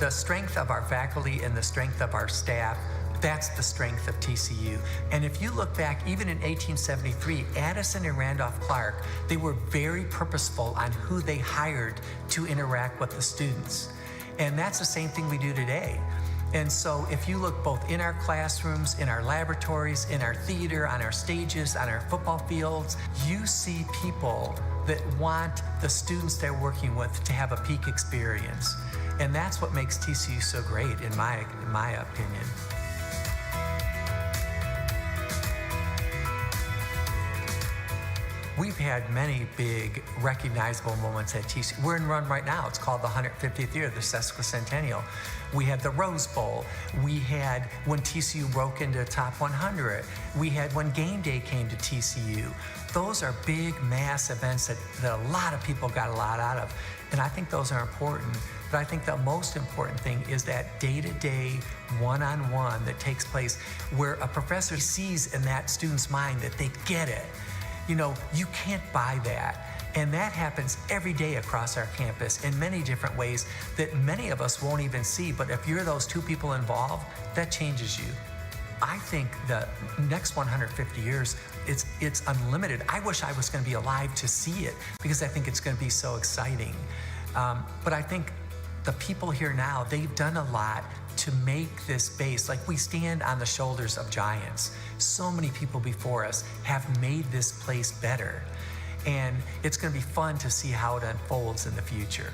the strength of our faculty and the strength of our staff, that's the strength of TCU. And if you look back, even in 1873, Addison and Randolph Clark, they were very purposeful on who they hired to interact with the students. And that's the same thing we do today. And so if you look both in our classrooms, in our laboratories, in our theater, on our stages, on our football fields, you see people that want the students they're working with to have a peak experience. And that's what makes TCU so great, in my opinion. We've had many big recognizable moments at TCU. We're in run right now. It's called the 150th year, the sesquicentennial. We had the Rose Bowl. We had when TCU broke into top 100. We had when game day came to TCU. Those are big mass events that a lot of people got a lot out of. And I think those are important. But I think the most important thing is that day-to-day, one-on-one that takes place where a professor sees in that student's mind that they get it. You know, you can't buy that. And that happens every day across our campus in many different ways that many of us won't even see. But if you're those two people involved, that changes you. I think the next 150 years, it's unlimited. I wish I was going to be alive to see it because I think it's going to be so exciting. But I think the people here now, they've done a lot to make this base, like we stand on the shoulders of giants. So many people before us have made this place better. And it's going to be fun to see how it unfolds in the future.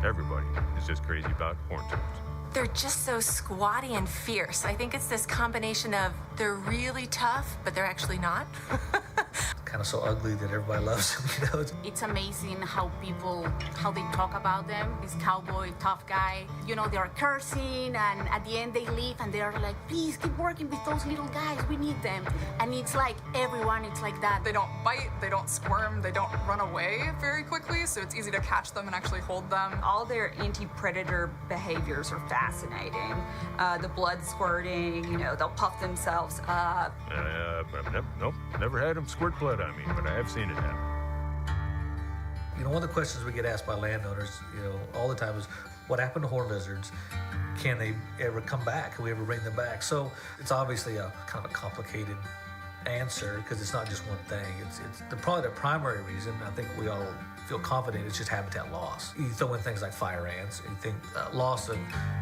Everybody is just crazy about horned toads. They're just so squatty and fierce. I think it's this combination of they're really tough, but they're actually not. Kind of so ugly that everybody loves them, you know. It's amazing how they talk about them. This cowboy, tough guy, you know, they're cursing, and at the end they leave and they're like, please keep working with those little guys, we need them. And it's like everyone, it's like that. They don't bite, they don't squirm, they don't run away very quickly, so it's easy to catch them and actually hold them. All their anti-predator behaviors are fascinating. The blood squirting, you know, they'll puff themselves up. Nope, never had them squirt blood on me, but I have seen it happen. You know, one of the questions we get asked by landowners, you know, all the time is, what happened to horned lizards? Can they ever come back? Can we ever bring them back? So it's obviously a kind of a complicated answer because it's not just one thing. It's probably the primary reason. I think we all feel confident it's just habitat loss. You throw in things like fire ants, you think loss of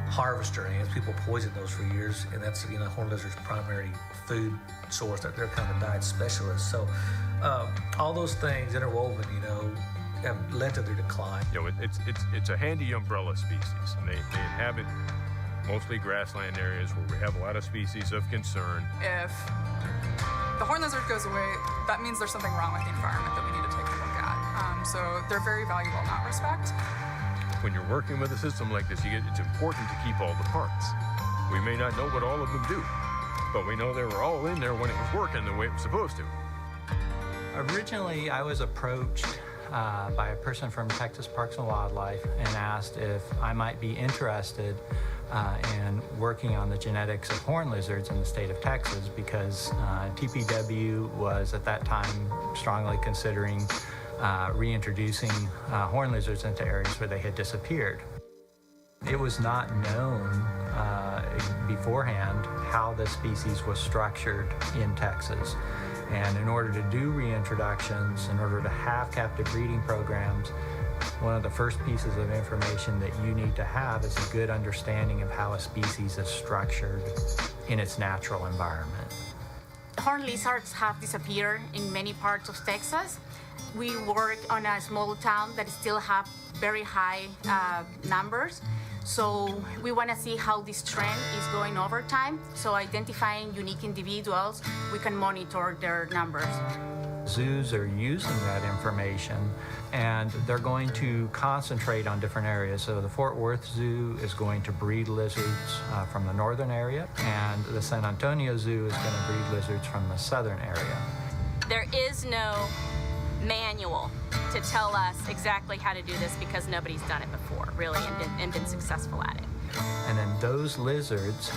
harvester ants, people poison those for years, and that's, you know, horned lizard's primary food source. That they're kind of a diet specialist. So all those things interwoven, you know, have led to their decline. You know, it's a handy umbrella species, and they inhabit mostly grassland areas where we have a lot of species of concern. If the horned lizard goes away, that means there's something wrong with the environment that we need to take a look at. So they're very valuable in that respect. When you're working with a system like this, it's important to keep all the parts. We may not know what all of them do, but we know they were all in there when it was working the way it was supposed to. Originally, I was approached by a person from Texas Parks and Wildlife and asked if I might be interested in working on the genetics of horned lizards in the state of Texas, because TPW was at that time strongly considering reintroducing horned lizards into areas where they had disappeared. It was not known beforehand how the species was structured in Texas. And in order to do reintroductions, in order to have captive breeding programs, one of the first pieces of information that you need to have is a good understanding of how a species is structured in its natural environment. Horned lizards have disappeared in many parts of Texas. We work on a small town that still have very high numbers. So we want to see how this trend is going over time. So identifying unique individuals, we can monitor their numbers. Zoos are using that information, and they're going to concentrate on different areas. So the Fort Worth Zoo is going to breed lizards from the northern area, and the San Antonio Zoo is going to breed lizards from the southern area. There is no manual to tell us exactly how to do this because nobody's done it before, really, and been successful at it. And then those lizards,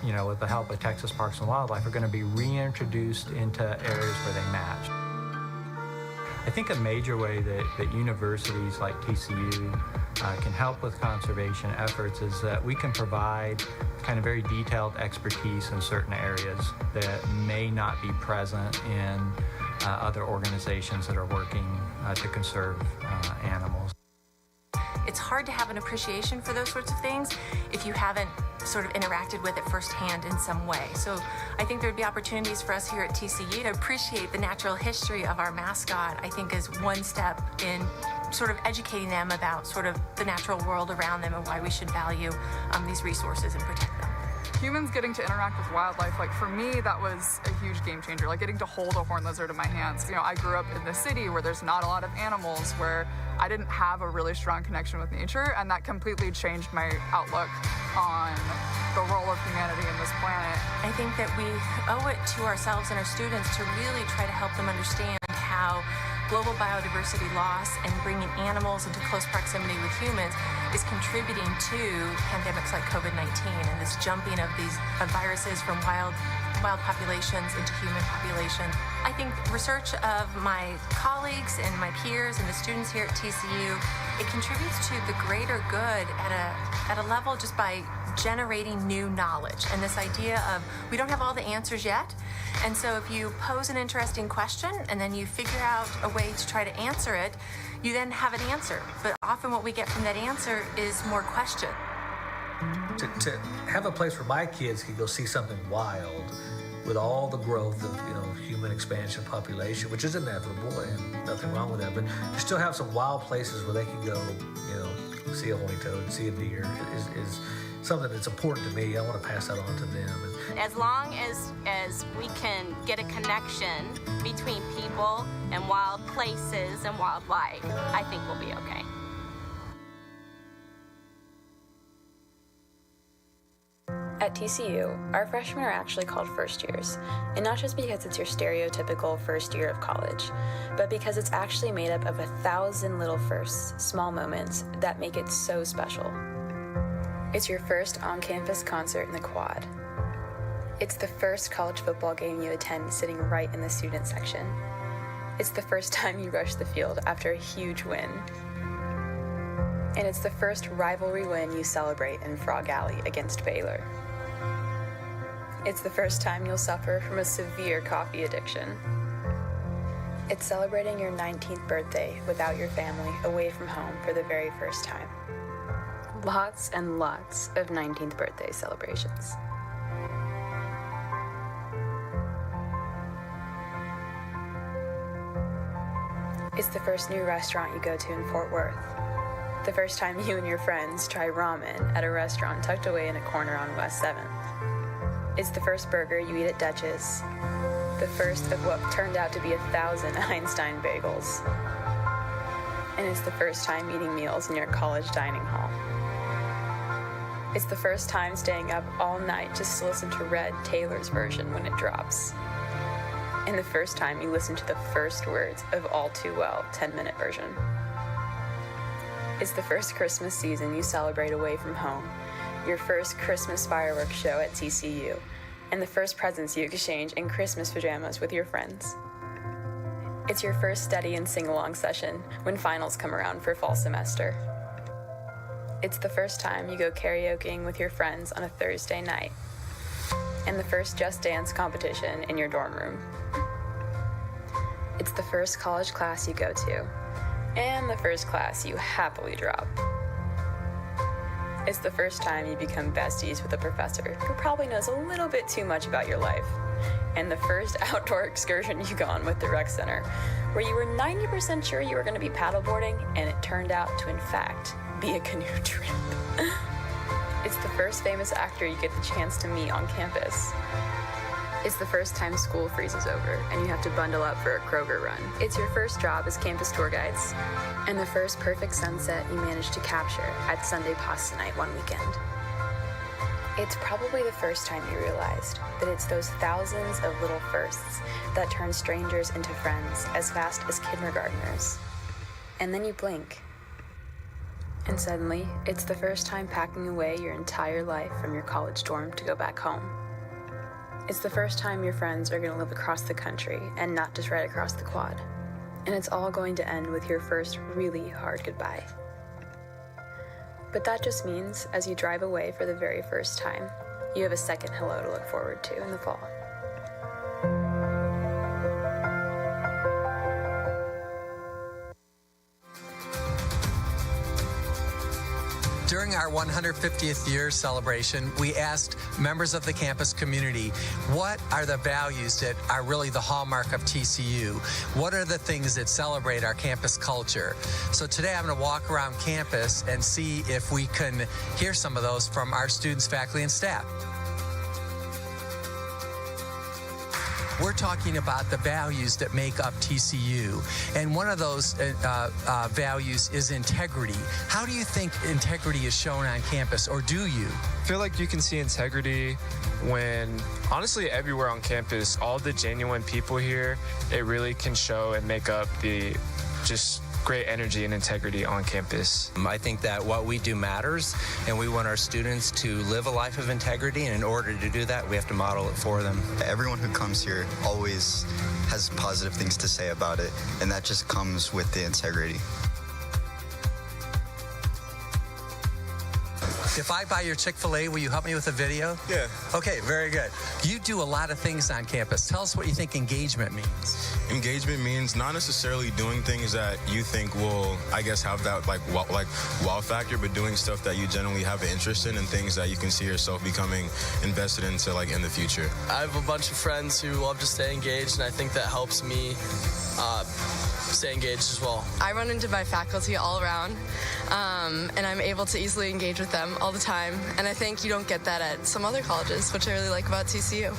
with the help of Texas Parks and Wildlife, are going to be reintroduced into areas where they match. I think a major way that universities like TCU can help with conservation efforts is that we can provide kind of very detailed expertise in certain areas that may not be present in other organizations that are working to conserve animals. It's hard to have an appreciation for those sorts of things if you haven't sort of interacted with it firsthand in some way. So I think there'd be opportunities for us here at TCU to appreciate the natural history of our mascot, I think, is one step in sort of educating them about sort of the natural world around them and why we should value these resources and protect them. Humans getting to interact with wildlife, like for me, that was a huge game changer. Like getting to hold a horned lizard in my hands. I grew up in the city where there's not a lot of animals, where I didn't have a really strong connection with nature, and that completely changed my outlook on the role of humanity in this planet. I think that we owe it to ourselves and our students to really try to help them understand how global biodiversity loss and bringing animals into close proximity with humans is contributing to pandemics like COVID-19 and this jumping of these viruses from wild populations into human populations. I think research of my colleagues and my peers and the students here at TCU, it contributes to the greater good at a level just by generating new knowledge. And this idea of we don't have all the answers yet. And so if you pose an interesting question and then you figure out a way to try to answer it, you then have an answer. But often what we get from that answer is more question. To have a place where my kids can go see something wild with all the growth of human expansion, population, which is inevitable and nothing wrong with that, but to still have some wild places where they can go, see a horny toad, see a deer is something that's important to me. I want to pass that on to them. As long as we can get a connection between people and wild places and wildlife, I think we'll be okay. At TCU, our freshmen are actually called first years, and not just because it's your stereotypical first year of college, but because it's actually made up of 1,000 little firsts, small moments that make it so special. It's your first on-campus concert in the quad. It's the first college football game you attend sitting right in the student section. It's the first time you rush the field after a huge win. And it's the first rivalry win you celebrate in Frog Alley against Baylor. It's the first time you'll suffer from a severe coffee addiction. It's celebrating your 19th birthday without your family, away from home for the very first time. Lots and lots of 19th birthday celebrations. It's the first new restaurant you go to in Fort Worth. The first time you and your friends try ramen at a restaurant tucked away in a corner on West 7th. It's the first burger you eat at Dutch's. The first of what turned out to be 1,000 Einstein bagels. And it's the first time eating meals in your college dining hall. It's the first time staying up all night just to listen to Red Taylor's version when it drops. And the first time you listen to the first words of All Too Well 10-minute version. It's the first Christmas season you celebrate away from home, your first Christmas fireworks show at TCU, and the first presents you exchange in Christmas pajamas with your friends. It's your first study and sing-along session when finals come around for fall semester. It's the first time you go karaokeing with your friends on a Thursday night, and the first Just Dance competition in your dorm room. It's the first college class you go to, and the first class you happily drop. It's the first time you become besties with a professor who probably knows a little bit too much about your life, and the first outdoor excursion you go on with the rec center, where you were 90% sure you were going to be paddleboarding, and it turned out to, in fact, be a canoe trip. It's the first famous actor you get the chance to meet on campus. It's the first time school freezes over and you have to bundle up for a Kroger run. It's your first job as campus tour guides, and the first perfect sunset you managed to capture at Sunday Pasta Night one weekend. It's probably the first time you realized that it's those thousands of little firsts that turn strangers into friends as fast as kindergartners. And then you blink. And suddenly, it's the first time packing away your entire life from your college dorm to go back home. It's the first time your friends are going to live across the country and not just right across the quad. And it's all going to end with your first really hard goodbye. But that just means, as you drive away for the very first time, you have a second hello to look forward to in the fall. During our 150th year celebration, we asked members of the campus community, what are the values that are really the hallmark of TCU? What are the things that celebrate our campus culture? So today I'm going to walk around campus and see if we can hear some of those from our students, faculty, and staff. We're talking about the values that make up TCU. And one of those values is integrity. How do you think integrity is shown on campus, or do you? I feel like you can see integrity when, honestly, everywhere on campus, all the genuine people here, it really can show and make up the just great energy and integrity on campus. I think that what we do matters, and we want our students to live a life of integrity, and in order to do that, we have to model it for them. Everyone who comes here always has positive things to say about it, and that just comes with the integrity. If I buy your Chick-fil-A, will you help me with a video? Yeah. Okay, very good. You do a lot of things on campus. Tell us what you think engagement means. Engagement means not necessarily doing things that you think will, I guess, have that like wow factor, but doing stuff that you generally have an interest in and things that you can see yourself becoming invested into like in the future. I have a bunch of friends who love to stay engaged, and I think that helps me stay engaged as well. I run into my faculty all around, and I'm able to easily engage with them all the time, and I think you don't get that at some other colleges, which I really like about TCU.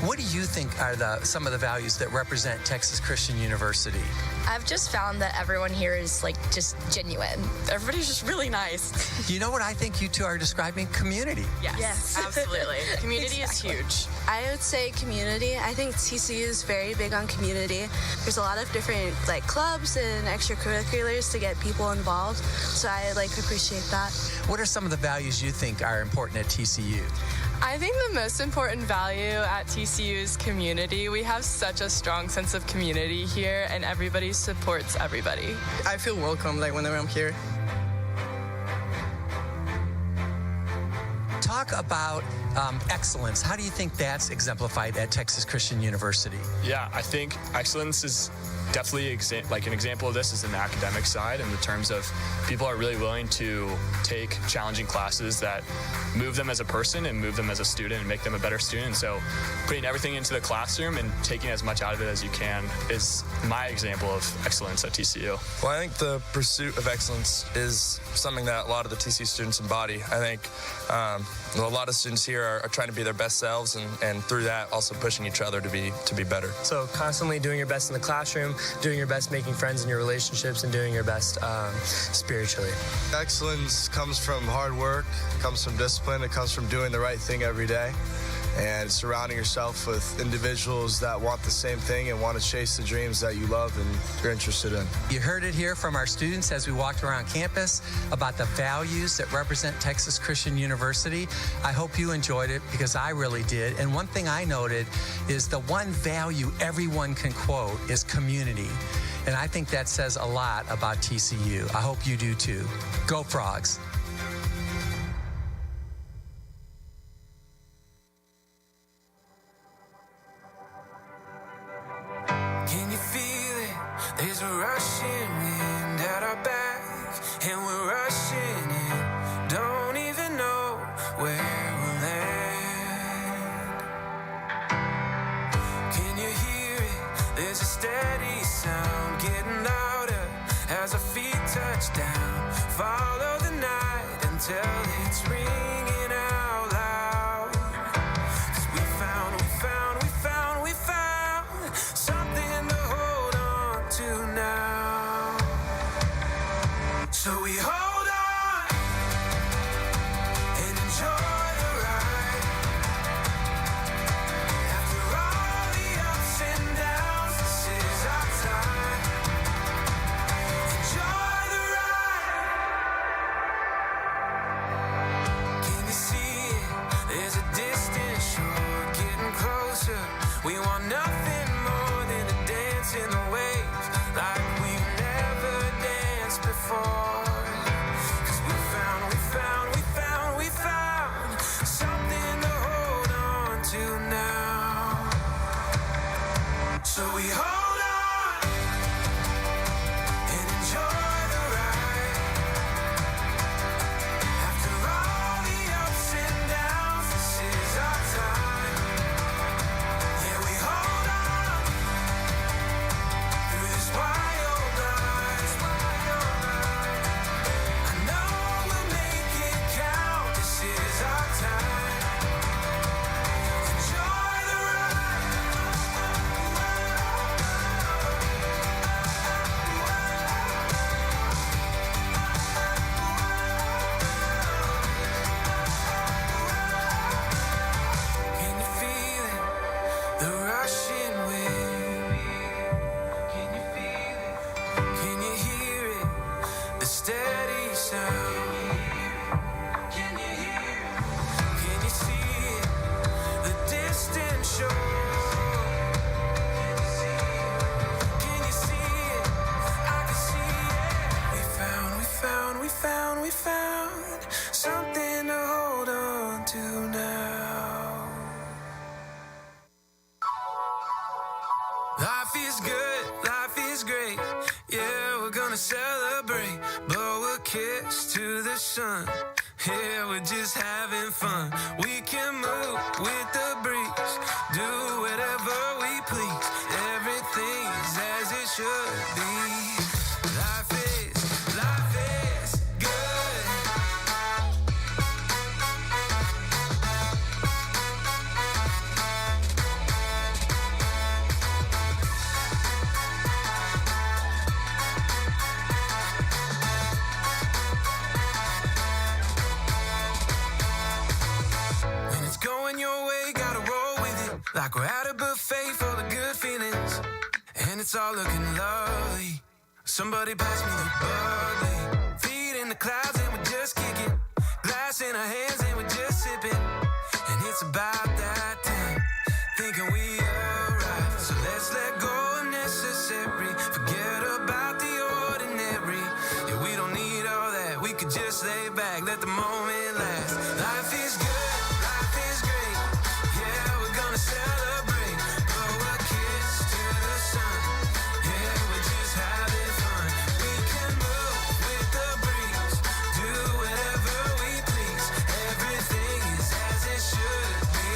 What do you think are some of the values that represent Texas Christian University? I've just found that everyone here is like just genuine. Everybody's just really nice. You know what I think you two are describing? Community. Yes. Absolutely. Community is huge. I would say community. I think TCU is very big on community. There's a lot of different like clubs and extracurriculars to get people involved. So I appreciate that. What are some of the values you think are important at TCU? I think the most important value at TCU is community. We have such a strong sense of community here, and everybody supports everybody. I feel welcome whenever I'm here. Talk about excellence. How do you think that's exemplified at Texas Christian University? Yeah, I think excellence is definitely an example of this is in the academic side, in the terms of people are really willing to take challenging classes that move them as a person and move them as a student and make them a better student. So putting everything into the classroom and taking as much out of it as you can is my example of excellence at TCU. Well, I think the pursuit of excellence is something that a lot of the TCU students embody. I think a lot of students here are trying to be their best selves, and through that also pushing each other to be better. So constantly doing your best in the classroom, doing your best making friends in your relationships, and doing your best spiritually. Excellence comes from hard work, comes from discipline, it comes from doing the right thing every day, and surrounding yourself with individuals that want the same thing and want to chase the dreams that you love and you're interested in. You heard it here from our students as we walked around campus about the values that represent Texas Christian University. I hope you enjoyed it, because I really did. And one thing I noted is the one value everyone can quote is community. And I think that says a lot about TCU. I hope you do too. Go Frogs. Can you feel it? There's a rushing wind at our back, and we're rushing in. Don't even know where we'll land. Can you hear it? There's a steady sound getting louder as our feet touch down. Follow the night until it's ringing out loud. 'Cause we found something to hold on to now. So we hold on We want nothing more than to dance in the waves like we've never danced before. 'Cause we found something to hold on to now. So we hold on and enjoy the ride. After all the ups and downs, this is our time. Yeah, we hold on through this wild ride. I know we'll make it count. This is our time. Enjoy the ride. Can you feel it? The rushing wind. Can you feel it? Can you hear it? The steady sound. Can you hear it? Can you see it? The distant shore. Can you see it? I can see it. We found something to hold on to now. Life is good, life is great. Yeah, we're gonna celebrate. Blow a kiss to the sun. Yeah, we're just having fun. We can move with the breeze. Do whatever we please. Everything is as it should be. Life is good. When it's going your way, gotta roll with it. Like we're at a buffet full of good feelings. And it's all looking lovely. Somebody pass me the bubbly. Feet in the clouds and we're just kicking. Glass in our hands and we're just sipping. And it's about that time. Thinking we arrived. So let's let go unnecessary. Forget about the ordinary. Yeah, we don't need all that. We could just lay back, let the moment last. Life is good, life is great. Yeah, we're gonna celebrate. Blow a kiss to the sun. Yeah, we're just having fun. We can move with the breeze. Do whatever we please. Everything is as it should be.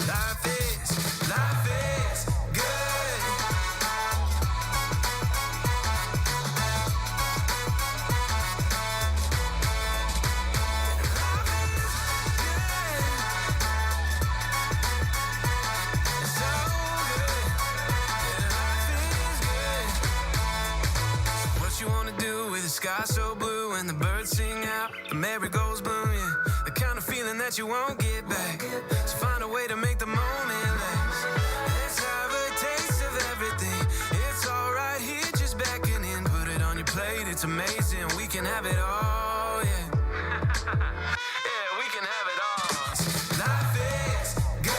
Life is good. What you wanna do with the sky so blue and the birds sing out, the marigolds bloom, yeah. The kind of feeling that you won't get back. So find a way to make the moment last. Let's have a taste of everything. It's all right here, just beckon in. Put it on your plate, it's amazing. We can have it all, yeah. Yeah, we can have it all. Life is good.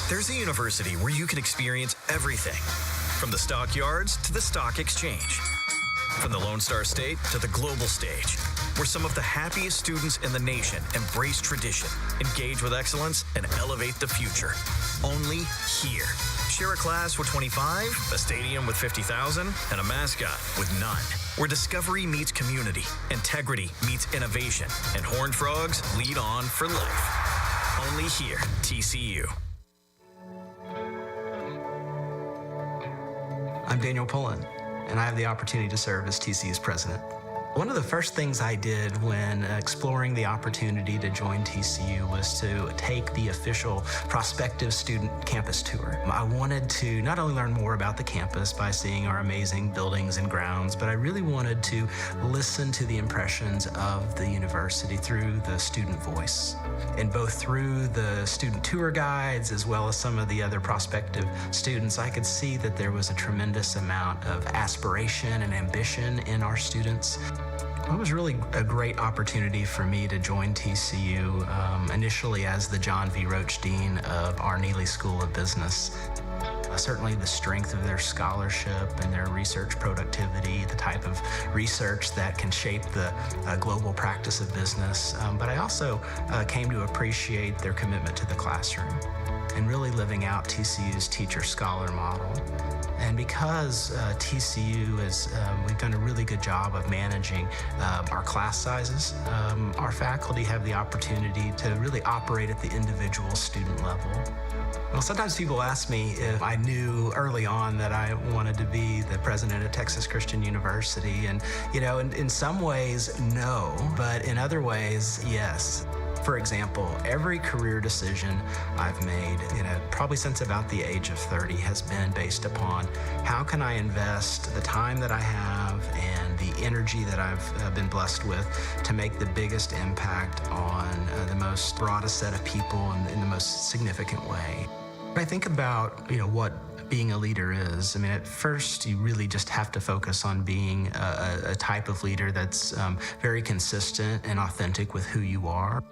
There's a university where you can experience everything, from the stockyards to the stock exchange, from the Lone Star State to the global stage, where some of the happiest students in the nation embrace tradition, engage with excellence, and elevate the future. Only here. Share a class with 25, a stadium with 50,000, and a mascot with none. Where discovery meets community, integrity meets innovation, and Horned Frogs lead on for life. Only here, TCU. I'm Daniel Pullen, and I have the opportunity to serve as TCU's president. One of the first things I did when exploring the opportunity to join TCU was to take the official prospective student campus tour. I wanted to not only learn more about the campus by seeing our amazing buildings and grounds, but I really wanted to listen to the impressions of the university through the student voice. And both through the student tour guides as well as some of the other prospective students, I could see that there was a tremendous amount of aspiration and ambition in our students. It was really a great opportunity for me to join TCU, initially as the John V. Roach Dean of our Neely School of Business. Certainly the strength of their scholarship and their research productivity, the type of research that can shape the global practice of business. But I also came to appreciate their commitment to the classroom and really living out TCU's teacher-scholar model. And because TCU we've done a really good job of managing our class sizes, our faculty have the opportunity to really operate at the individual student level. Well, sometimes people ask me if I knew early on that I wanted to be the president of Texas Christian University. And, in some ways, no, but in other ways, yes. For example, every career decision I've made, probably since about the age of 30 has been based upon how can I invest the time that I have and the energy that I've been blessed with to make the biggest impact on the most broadest set of people in the most significant way. I think about, what being a leader is. At first, you really just have to focus on being a type of leader that's very consistent and authentic with who you are.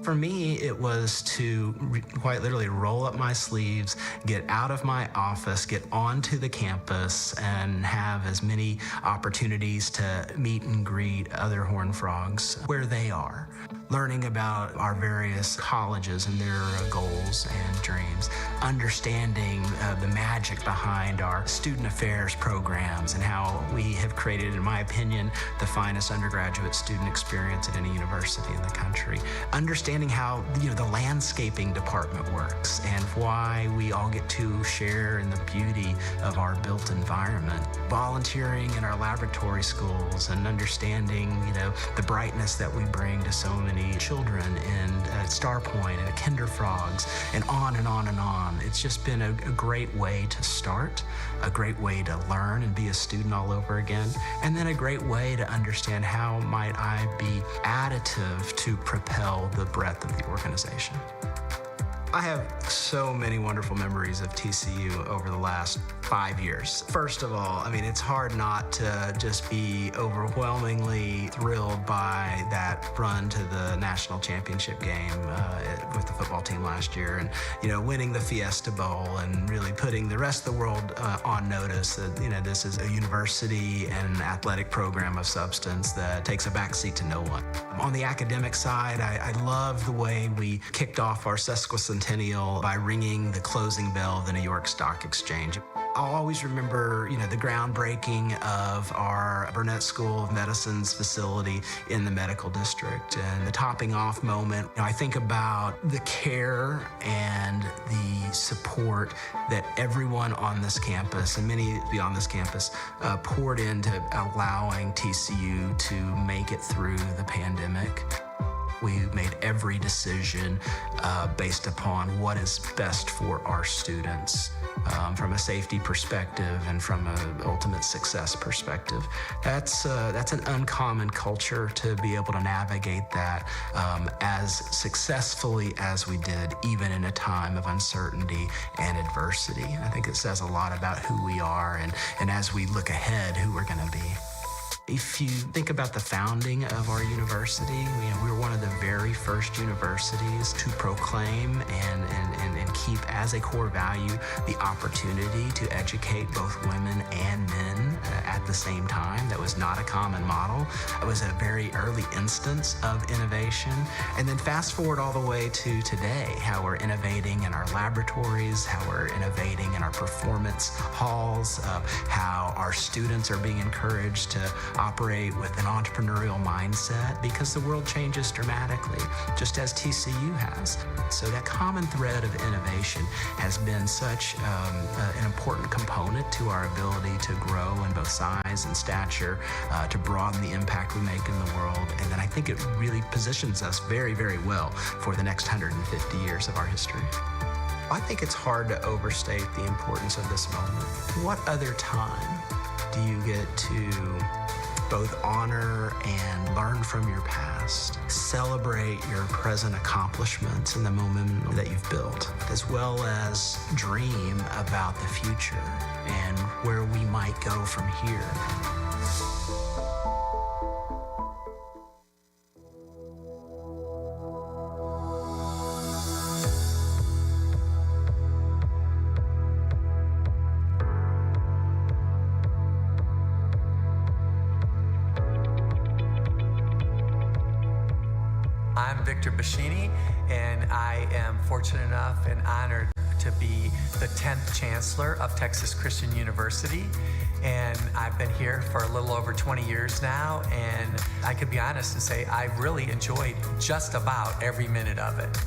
For me, it was to quite literally roll up my sleeves, get out of my office, get onto the campus, and have as many opportunities to meet and greet other Horned Frogs where they are. Learning about our various colleges and their goals and dreams, understanding the magic behind our student affairs programs and how we have created, in my opinion, the finest undergraduate student experience at any university in the country. Understanding how the landscaping department works and why we all get to share in the beauty of our built environment. Volunteering in our laboratory schools and understanding the brightness that we bring to so many children in Star Point and Kinder Frogs and on and on and on. It's just been a great way to start, a great way to learn and be a student all over again, and then a great way to understand how might I be additive to propel the breadth of the organization. I have so many wonderful memories of TCU over the last 5 years. First of all, it's hard not to just be overwhelmingly thrilled by that run to the national championship game with the football team last year and, winning the Fiesta Bowl and really putting the rest of the world on notice that, this is a university and an athletic program of substance that takes a backseat to no one. On the academic side, I love the way we kicked off our sesquicentennial by ringing the closing bell of the New York Stock Exchange. I'll always remember, the groundbreaking of our Burnett School of Medicine's facility in the medical district and the topping off moment. I think about the care and the support that everyone on this campus and many beyond this campus poured into allowing TCU to make it through the pandemic. We made every decision based upon what is best for our students. From a safety perspective and from an ultimate success perspective. That's an uncommon culture to be able to navigate that as successfully as we did, even in a time of uncertainty and adversity. I think it says a lot about who we are and as we look ahead, who we're going to be. If you think about the founding of our university, we were one of the very first universities to proclaim and keep as a core value the opportunity to educate both women and men at the same time. That was not a common model. It was a very early instance of innovation. And then fast forward all the way to today, how we're innovating in our laboratories, how we're innovating in our performance halls, how our students are being encouraged to operate with an entrepreneurial mindset because the world changes dramatically, just as TCU has. So that common thread of innovation has been such an important component to our ability to grow in both size and stature, to broaden the impact we make in the world. And then I think it really positions us very, very well for the next 150 years of our history. I think it's hard to overstate the importance of this moment. What other time do you get to both honor and learn from your past, celebrate your present accomplishments and the momentum that you've built, as well as dream about the future and where we might go from here? I'm Victor Bashini, and I am fortunate enough and honored to be the 10th Chancellor of Texas Christian University. And I've been here for a little over 20 years now, and I could be honest and say I've really enjoyed just about every minute of it.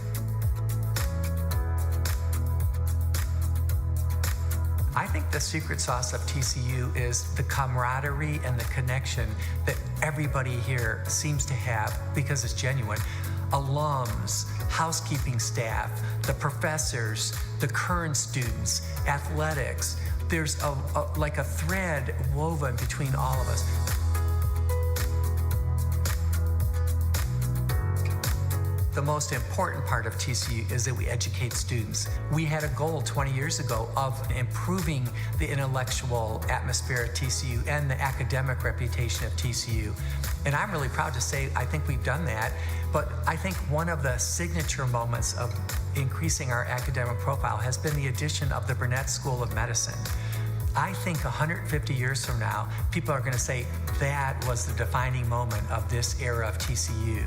I think the secret sauce of TCU is the camaraderie and the connection that everybody here seems to have because it's genuine. Alums, housekeeping staff, the professors, the current students, athletics. There's like a thread woven between all of us. The most important part of TCU is that we educate students. We had a goal 20 years ago of improving the intellectual atmosphere at TCU and the academic reputation of TCU. And I'm really proud to say I think we've done that. But I think one of the signature moments of increasing our academic profile has been the addition of the Burnett School of Medicine. I think 150 years from now, people are going to say that was the defining moment of this era of TCU.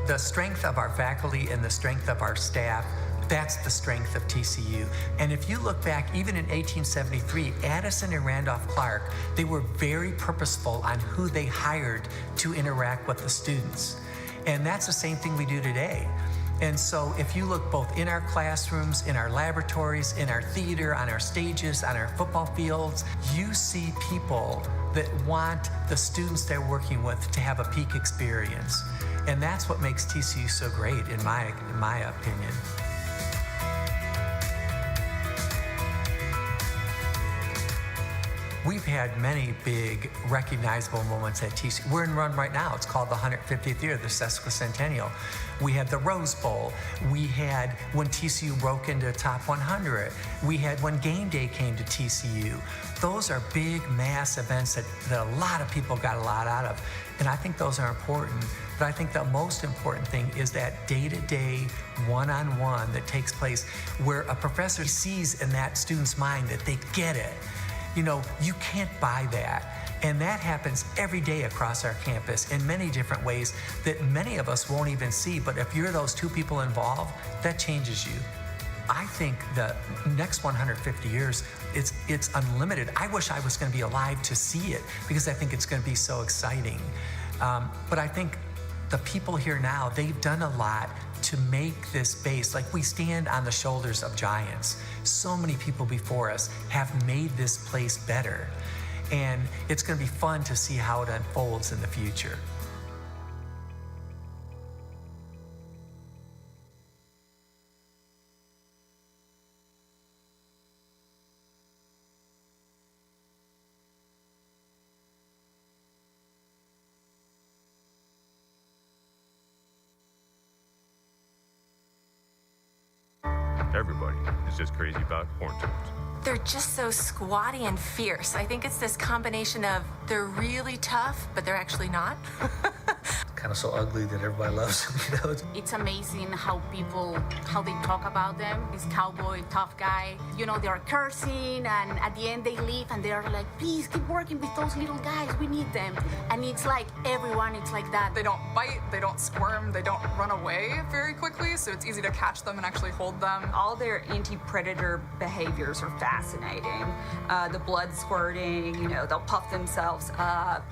The strength of our faculty and the strength of our staff, that's the strength of TCU. And if you look back, even in 1873, Addison and Randolph Clark, they were very purposeful on who they hired to interact with the students. And that's the same thing we do today. And so if you look both in our classrooms, in our laboratories, in our theater, on our stages, on our football fields, you see people that want the students they're working with to have a peak experience. And that's what makes TCU so great, in my opinion. We've had many big recognizable moments at TCU. We're in run right now. It's called the 150th year, the sesquicentennial. We had the Rose Bowl. We had when TCU broke into top 100. We had when game day came to TCU. Those are big mass events that a lot of people got a lot out of. And I think those are important. But I think the most important thing is that day-to-day, one-on-one that takes place where a professor sees in that student's mind that they get it. You know, you can't buy that. And that happens every day across our campus in many different ways that many of us won't even see. But if you're those two people involved, that changes you. I think the next 150 years, it's unlimited. I wish I was going to be alive to see it because I think it's going to be so exciting. But I think the people here now, they've done a lot to make this base. Like we stand on the shoulders of giants. So many people before us have made this place better. And it's going to be fun to see how it unfolds in the future. Everybody is just crazy about horned toads. They're just so squatty and fierce. I think it's this combination of they're really tough, but they're actually not. kind of so ugly that everybody loves them, you know. It's amazing how they talk about them. This cowboy, tough guy, you know, they're cursing, and at the end they leave and they're like, please keep working with those little guys, we need them. And it's like everyone, it's like that. They don't bite, they don't squirm, they don't run away very quickly, so it's easy to catch them and actually hold them. All their anti-predator behaviors are fascinating. The blood squirting, you know, they'll puff themselves up.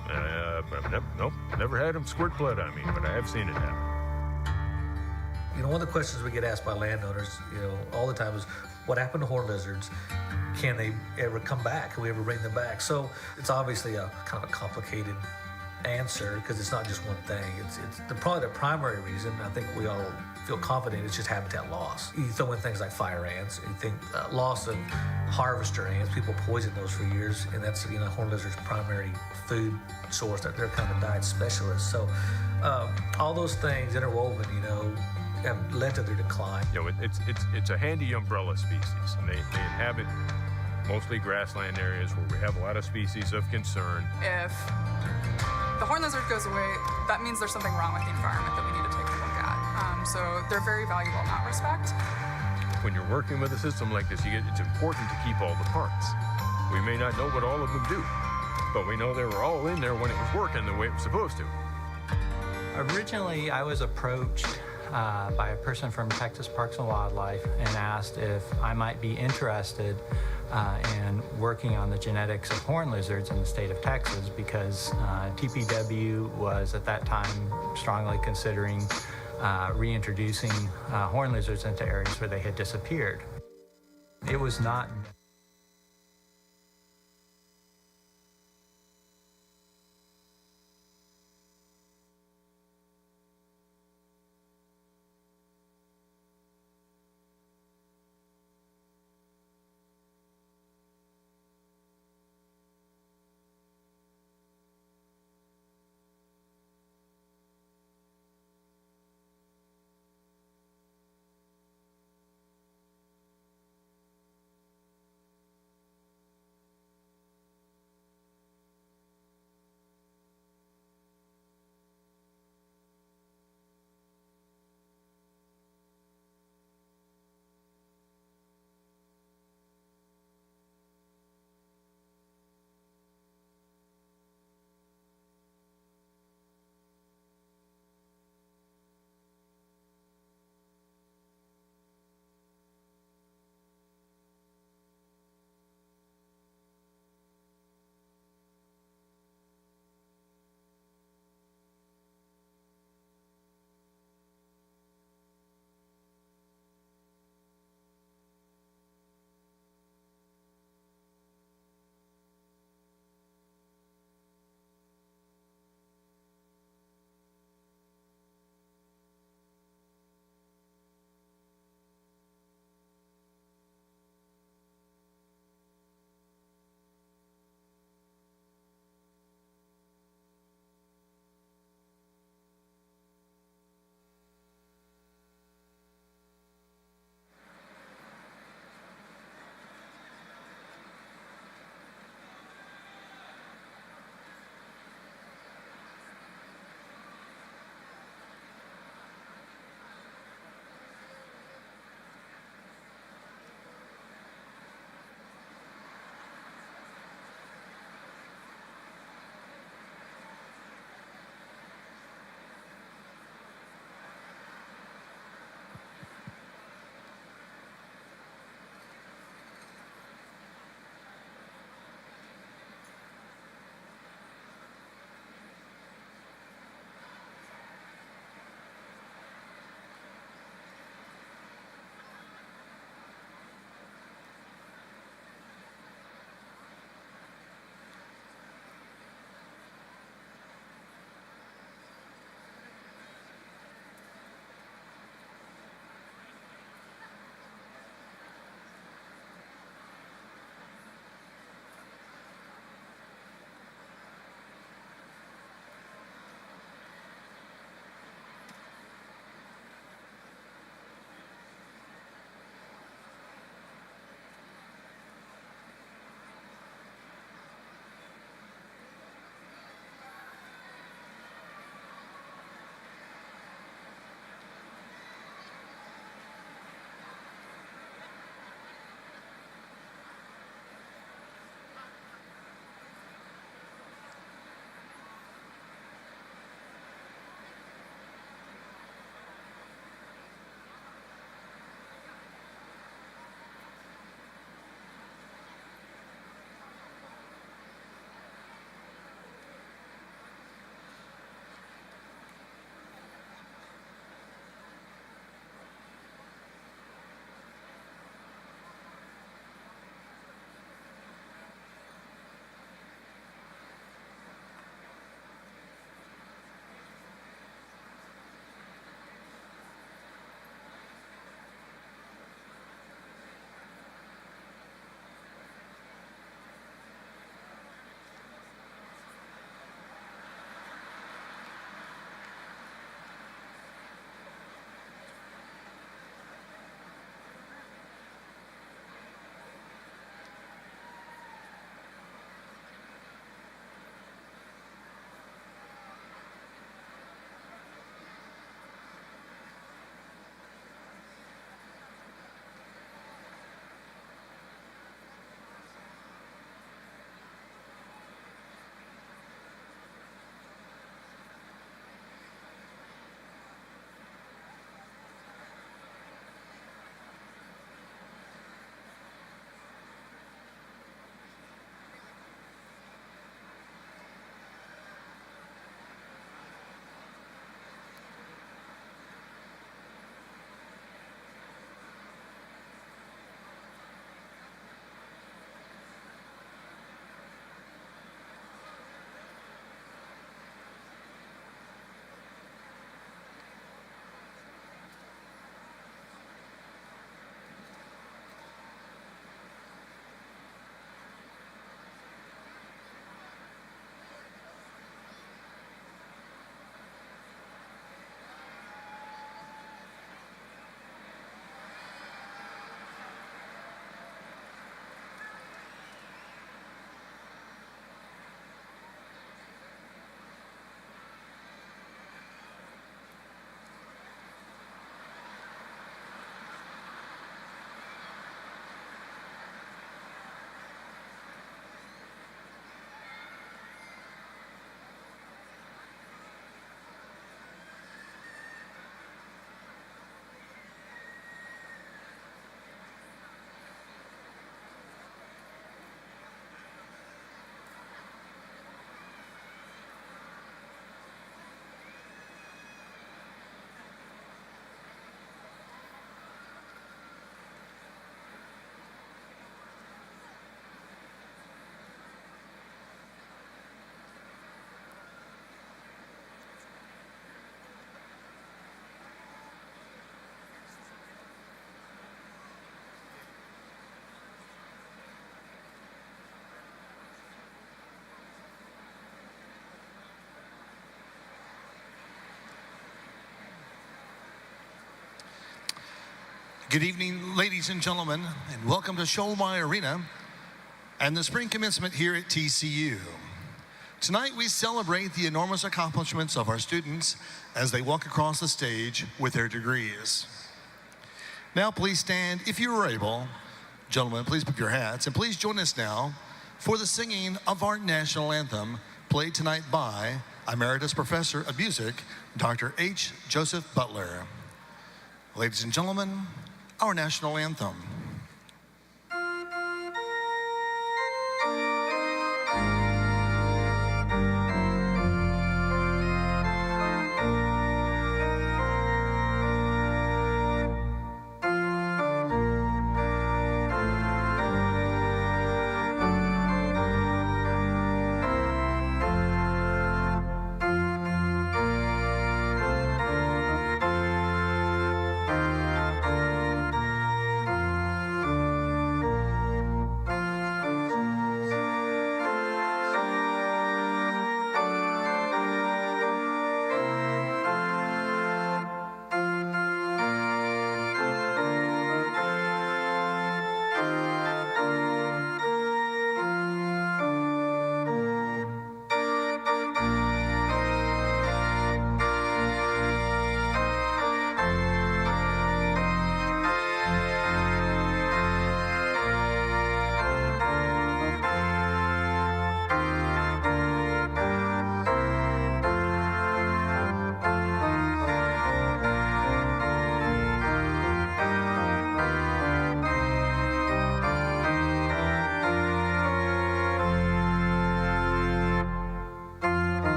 Nope, never had them squirt blood on me, but I have seen it happen. You know, one of the questions we get asked by landowners, you know, all the time is, what happened to horned lizards? Can they ever come back? Can we ever bring them back? So it's obviously a kind of a complicated answer because it's not just one thing. It's probably the primary reason. I think we all feel confident it's just habitat loss. You throw in things like fire ants. You think loss of harvester ants. People poison those for years, and that's, you know, horned lizard's primary food source. That they're kind of diet specialists. So all those things interwoven, you know, have led to their decline. You know, it's a handy umbrella species, and they inhabit mostly grassland areas where we have a lot of species of concern. If the horned lizard goes away, that means there's something wrong with the environment that we need to take a look at. So they're very valuable in that respect. When you're working with a system like this, it's important to keep all the parts. We may not know what all of them do, but we know they were all in there when it was working the way it was supposed to. Originally, I was approached by a person from Texas Parks and Wildlife and asked if I might be interested in working on the genetics of horned lizards in the state of Texas, because TPW was at that time strongly considering reintroducing horned lizards into areas where they had disappeared. It was not Good evening, ladies and gentlemen, and welcome to Schollmaier Arena and the spring commencement here at TCU. Tonight we celebrate the enormous accomplishments of our students as they walk across the stage with their degrees. Now please stand if you are able. Gentlemen, please pick your hats, and please join us now for the singing of our national anthem, played tonight by Emeritus Professor of Music, Dr. H. Joseph Butler. Ladies and gentlemen, our national anthem.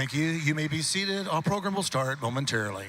Thank you. You may be seated. Our program will start momentarily.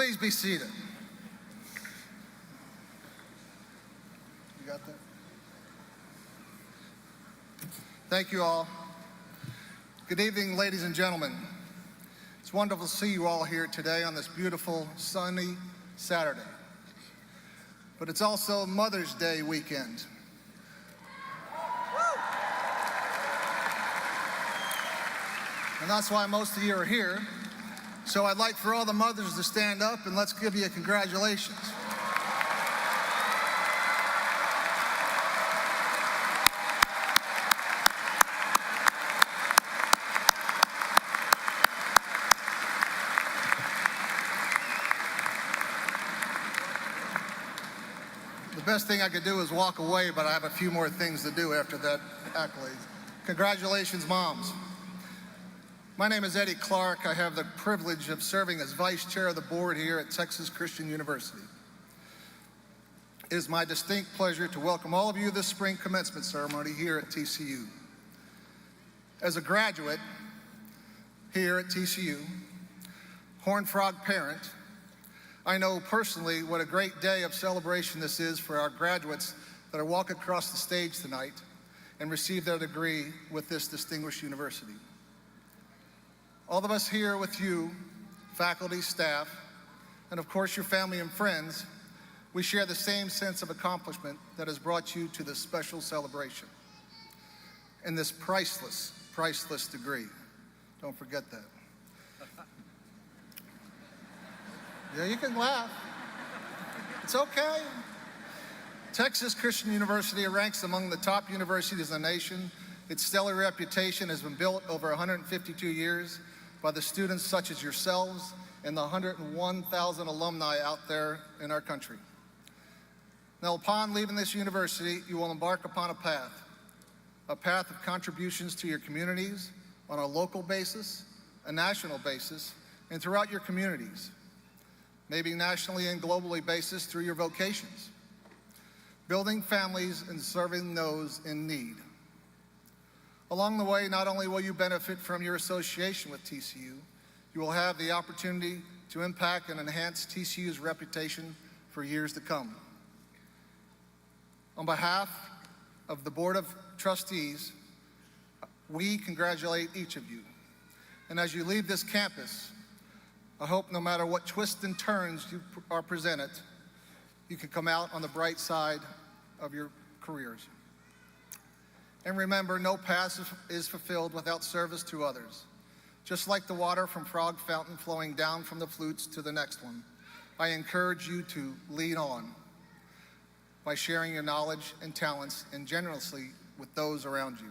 Please be seated. You got that? Thank you all. Good evening, ladies and gentlemen. It's wonderful to see you all here today on this beautiful, sunny Saturday. But it's also Mother's Day weekend. And that's why most of you are here. So I'd like for all the mothers to stand up and let's give you a congratulations. The best thing I could do is walk away, but I have a few more things to do after that accolade. Congratulations, moms. My name is Eddie Clark. I have the privilege of serving as vice chair of the board here at Texas Christian University. It is my distinct pleasure to welcome all of you to this spring commencement ceremony here at TCU. As a graduate here at TCU, Horned Frog parent, I know personally what a great day of celebration this is for our graduates that are walking across the stage tonight and receive their degree with this distinguished university. All of us here with you, faculty, staff, and of course your family and friends, we share the same sense of accomplishment that has brought you to this special celebration and this priceless, priceless degree. Don't forget that. Yeah, you can laugh. It's okay. Texas Christian University ranks among the top universities in the nation. Its stellar reputation has been built over 152 years by the students such as yourselves and the 101,000 alumni out there in our country. Now, upon leaving this university, you will embark upon a path of contributions to your communities on a local basis, a national basis, and throughout your communities, maybe nationally and globally basis through your vocations, building families and serving those in need. Along the way, not only will you benefit from your association with TCU, you will have the opportunity to impact and enhance TCU's reputation for years to come. On behalf of the Board of Trustees, we congratulate each of you. And as you leave this campus, I hope no matter what twists and turns you are presented, you can come out on the bright side of your careers. And remember, no path is fulfilled without service to others. Just like the water from Frog Fountain flowing down from the flutes to the next one, I encourage you to lead on by sharing your knowledge and talents and generously with those around you.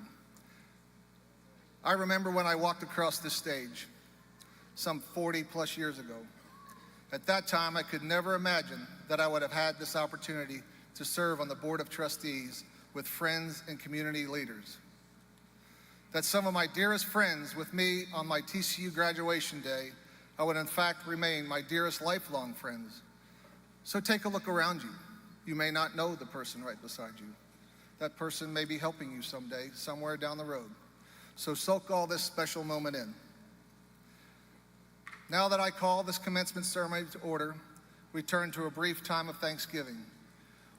I remember when I walked across this stage some 40 plus years ago. At that time, I could never imagine that I would have had this opportunity to serve on the Board of Trustees with friends and community leaders. That some of my dearest friends with me on my TCU graduation day, I would in fact remain my dearest lifelong friends. So take a look around you. You may not know the person right beside you. That person may be helping you someday, somewhere down the road. So soak all this special moment in. Now that I call this commencement ceremony to order, we turn to a brief time of thanksgiving.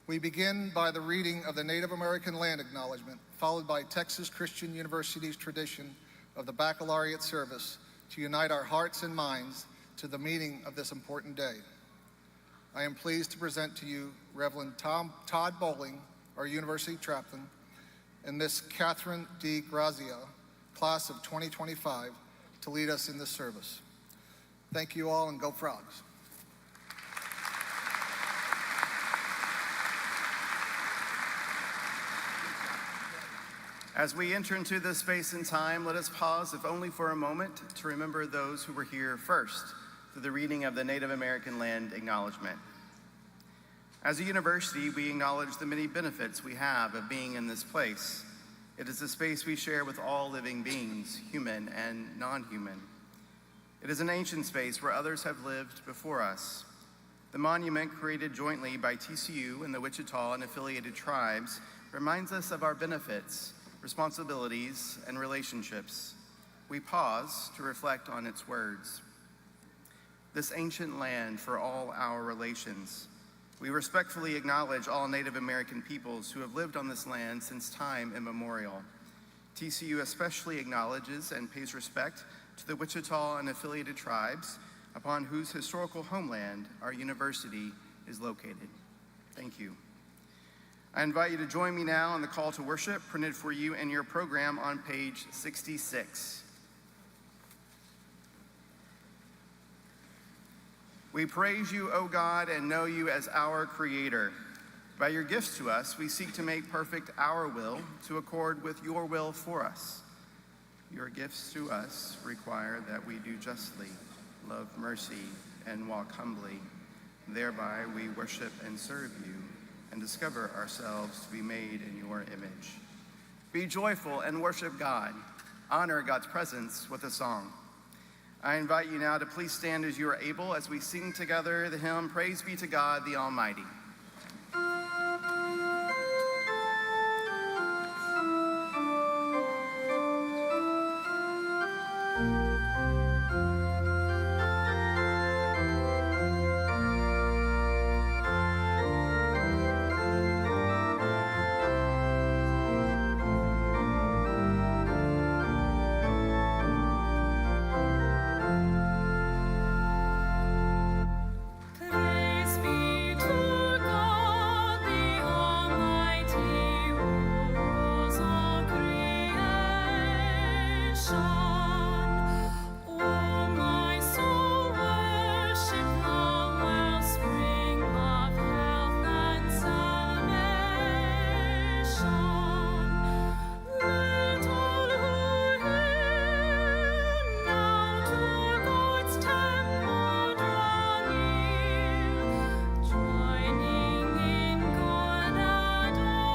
We begin by the reading of the Native American Land Acknowledgement, followed by Texas Christian University's tradition of the baccalaureate service to unite our hearts and minds to the meaning of this important day. I am pleased to present to you Reverend Todd Bowling, our university chaplain, and Miss Catherine D. Grazia, class of 2025, to lead us in this service. Thank you all, and go Frogs. As we enter into this space and time, let us pause, if only for a moment, to remember those who were here first through the reading of the Native American Land Acknowledgement. As a university, we acknowledge the many benefits we have of being in this place. It is a space we share with all living beings, human and non-human. It is an ancient space where others have lived before us. The monument, created jointly by TCU and the Wichita and affiliated tribes, reminds us of our benefits, responsibilities, and relationships. We pause to reflect on its words. this ancient land for all our relations. We respectfully acknowledge all Native American peoples who have lived on this land since time immemorial. TCU especially acknowledges and pays respect to the Wichita and affiliated tribes upon whose historical homeland our university is located. Thank you. I invite you to join me now in the call to worship printed for you in your program on page 66. We praise you, O God, and know you as our Creator. By your gifts to us, we seek to make perfect our will to accord with your will for us. Your gifts to us require that we do justly, love mercy, and walk humbly. Thereby we worship and serve you and discover ourselves to be made in your image. Be joyful and worship God. Honor God's presence with a song. I invite you now to please stand as you are able as we sing together the hymn, Praise Be to God the Almighty. Praise be to God the Almighty, rules all creation. Oh, my soul, worship the wellspring of health and salvation. Let all who hear now to God's temple draw near, joining in God adoration.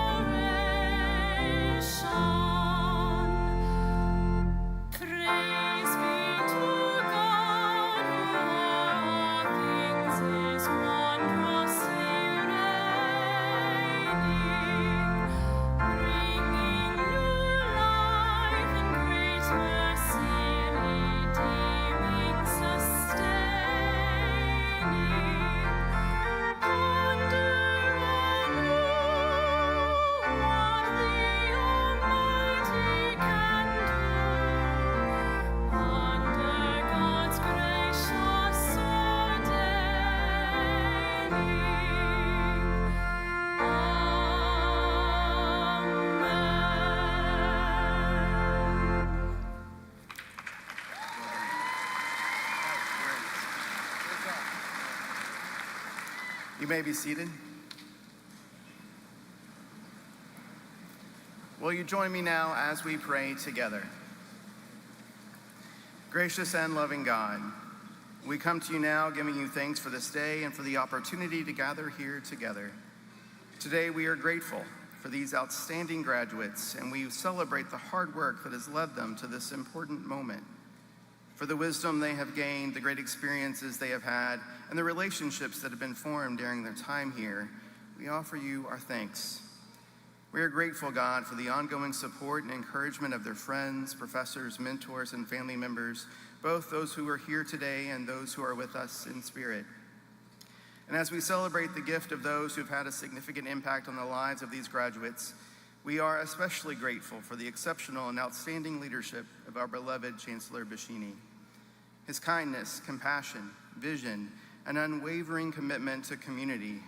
Praise be to God who o'er all things is wondrously reigning, bringing new life and great mercy, redeeming, sustaining. Ponder anew what the Almighty can do. Under God's gracious ordaining. Amen. You may be seated. Will you join me now as we pray together? Gracious and loving God, we come to you now giving you thanks for this day and for the opportunity to gather here together. Today we are grateful for these outstanding graduates, and we celebrate the hard work that has led them to this important moment. For the wisdom they have gained, the great experiences they have had, and the relationships that have been formed during their time here, we offer you our thanks. We are grateful, God, for the ongoing support and encouragement of their friends, professors, mentors, and family members, both those who are here today and those who are with us in spirit. And as we celebrate the gift of those who've had a significant impact on the lives of these graduates, we are especially grateful for the exceptional and outstanding leadership of our beloved Chancellor Bashini. His kindness, compassion, vision, and unwavering commitment to community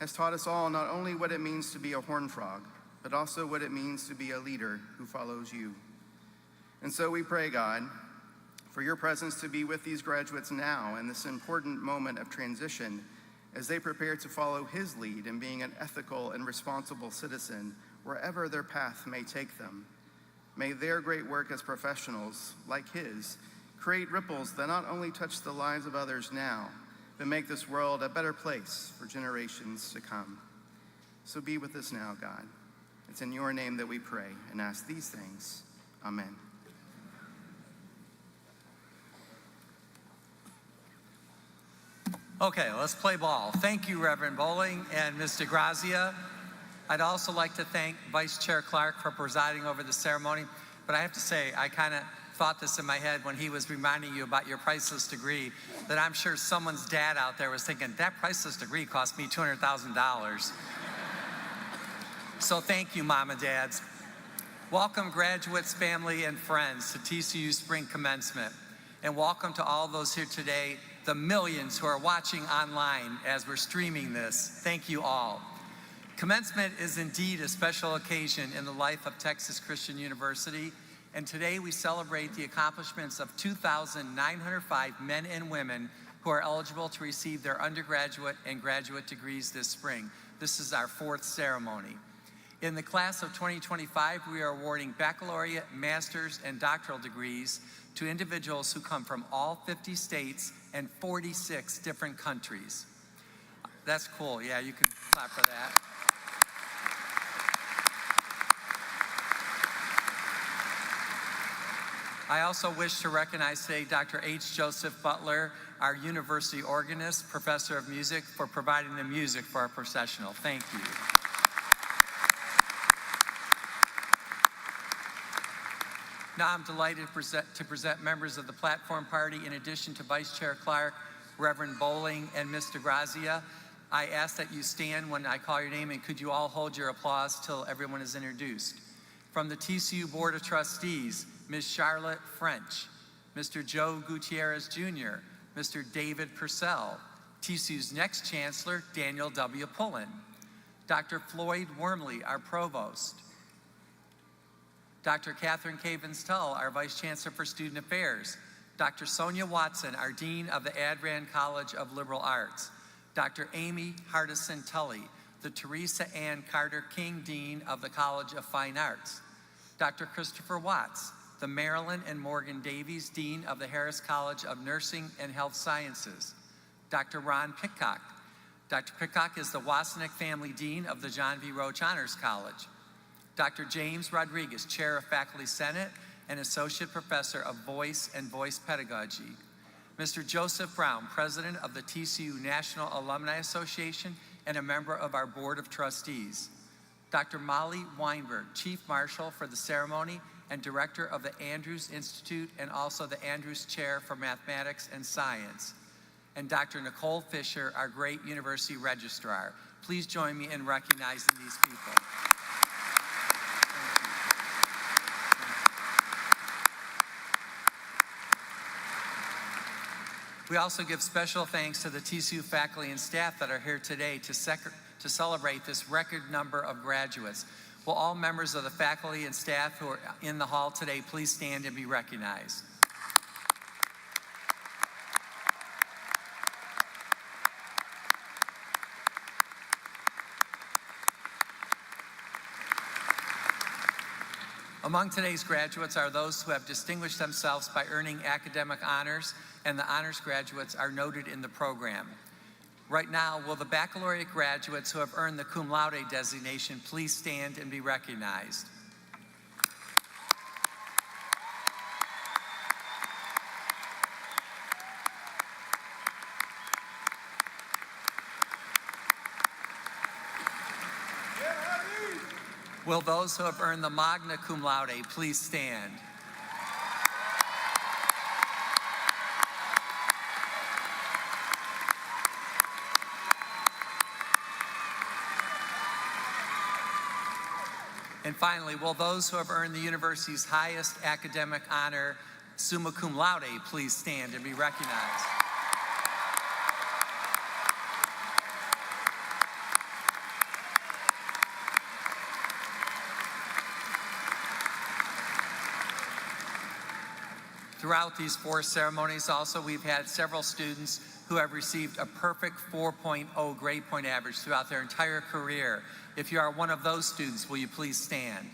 has taught us all not only what it means to be a horned frog, but also what it means to be a leader who follows you. And so we pray, God, for your presence to be with these graduates now in this important moment of transition as they prepare to follow his lead in being an ethical and responsible citizen wherever their path may take them. May their great work as professionals, like his, create ripples that not only touch the lives of others now, but make this world a better place for generations to come. So be with us now, God. It's in your name that we pray and ask these things. Amen. Okay, let's play ball. Thank you, Reverend Bowling and Ms. DeGrazia. I'd also like to thank Vice Chair Clark for presiding over the ceremony. But I have to say, I kind of thought this in my head when he was reminding you about your priceless degree, that I'm sure someone's dad out there was thinking, that priceless degree cost me $200,000. So thank you, Mom and Dads. Welcome, graduates, family, and friends to TCU Spring Commencement. And welcome to all those here today, the millions who are watching online as we're streaming this. Thank you all. Commencement is indeed a special occasion in the life of Texas Christian University, and today we celebrate the accomplishments of 2,905 men and women who are eligible to receive their undergraduate and graduate degrees this spring. This is our 4th ceremony. In the class of 2025, we are awarding baccalaureate, master's, and doctoral degrees to individuals who come from all 50 states and 46 different countries. That's cool. Yeah, you can clap for that. I also wish to recognize today Dr. H. Joseph Butler, our university organist, professor of music, for providing the music for our processional. Thank you. Now I'm delighted to present members of the platform party. In addition to Vice Chair Clark, Reverend Bowling, and Ms. DeGrazia, I ask that you stand when I call your name, and could you all hold your applause till everyone is introduced. From the TCU Board of Trustees, Ms. Charlotte French, Mr. Joe Gutierrez Jr., Mr. David Purcell, TCU's next Chancellor, Daniel W. Pullen, Dr. Floyd Wormley, our Provost, Dr. Catherine Cavens-Tull, our Vice Chancellor for Student Affairs, Dr. Sonia Watson, our Dean of the Adran College of Liberal Arts, Dr. Amy Hardison Tully, the Teresa Ann Carter King Dean of the College of Fine Arts, Dr. Christopher Watts, the Marilyn and Morgan Davies Dean of the Harris College of Nursing and Health Sciences, Dr. Ron Pitcock. Dr. Pitcock is the Wasenick Family Dean of the John V. Roach Honors College, Dr. James Rodriguez, Chair of Faculty Senate and Associate Professor of Voice and Voice Pedagogy, Mr. Joseph Brown, President of the TCU National Alumni Association and a member of our Board of Trustees, Dr. Molly Weinberg, Chief Marshal for the ceremony and Director of the Andrews Institute and also the Andrews Chair for Mathematics and Science, and Dr. Nicole Fisher, our great University Registrar. Please join me in recognizing these people. We also give special thanks to the TCU faculty and staff that are here today to celebrate this record number of graduates. Will all members of the faculty and staff who are in the hall today please stand and be recognized? Among today's graduates are those who have distinguished themselves by earning academic honors, and the honors graduates are noted in the program. Right now, will the baccalaureate graduates who have earned the cum laude designation please stand and be recognized? Will those who have earned the magna cum laude please stand? And finally, will those who have earned the university's highest academic honor, summa cum laude, please stand and be recognized? Throughout these 4 ceremonies also, we've had several students who have received a perfect 4.0 grade point average throughout their entire career. If you are one of those students, will you please stand?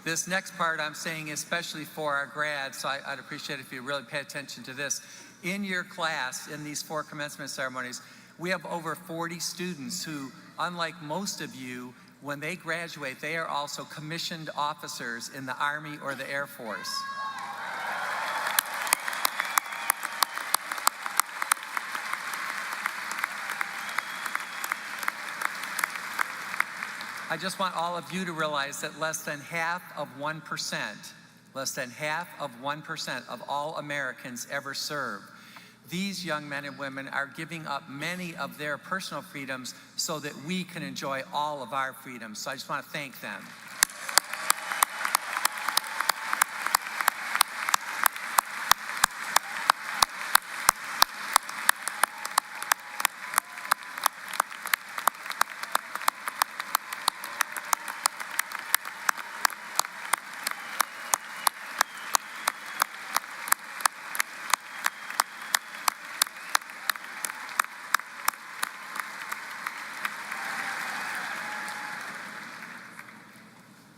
This next part I'm saying especially for our grads, so I'd appreciate it if you really pay attention to this. In your class, in these 4 commencement ceremonies, we have over 40 students who, unlike most of you, when they graduate, they are also commissioned officers in the Army or the Air Force. I just want all of you to realize that less than half of 1% of all Americans ever serve. These young men and women are giving up many of their personal freedoms so that we can enjoy all of our freedoms. So I just want to thank them.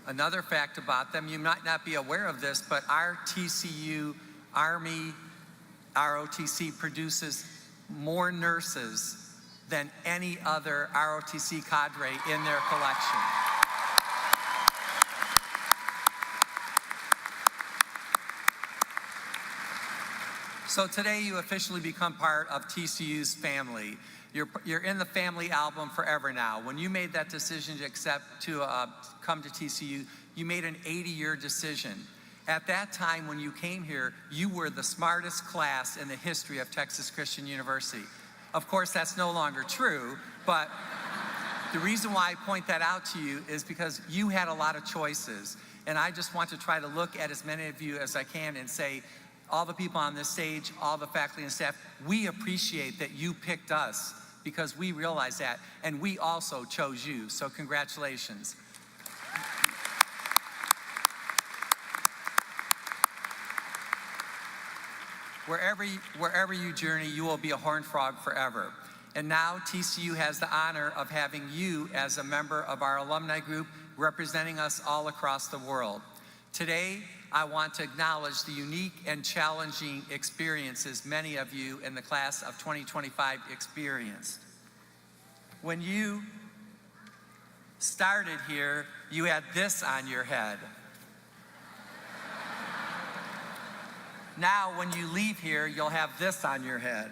Another fact about them, you might not be aware of this, but our TCU Army ROTC produces more nurses than any other ROTC cadre in their collection. So today you officially become part of TCU's family. You're in the family album forever now. When you made that decision to come to TCU, you made an 80-year decision. At that time when you came here, you were the smartest class in the history of Texas Christian University. Of course, that's no longer true, but the reason why I point that out to you is because you had a lot of choices. And I just want to try to look at as many of you as I can and say, all the people on this stage, all the faculty and staff, we appreciate that you picked us because we realize that, and we also chose you, so congratulations. Wherever you journey, you will be a Horned Frog forever. And now TCU has the honor of having you as a member of our alumni group representing us all across the world. Today, I want to acknowledge the unique and challenging experiences many of you in the class of 2025 experienced. When you started here, you had this on your head. Now, when you leave here, you'll have this on your head.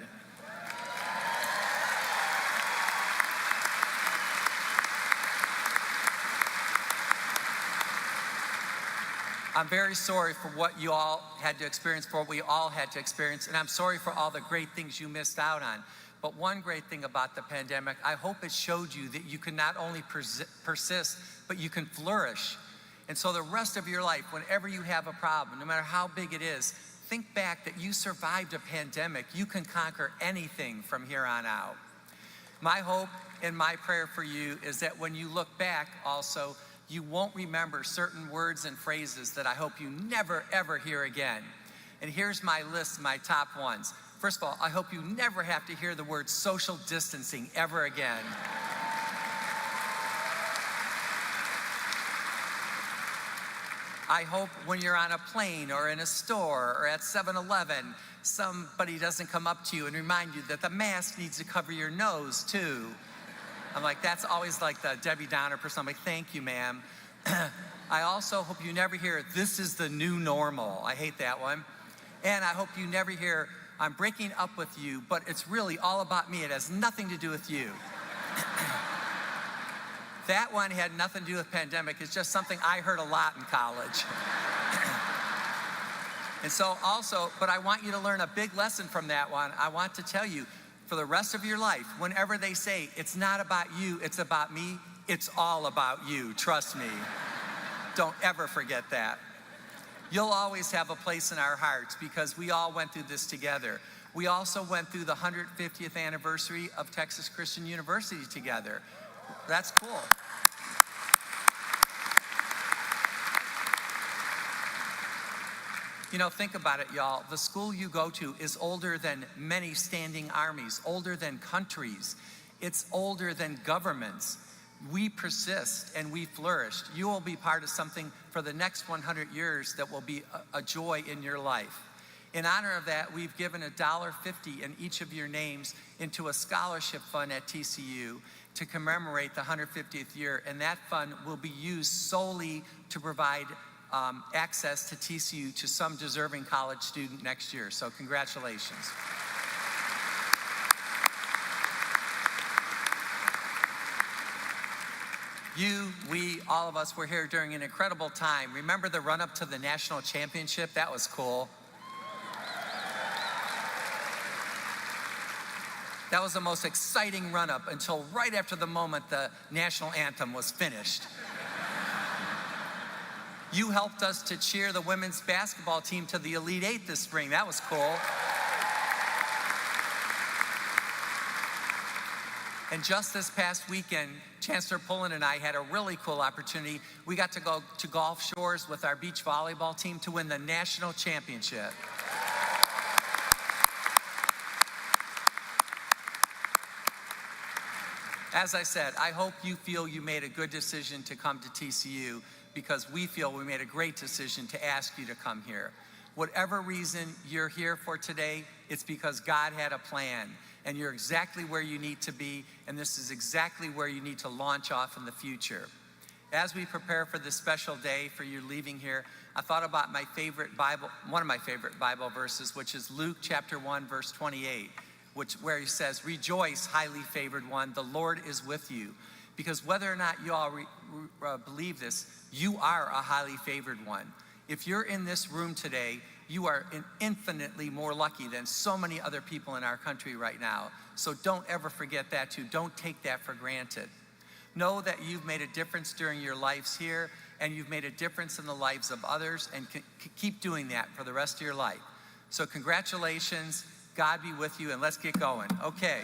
I'm very sorry for what you all had to experience, for what we all had to experience, and I'm sorry for all the great things you missed out on. But one great thing about the pandemic, I hope it showed you that you can not only persist, but you can flourish. And so the rest of your life, whenever you have a problem, no matter how big it is, think back that you survived a pandemic. You can conquer anything from here on out. My hope and my prayer for you is that when you look back also, you won't remember certain words and phrases that I hope you never, ever hear again. And here's my list, my top ones. First of all, I hope you never have to hear the word social distancing ever again. I hope when you're on a plane or in a store or at 7-Eleven, somebody doesn't come up to you and remind you that the mask needs to cover your nose too. I'm like, that's always like the Debbie Downer person. I'm like, thank you, ma'am. I also hope you never hear, this is the new normal. I hate that one. And I hope you never hear, I'm breaking up with you, but it's really all about me. It has nothing to do with you. That one had nothing to do with pandemic. It's just something I heard a lot in college. And so also, but I want you to learn a big lesson from that one. I want to tell you, for the rest of your life, whenever they say, it's not about you, it's about me, it's all about you, trust me. Don't ever forget that. You'll always have a place in our hearts because we all went through this together. We also went through the 150th anniversary of Texas Christian University together. That's cool. You know, think about it, y'all. The school you go to is older than many standing armies, older than countries. It's older than governments. We persist and we flourished. You will be part of something for the next 100 years that will be a joy in your life. In honor of that, we've given $1.50 in each of your names into a scholarship fund at TCU to commemorate the 150th year, and that fund will be used solely to provide access to TCU to some deserving college student next year. So congratulations. We, all of us were here during an incredible time. Remember the run-up to the national championship? That was cool. That was the most exciting run-up until right after the moment the national anthem was finished. You helped us to cheer the women's basketball team to the Elite Eight this spring. That was cool. And just this past weekend, Chancellor Pullen and I had a really cool opportunity. We got to go to Gulf Shores with our beach volleyball team to win the national championship. As I said, I hope you feel you made a good decision to come to TCU, because we feel we made a great decision to ask you to come here. Whatever reason you're here for today, it's because God had a plan, and you're exactly where you need to be, and this is exactly where you need to launch off in the future. As we prepare for this special day for you leaving here, I thought about one of my favorite Bible verses, which is Luke chapter 1, verse 28, where he says, "Rejoice, highly favored one, the Lord is with you." Because whether or not you all believe this, you are a highly favored one. If you're in this room today, you are infinitely more lucky than so many other people in our country right now. So don't ever forget that too. Don't take that for granted. Know that you've made a difference during your lives here, and you've made a difference in the lives of others, and keep doing that for the rest of your life. So congratulations, God be with you, and let's get going. Okay.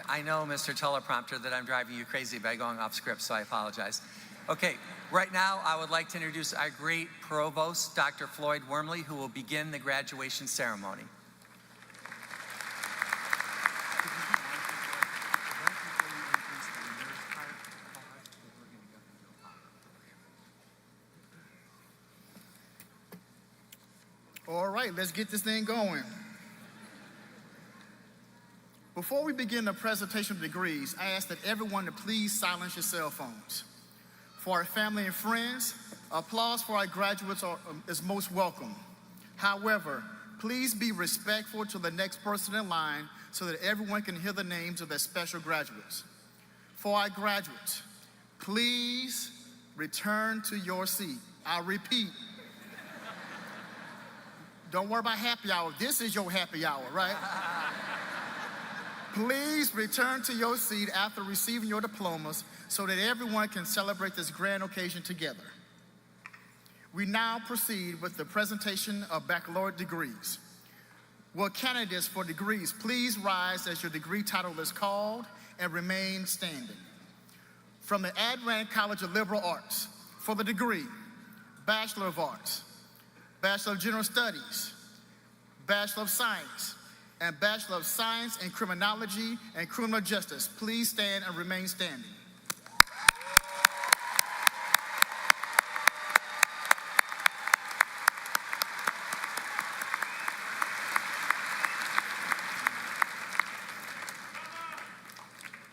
I know, Mr. Teleprompter, that I'm driving you crazy by going off script, so I apologize. Okay, right now I would like to introduce our great provost, Dr. Floyd Wormley, who will begin the graduation ceremony. All right, let's get this thing going. Before we begin the presentation of degrees, I ask that everyone to please silence your cell phones. For our family and friends, applause for our graduates is most welcome. However, please be respectful to the next person in line so that everyone can hear the names of their special graduates. For our graduates, please return to your seat. I repeat, don't worry about happy hour. This is your happy hour, right? Please return to your seat after receiving your diplomas so that everyone can celebrate this grand occasion together. We now proceed with the presentation of baccalaureate degrees. Will candidates for degrees please rise as your degree title is called and remain standing. From the Adran College of Liberal Arts, for the degree, Bachelor of Arts, Bachelor of General Studies, Bachelor of Science, and Bachelor of Science in Criminology and Criminal Justice. Please stand and remain standing.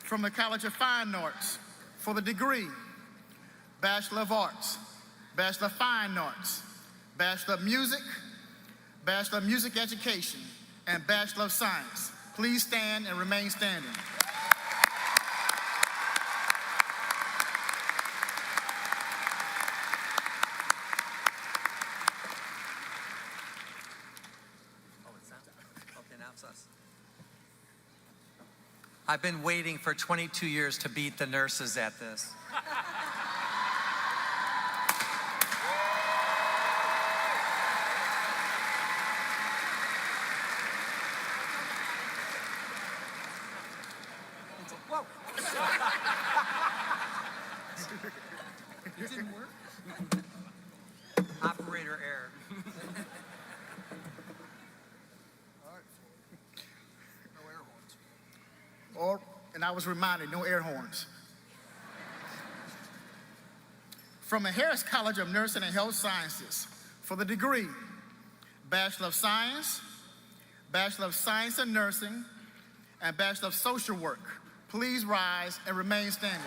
From the College of Fine Arts, for the degree, Bachelor of Arts, Bachelor of Fine Arts, Bachelor of Music, Bachelor of Music Education, and Bachelor of Science. Please stand and remain standing. I've been waiting for 22 years to beat the nurses at this. Whoa. It didn't work? Operator error. And I was reminded, no air horns. From the Harris College of Nursing and Health Sciences, for the degree, Bachelor of Science, Bachelor of Science in Nursing, and Bachelor of Social Work. Please rise and remain standing.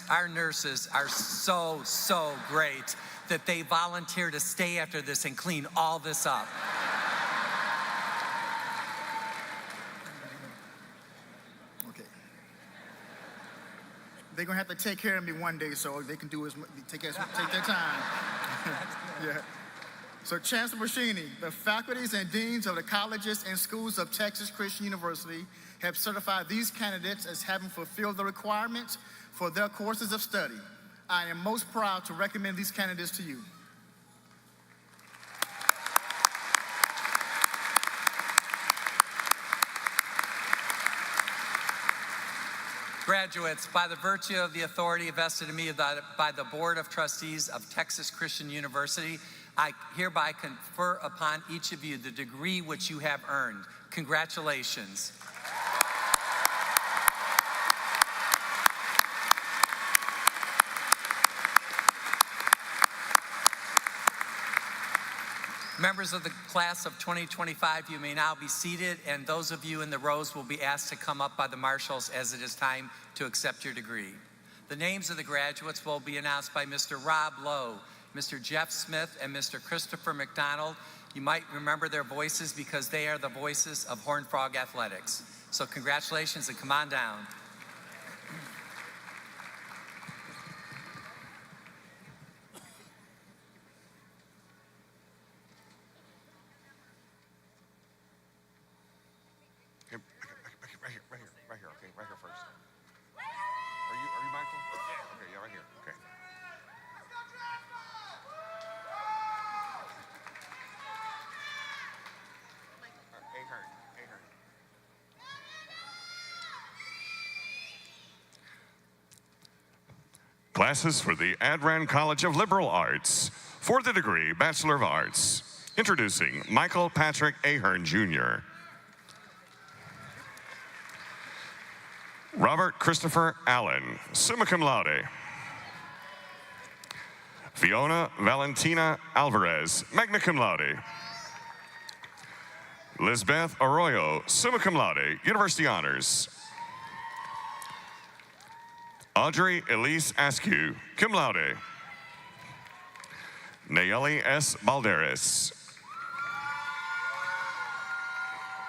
Our nurses are so great that they volunteer to stay after this and clean all this up. Okay. They're gonna have to take care of me one day, so they can do is take their time. Yeah. So Chancellor Buschini, the faculties and deans of the colleges and schools of Texas Christian University have certified these candidates as having fulfilled the requirements for their courses of study. I am most proud to recommend these candidates to you. Graduates, by the virtue of the authority vested in me by the Board of Trustees of Texas Christian University, I hereby confer upon each of you the degree which you have earned. Congratulations. Members of the class of 2025, you may now be seated, and those of you in the rows will be asked to come up by the marshals as it is time to accept your degree. The names of the graduates will be announced by Mr. Rob Lowe, Mr. Jeff Smith, and Mr. Christopher McDonald. You might remember their voices because they are the voices of Horned Frog Athletics. So congratulations and come on down. Right here, okay, right here first. Are you Michael? Yeah. Okay, yeah, right here, okay. Ahern. Classes for the Adran College of Liberal Arts. For the degree Bachelor of Arts, introducing Michael Patrick Ahern, Jr. Robert Christopher Allen, summa cum laude. Fiona Valentina Alvarez, magna cum laude. Lisbeth Arroyo, summa cum laude, University Honors. Audrey Elise Askew, cum laude. Nayeli S. Balderas.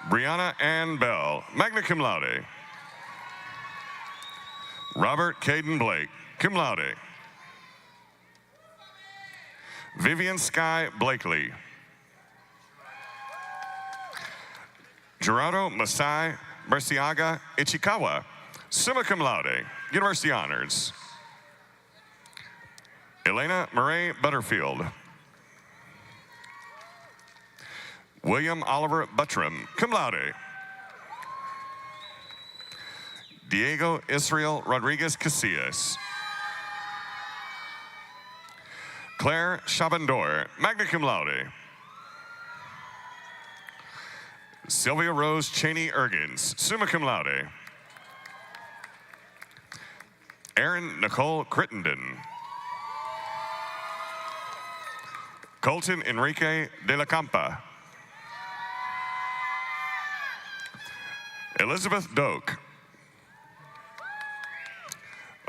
Brianna Ann Bell, magna cum laude. Robert Caden Blake, cum laude. Vivian Sky Blakely. Gerardo Masai Berciaga Ichikawa, summa cum laude, University Honors. Elena Murray Butterfield. William Oliver Buttram, cum laude. Diego Israel Rodriguez Casillas. Claire Chabandor, magna cum laude. Sylvia Rose Cheney Ergens, summa cum laude. Erin Nicole Crittenden. Colton Enrique de la Campa. Elizabeth Doak.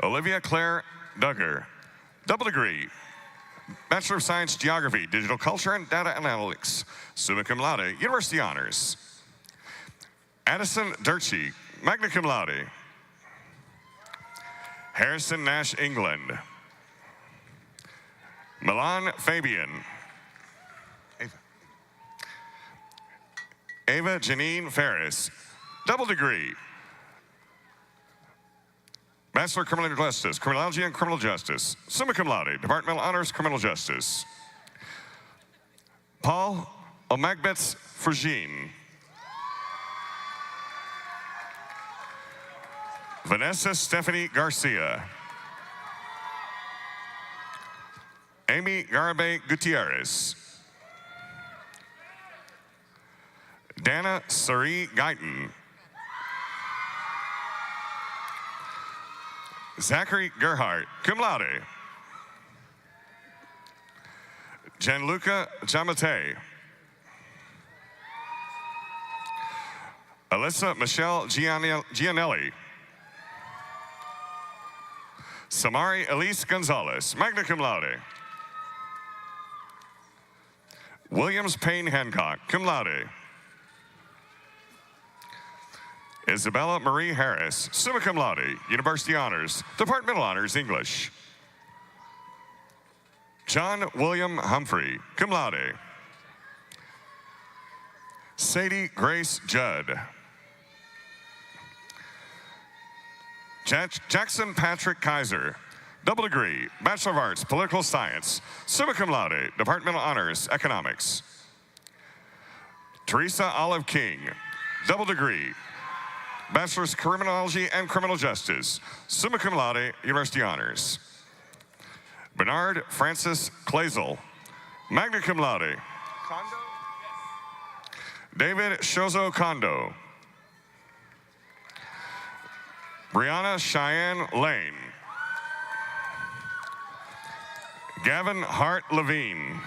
Olivia Claire Duggar, double degree, Bachelor of Science Geography, Digital Culture and Data Analytics, summa cum laude, University Honors. Addison Durchie, magna cum laude. Harrison Nash England. Milan Fabian. Ava Janine Ferris, double degree, Bachelor of Criminal Justice, Criminology and Criminal Justice, summa cum laude, Departmental Honors, Criminal Justice. Paul Omagbets Frugine. Vanessa Stephanie Garcia. Amy Garabe Gutierrez. Dana Sari Guyton. Zachary Gerhardt, cum laude. Gianluca Giammattei. Alyssa Michelle Gianelli. Samari Elise Gonzalez, magna cum laude. Williams Payne Hancock, cum laude. Isabella Marie Harris, summa cum laude, University Honors, Departmental Honors, English. John William Humphrey, cum laude. Sadie Grace Judd. Jackson Patrick Kaiser, double degree, Bachelor of Arts, Political Science, summa cum laude, Departmental Honors, Economics. Teresa Olive King, double degree, Bachelor's Criminology and Criminal Justice, summa cum laude, University Honors. Bernard Francis Clazel, magna cum laude. Kondo? David Shozo Kondo. Brianna Cheyenne Lane. Gavin Hart Levine.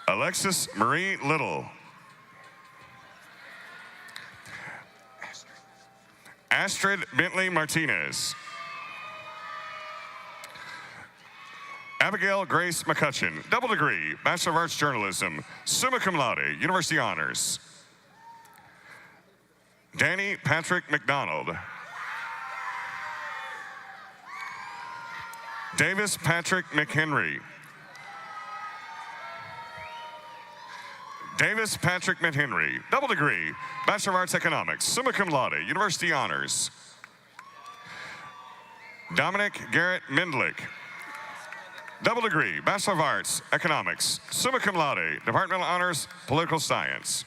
Alexis Marie Little. Astrid Bentley Martinez. Abigail Grace McCutcheon, double degree, Bachelor of Arts Journalism, summa cum laude, University Honors. Danny Patrick McDonald. Davis Patrick McHenry. Davis Patrick McHenry, double degree, Bachelor of Arts Economics, summa cum laude, University Honors. Dominic Garrett Mindlick, double degree, Bachelor of Arts Economics, summa cum laude, Departmental Honors, Political Science.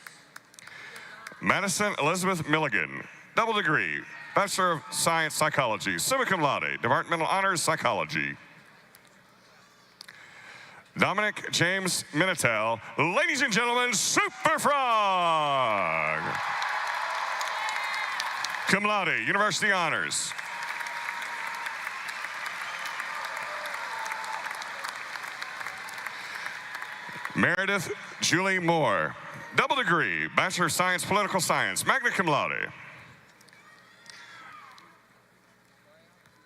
Madison Elizabeth Milligan, double degree, Bachelor of Science Psychology, summa cum laude, Departmental Honors Psychology. Dominic James Minitel, ladies and gentlemen, Super Frog. Cum laude, University Honors. Meredith Julie Moore, double degree, Bachelor of Science, Political Science, magna cum laude.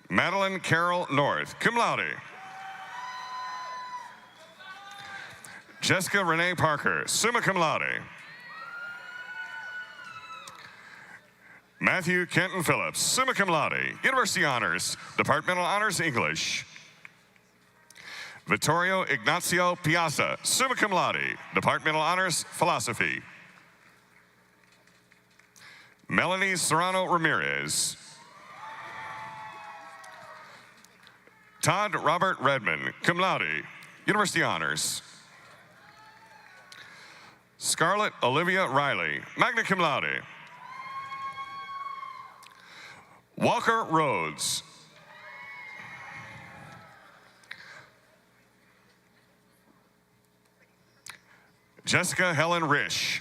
Madeline Carol North, cum laude. Jessica Renee Parker, summa cum laude. Matthew Kenton Phillips, summa cum laude, University Honors, Departmental Honors English. Vittorio Ignazio Piazza, summa cum laude, Departmental Honors Philosophy. Melanie Serrano Ramirez. Todd Robert Redmond, cum laude, University Honors. Scarlett Olivia Riley, magna cum laude. Walker Rhodes. Jessica Helen Risch.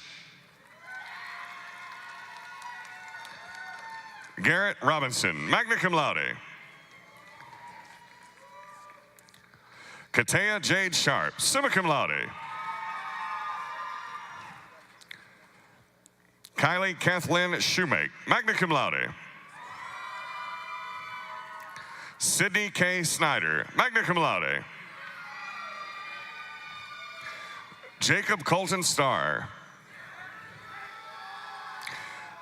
Garrett Robinson, magna cum laude. Katea Jade Sharp, summa cum laude. Kylie Kathleen Shoemake, magna cum laude. Sydney K. Snyder, magna cum laude. Jacob Colton Starr.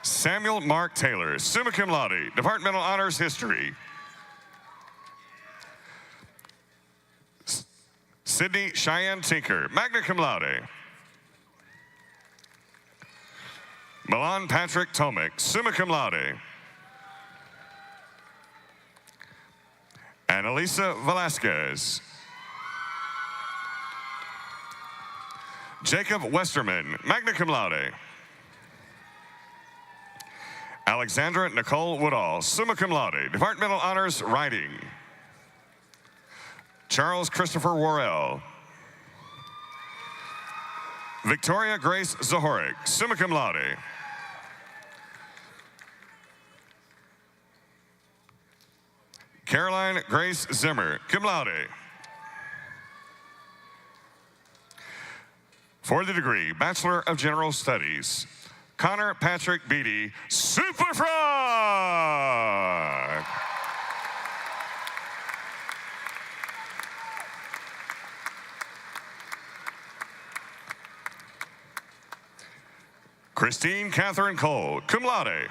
Samuel Mark Taylor, summa cum laude, Departmental Honors History. Sydney Cheyenne Tinker, magna cum laude. Milan Patrick Tomic, summa cum laude. Annalisa Velasquez. Jacob Westerman, magna cum laude. Alexandra Nicole Woodall, summa cum laude, departmental honors writing. Charles Christopher Worrell. Victoria Grace Zahorik, summa cum laude. Caroline Grace Zimmer, cum laude. For the degree, Bachelor of General Studies, Connor Patrick Beatty, Super Frog. Christine Catherine Cole, cum laude.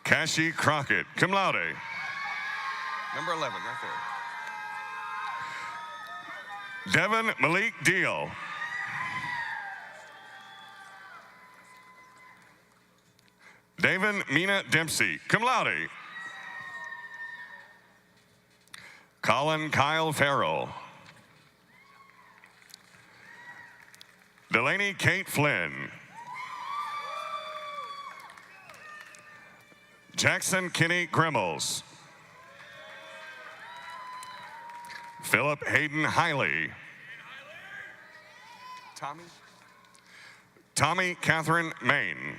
Cassie Crockett, cum laude. Number 11, right there. Devin Malik Deal. David Mina Dempsey, cum laude. Colin Kyle Farrell. Delaney Kate Flynn. Jackson Kenny Grimmels. Philip Hayden Hiley. Tommy Catherine Main.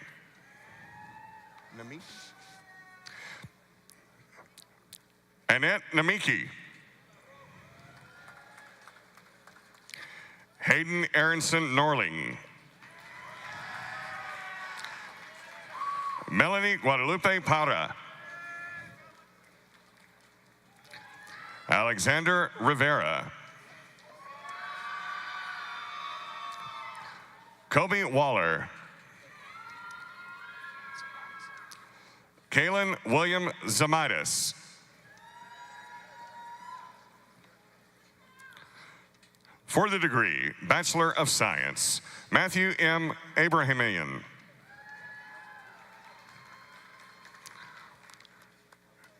Annette Namiki. Hayden Aronson Norling. Melanie Guadalupe Para. Alexander Rivera. Kobe Waller. Kalen William Zamaitis. For the degree, Bachelor of Science, Matthew M. Abrahamian.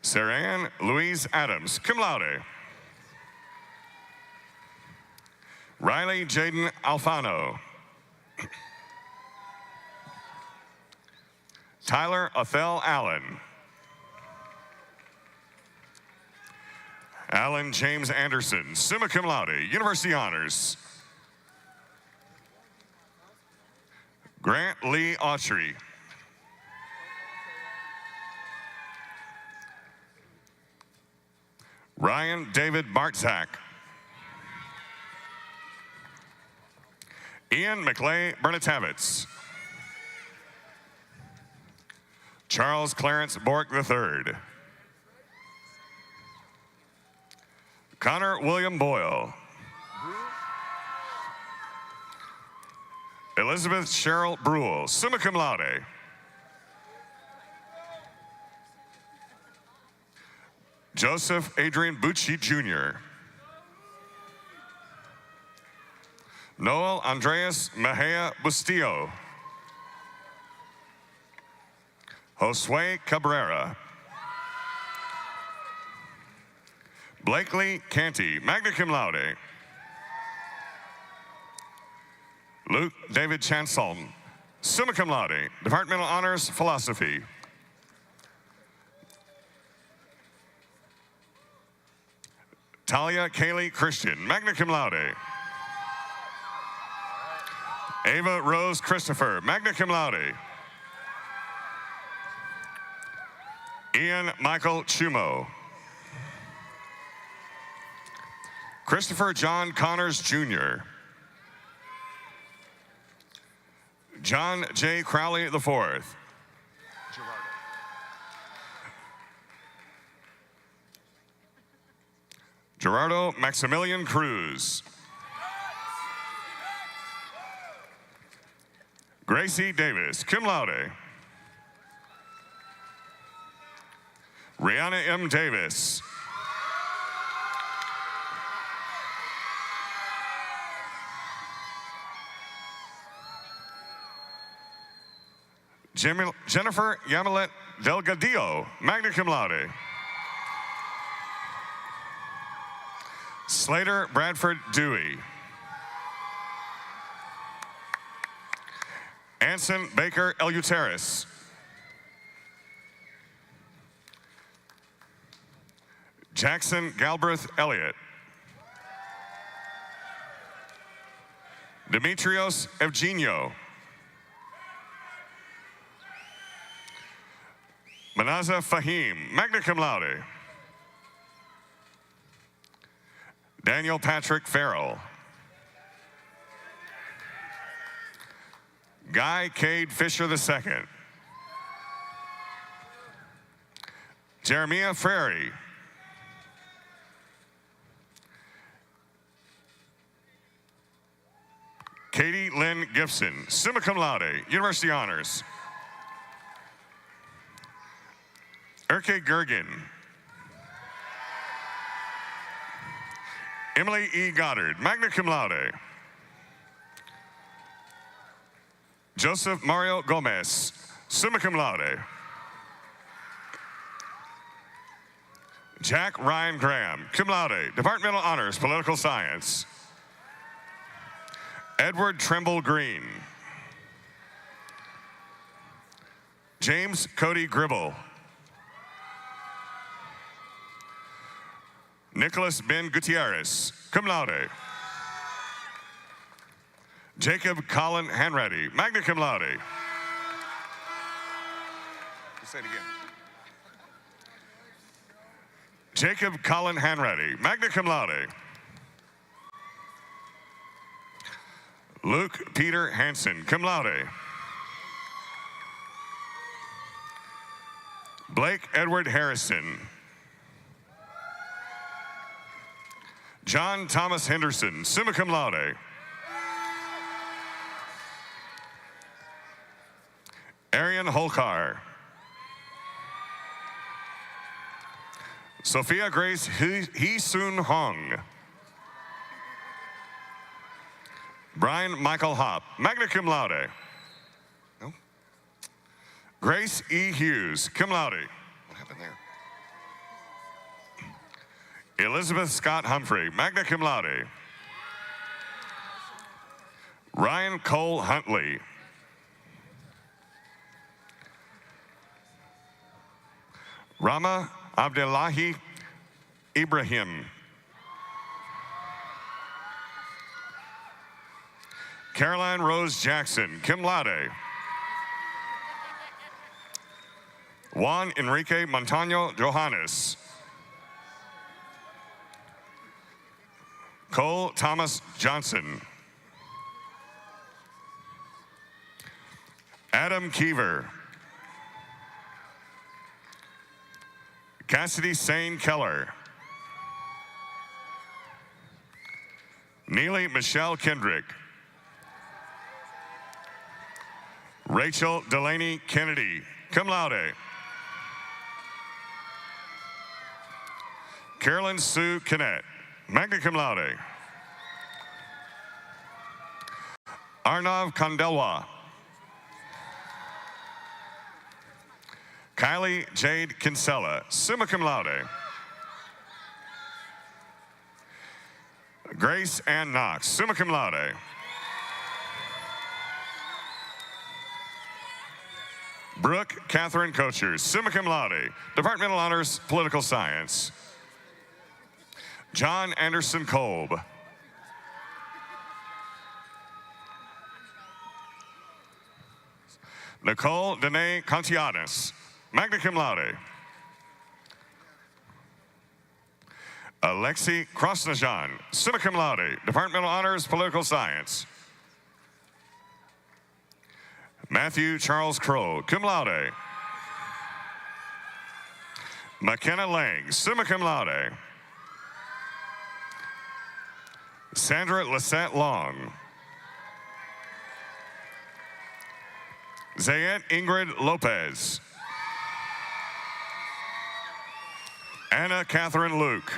Sarahan Louise Adams, cum laude. Riley Jaden Alfano. Tyler Othel Allen. Alan James Anderson, summa cum laude, University Honors. Grant Lee Autry. Ryan David Bartzak. Ian McClay Bernatavitz. Charles Clarence Bork III. Connor William Boyle. Elizabeth Cheryl Brule, summa cum laude. Joseph Adrian Bucci Jr. Noel Andreas Mejia Bustillo. Josue Cabrera. Blakely Canty, magna cum laude. Luke David Chancellor, summa cum laude, departmental honors, philosophy. Talia Kaylee Christian, magna cum laude. Ava Rose Christopher, magna cum laude. Ian Michael Chumo. Christopher John Connors Jr. John J. Crowley IV. Gerardo Maximilian Cruz. Gracie Davis, cum laude. Rihanna M. Davis. Jennifer Yamilet Delgadillo, magna cum laude. Slater Bradford Dewey. Anson Baker Eleuteris. Jackson Galbraith Elliott. Demetrios Evgenio. Manaza Fahim, magna cum laude. Daniel Patrick Farrell. Guy Cade Fisher II. Jeremiah Frary. Katie Lynn Gibson, summa cum laude, University Honors. Erke Gergen. Emily E. Goddard, magna cum laude. Joseph Mario Gomez, summa cum laude. Jack Ryan Graham, cum laude, Departmental Honors, Political Science. Edward Trimble Green. James Cody Gribble. Nicholas Ben Gutierrez, cum laude. Jacob Colin Hanratty, magna cum laude. Say it again. Jacob Colin Hanratty, magna cum laude. Luke Peter Hansen, cum laude. Blake Edward Harrison. John Thomas Henderson, summa cum laude. Arian Holkar. Sophia Grace Hee-Soon Hong. Brian Michael Hopp, magna cum laude. No. Grace E. Hughes, cum laude. What happened there? Elizabeth Scott Humphrey, magna cum laude. Ryan Cole Huntley. Rama Abdullahi Ibrahim. Caroline Rose Jackson, cum laude. Juan Enrique Montano Johannes. Cole Thomas Johnson. Adam Keever. Cassidy Sane Keller. Neely Michelle Kendrick. Rachel Delaney Kennedy, cum laude. Carolyn Sue Kinnett, magna cum laude. Arnav Kandelwa. Kylie Jade Kinsella, summa cum laude. Grace Ann Knox, summa cum laude. Brooke Catherine Kocher, summa cum laude, Departmental Honors, Political Science. John Anderson Kolb. Nicole Danae Contianis, magna cum laude. Alexi Krasnajan, summa cum laude, Departmental Honors, Political Science. Matthew Charles Crow, cum laude. McKenna Lang, summa cum laude. Sandra Lissette Long. Zayette Ingrid Lopez. Anna Catherine Luke.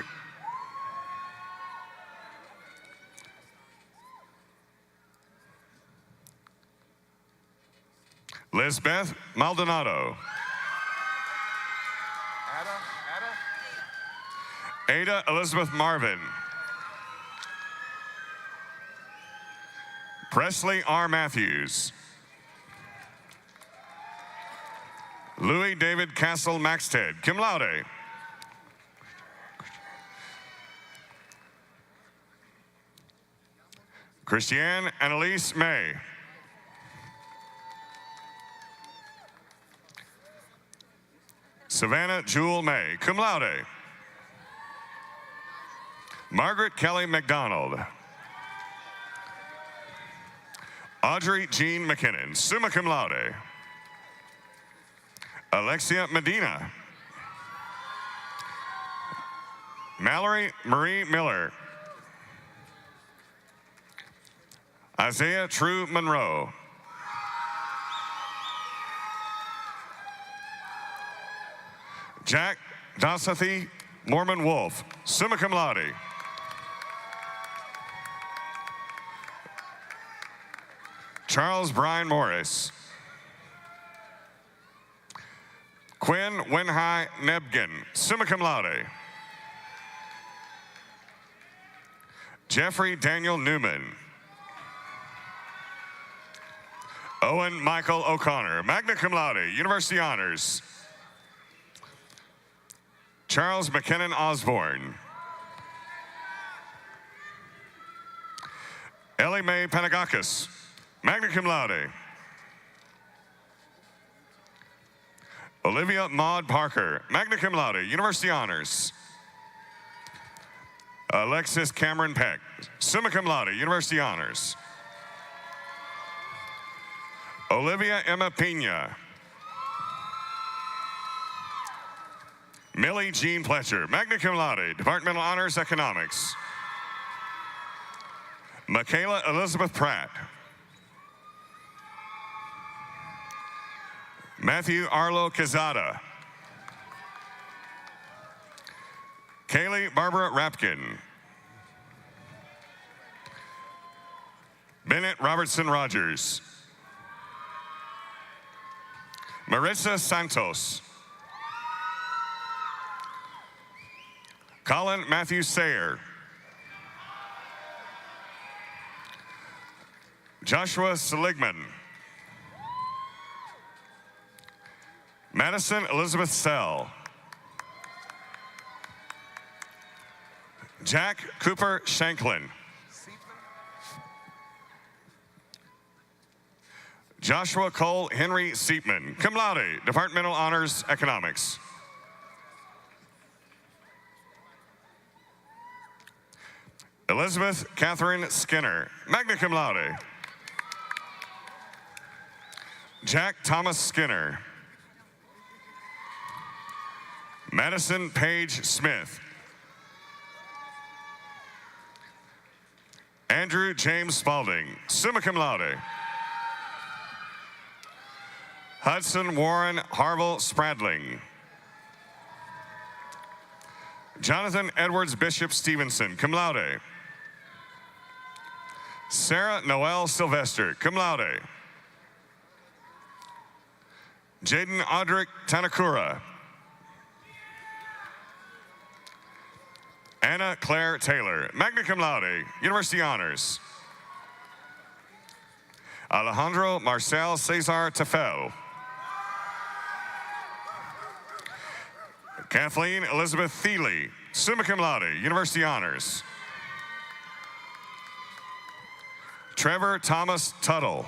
Lisbeth Maldonado. Ada Elizabeth Marvin. Presley R. Matthews. Louis David Castle Maxted, cum laude. Christiane Annalise May. Savannah Jewel May, cum laude. Margaret Kelly McDonald. Audrey Jean McKinnon, summa cum laude. Alexia Medina. Mallory Marie Miller. Isaiah True Monroe. Jack Dosathy Mormon Wolf, summa cum laude. Charles Brian Morris. Quinn Wenhai Nebgen, summa cum laude. Jeffrey Daniel Newman. Owen Michael O'Connor, magna cum laude, University Honors. Charles McKinnon Osborne. Ellie Mae Panagakis, magna cum laude. Olivia Maud Parker, magna cum laude, University Honors. Alexis Cameron Peck, summa cum laude, University Honors. Olivia Emma Pena. Millie Jean Pletcher, magna cum laude, Departmental Honors Economics. Michaela Elizabeth Pratt. Matthew Arlo Quezada. Kaylee Barbara Rapkin. Bennett Robertson Rogers. Marissa Santos. Colin Matthew Sayer. Joshua Seligman. Madison Elizabeth Sell. Jack Cooper Shanklin. Joshua Cole Henry Seatman, cum laude, Departmental Honors Economics. Elizabeth Catherine Skinner, magna cum laude. Jack Thomas Skinner. Madison Page Smith. Andrew James Spalding, summa cum laude. Hudson Warren Harville Spradling. Jonathan Edwards Bishop Stevenson, cum laude. Sarah Noel Sylvester, cum laude. Jaden Audric Tanakura. Anna Claire Taylor, magna cum laude, University Honors. Alejandro Marcel Cesar Tefel. Kathleen Elizabeth Thiele, summa cum laude, University Honors. Trevor Thomas Tuttle.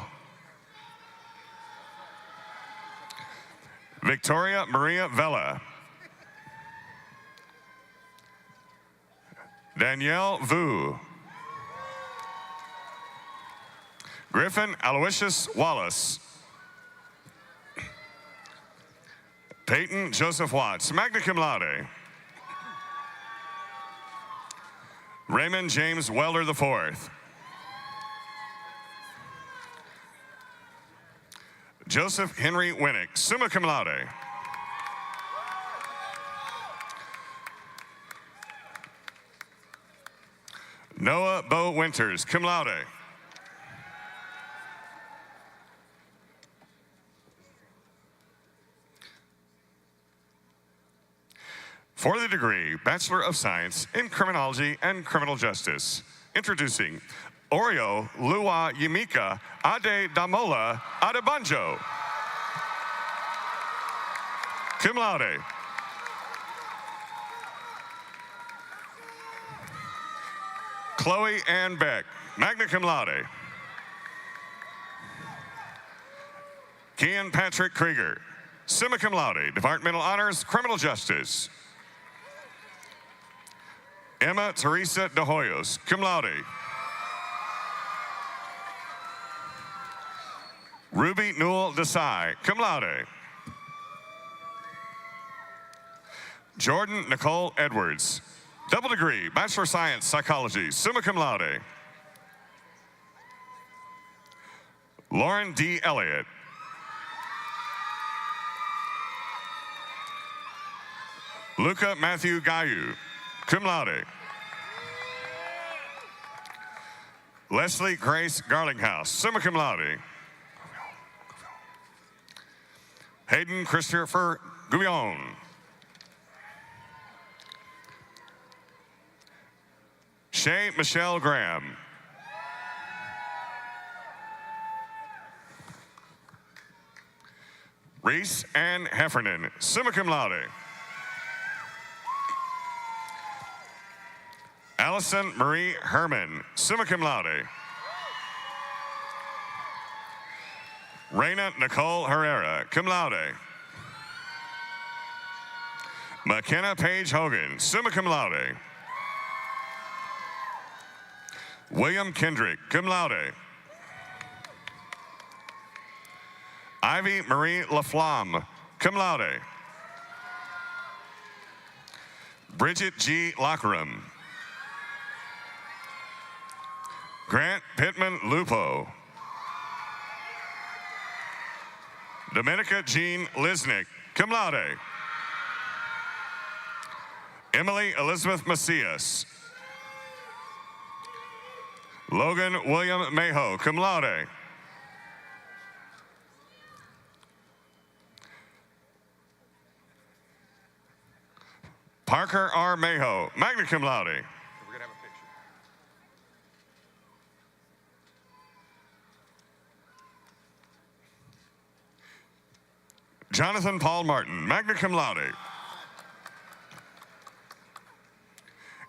Victoria Maria Vela. Danielle Vu. Griffin Aloysius Wallace. Peyton Joseph Watts, magna cum laude. Raymond James Welder IV. Joseph Henry Winnick, summa cum laude. Noah Bo Winters, cum laude. For the degree Bachelor of Science in Criminology and Criminal Justice, introducing Oreo Lua Yimika Ade Damola Adebanjo. Cum laude. Chloe Ann Beck, magna cum laude. Kian Patrick Krieger, summa cum laude, Departmental Honors, Criminal Justice. Emma Teresa De Hoyos, cum laude. Ruby Newell Desai, cum laude. Jordan Nicole Edwards, double degree, Bachelor of Science, Psychology, summa cum laude. Lauren D. Elliott. Luca Matthew Gayu, cum laude. Leslie Grace Garlinghouse, summa cum laude. Hayden Christopher Gouillon. Shay Michelle Graham. Reese Ann Heffernan, summa cum laude. Allison Marie Herman, summa cum laude. Reina Nicole Herrera, cum laude. McKenna Page Hogan, summa cum laude. William Kendrick, cum laude. Ivy Marie Laflamme, cum laude. Bridget G. Lockeram. Grant Pittman Lupo. Dominica Jean Lisnick, cum laude. Emily Elizabeth Macias. Logan William Mayho, cum laude. Parker R. Mayho, magna cum laude. We're gonna have a picture. Jonathan Paul Martin, magna cum laude.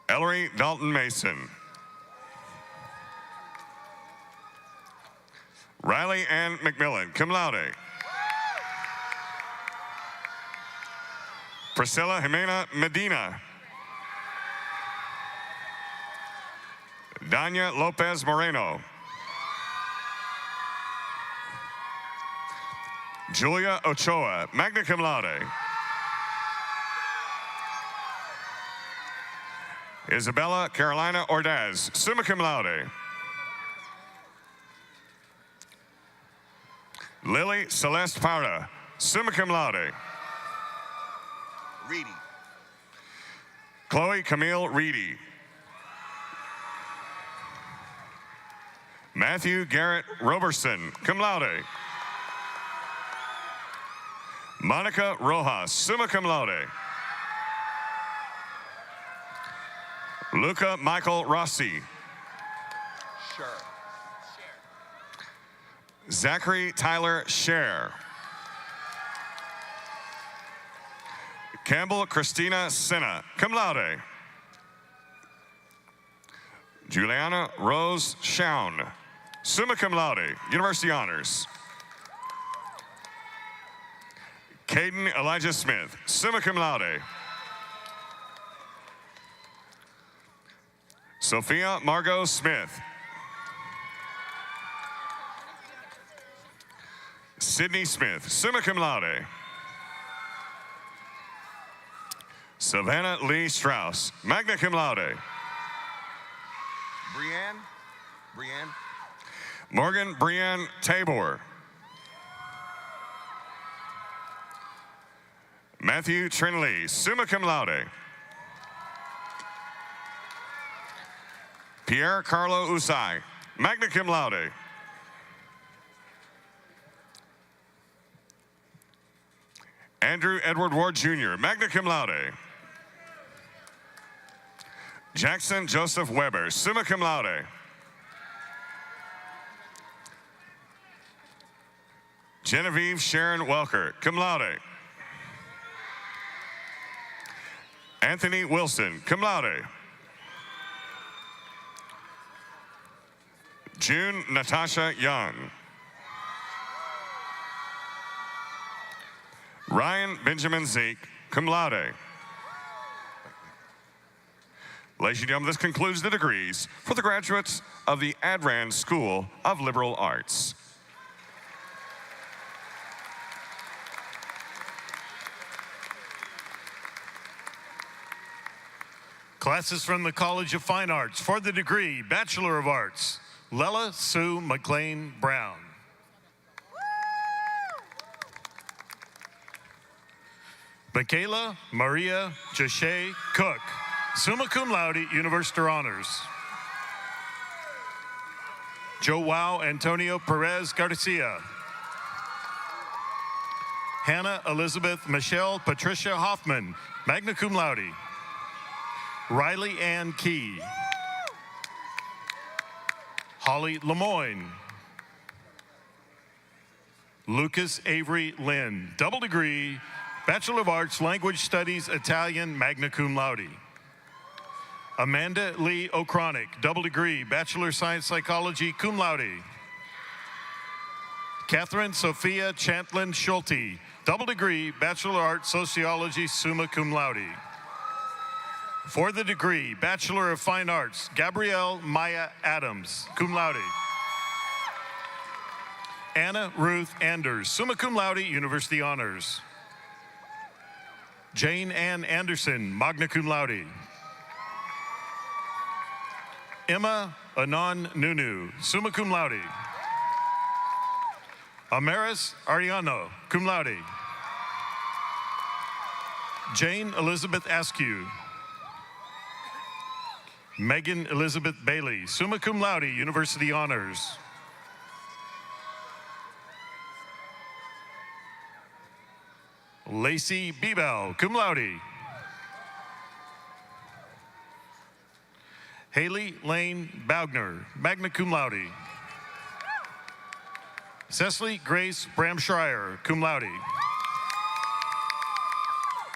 Ellery Dalton Mason. Riley Ann McMillan, cum laude. Priscilla Jimena Medina. Danya Lopez Moreno. Julia Ochoa, magna cum laude. Isabella Carolina Ordaz, summa cum laude. Lily Celeste Parra, summa cum laude. Reedy. Chloe Camille Reedy. Matthew Garrett Roberson, cum laude. Monica Rojas, summa cum laude. Luca Michael Rossi. Sure. Zachary Tyler Scher. Campbell Christina Senna, cum laude. Juliana Rose Shaun, summa cum laude, University Honors. Caden Elijah Smith, summa cum laude. Sophia Margot Smith. Sydney Smith, summa cum laude. Savannah Lee Strauss, magna cum laude. Brianne. Morgan Brianne Tabor. Matthew Trinley, summa cum laude. Pierre Carlo Usai, magna cum laude. Andrew Edward Ward Jr., magna cum laude. Jackson Joseph Weber, summa cum laude. Genevieve Sharon Welker, cum laude. Anthony Wilson, cum laude. June Natasha Young. Ryan Benjamin Zeke, cum laude. Ladies and gentlemen, this concludes the degrees for the graduates of the Adran School of Liberal Arts. Classes from the College of Fine Arts for the degree Bachelor of Arts, Lela Sue McLean Brown. Michaela Maria Jachet Cook, summa cum laude, University Honors. Joao Antonio Perez Garcia. Hannah Elizabeth Michelle Patricia Hoffman, magna cum laude. Riley Ann Key. Holly Lemoyne. Lucas Avery Lynn, double degree, Bachelor of Arts, Language Studies, Italian, magna cum laude. Amanda Lee O'Cronick, double degree, Bachelor of Science Psychology, cum laude. Catherine Sophia Chantlin Schulte, double degree, Bachelor of Arts, Sociology, summa cum laude. For the degree, Bachelor of Fine Arts, Gabrielle Maya Adams, cum laude. Anna Ruth Anders, summa cum laude, University Honors. Jane Ann Anderson, magna cum laude. Emma Anon Nunu, summa cum laude. Amaris Ariano, cum laude. Jane Elizabeth Askew. Megan Elizabeth Bailey, summa cum laude, University Honors. Lacey Bebel, cum laude. Haley Lane Baugner, magna cum laude. Cecily Grace Bramshire, cum laude.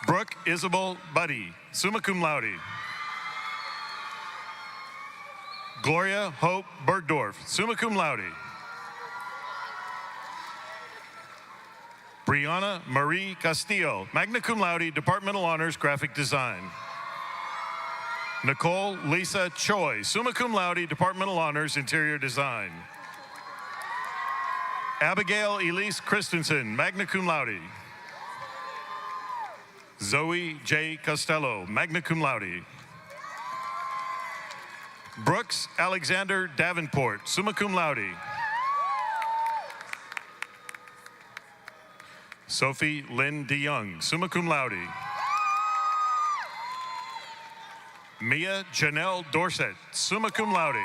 Brooke Isabel Buddy, summa cum laude. Gloria Hope Bergdorf, summa cum laude. Brianna Marie Castillo, magna cum laude, Departmental Honors, Graphic Design. Nicole Lisa Choi, summa cum laude, Departmental Honors, Interior Design. Abigail Elise Christensen, magna cum laude. Zoe J. Costello, magna cum laude. Brooks Alexander Davenport, summa cum laude. Sophie Lynn DeYoung, summa cum laude. Mia Janelle Dorset, summa cum laude.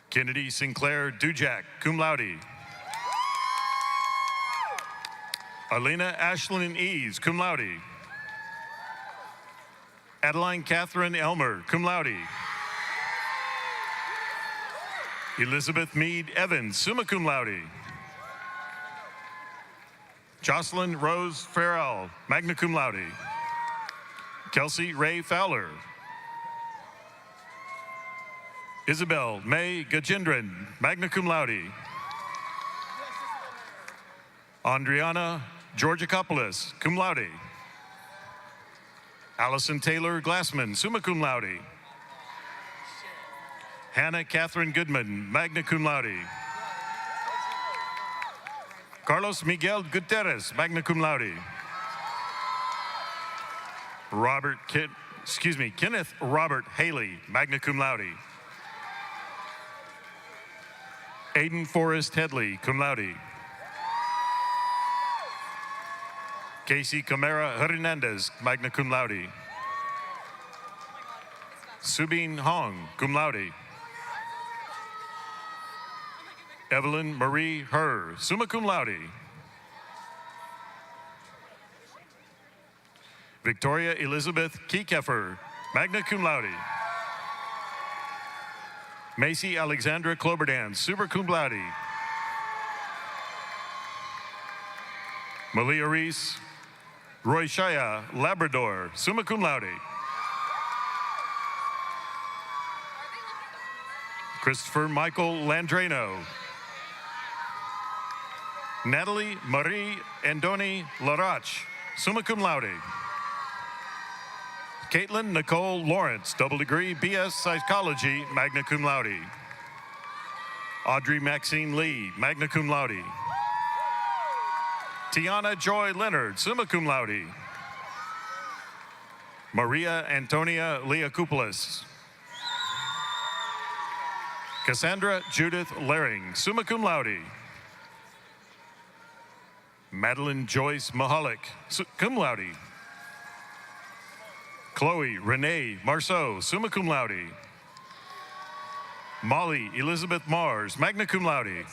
Kennedy Sinclair Dujak, cum laude. Alina Ashlyn Eves, cum laude. Adeline Catherine Elmer, cum laude. Elizabeth Meade Evans, summa cum laude. Jocelyn Rose Farrell, magna cum laude. Kelsey Ray Fowler. Isabel May Gajendran, magna cum laude. Andriana Georgakopoulos, cum laude. Allison Taylor Glassman, summa cum laude. Hannah Catherine Goodman, magna cum laude. Carlos Miguel Gutierrez, magna cum laude. Kenneth Robert Haley, magna cum laude. Aiden Forrest Headley, cum laude. Casey Camara Hernandez, magna cum laude. Subin Hong, cum laude. Evelyn Marie Herr, summa cum laude. Victoria Elizabeth Kiekeffer, magna cum laude. Macy Alexandra Cloberdan, super cum laude. Malia Reese, Roy Shaya, Labrador, summa cum laude. Christopher Michael Landrano. Natalie Marie Andoni Larach, summa cum laude. Caitlin Nicole Lawrence, double degree, BS Psychology, magna cum laude. Audrey Maxine Lee, magna cum laude. Tiana Joy Leonard, summa cum laude. Maria Antonia Leakopoulos. Cassandra Judith Laring, summa cum laude. Madeline Joyce Mahalik, cum laude. Chloe Renee Marceau, summa cum laude. Molly Elizabeth Mars, magna cum laude.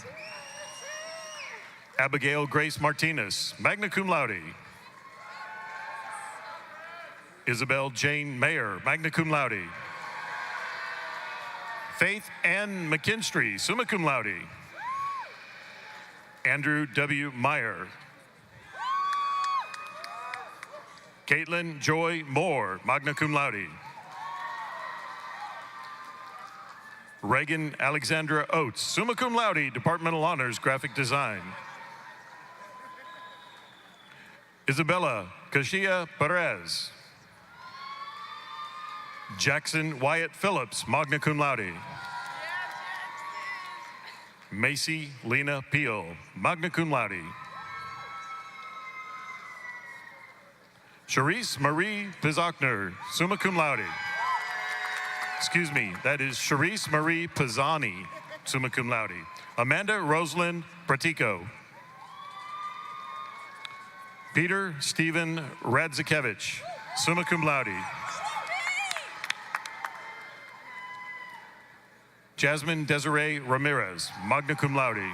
Abigail Grace Martinez, magna cum laude. Isabel Jane Mayer, magna cum laude. Faith Ann McKinstry, summa cum laude. Andrew W. Meyer. Caitlin Joy Moore, magna cum laude. Reagan Alexandra Oates, summa cum laude, Departmental Honors, Graphic Design. Isabella Kashia Perez. Jackson Wyatt Phillips, magna cum laude. Macy Lena Peel, magna cum laude. Charisse Marie Pizochner, summa cum laude. Excuse me, that is Charisse Marie Pizzani, summa cum laude. Amanda Rosalind Pratico. Peter Stephen Radzikevich, summa cum laude. Jasmine Desiree Ramirez, magna cum laude.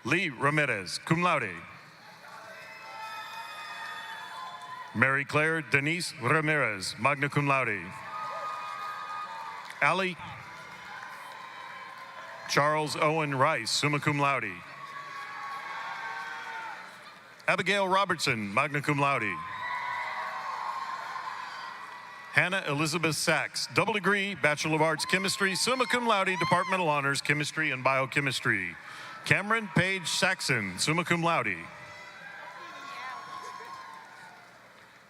Lee Ramirez, cum laude. Mary Claire Denise Ramirez, magna cum laude. Ali Charles Owen Rice, summa cum laude. Abigail Robertson, magna cum laude. Hannah Elizabeth Sachs, double degree, Bachelor of Arts Chemistry, summa cum laude, Departmental Honors, Chemistry and Biochemistry. Cameron Page Saxon, summa cum laude.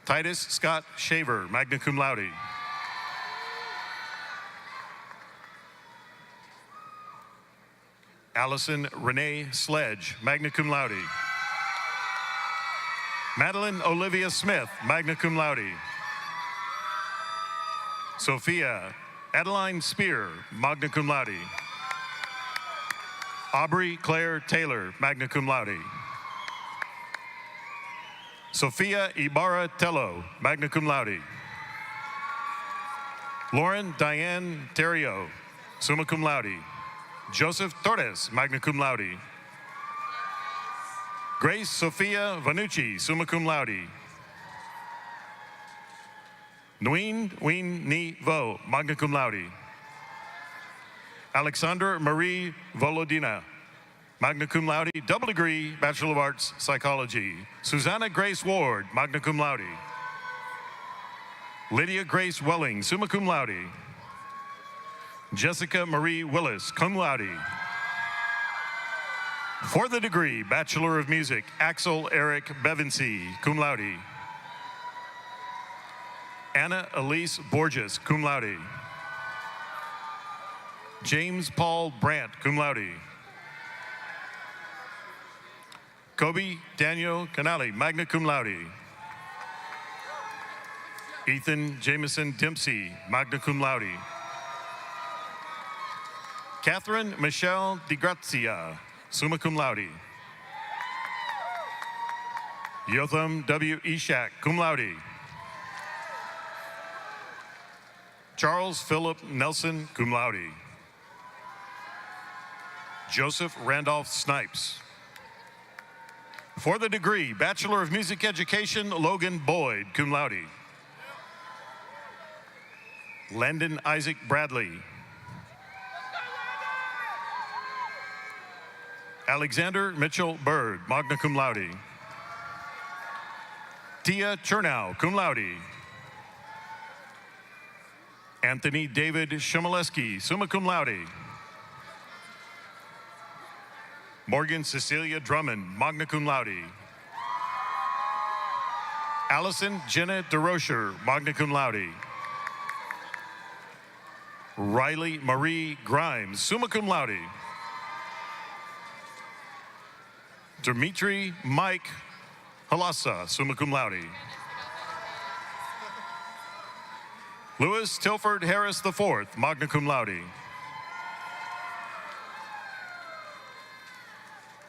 Titus Scott Shaver, magna cum laude. Allison Renee Sledge, magna cum laude. Madeline Olivia Smith, magna cum laude. Sophia Adeline Spear, magna cum laude. Aubrey Claire Taylor, magna cum laude. Sophia Ibarra Tello, magna cum laude. Lauren Diane Terrio, summa cum laude. Joseph Torres, magna cum laude. Grace Sophia Vanucci, summa cum laude. Nguyen Nguyen Ni Vo, magna cum laude. Alexandra Marie Volodina, magna cum laude, double degree, Bachelor of Arts, Psychology. Susanna Grace Ward, magna cum laude. Lydia Grace Welling, summa cum laude. Jessica Marie Willis, cum laude. For the degree, Bachelor of Music, Axel Eric Bevensey, cum laude. Anna Elise Borges, cum laude. James Paul Brandt, cum laude. Kobe Daniel Canali, magna cum laude. Ethan Jameson Dempsey, magna cum laude. Catherine Michelle DeGrazia, summa cum laude. Yotham W. Ishak, cum laude. Charles Philip Nelson, cum laude. Joseph Randolph Snipes. For the degree, Bachelor of Music Education, Logan Boyd, cum laude. Landon Isaac Bradley. Alexander Mitchell Bird, magna cum laude. Tia Chernow, cum laude. Anthony David Shumaleski, summa cum laude. Morgan Cecilia Drummond, magna cum laude. Allison Jenna DeRocher, magna cum laude. Riley Marie Grimes, summa cum laude. Dimitri Mike Halassa, summa cum laude. Louis Tilford Harris IV, magna cum laude.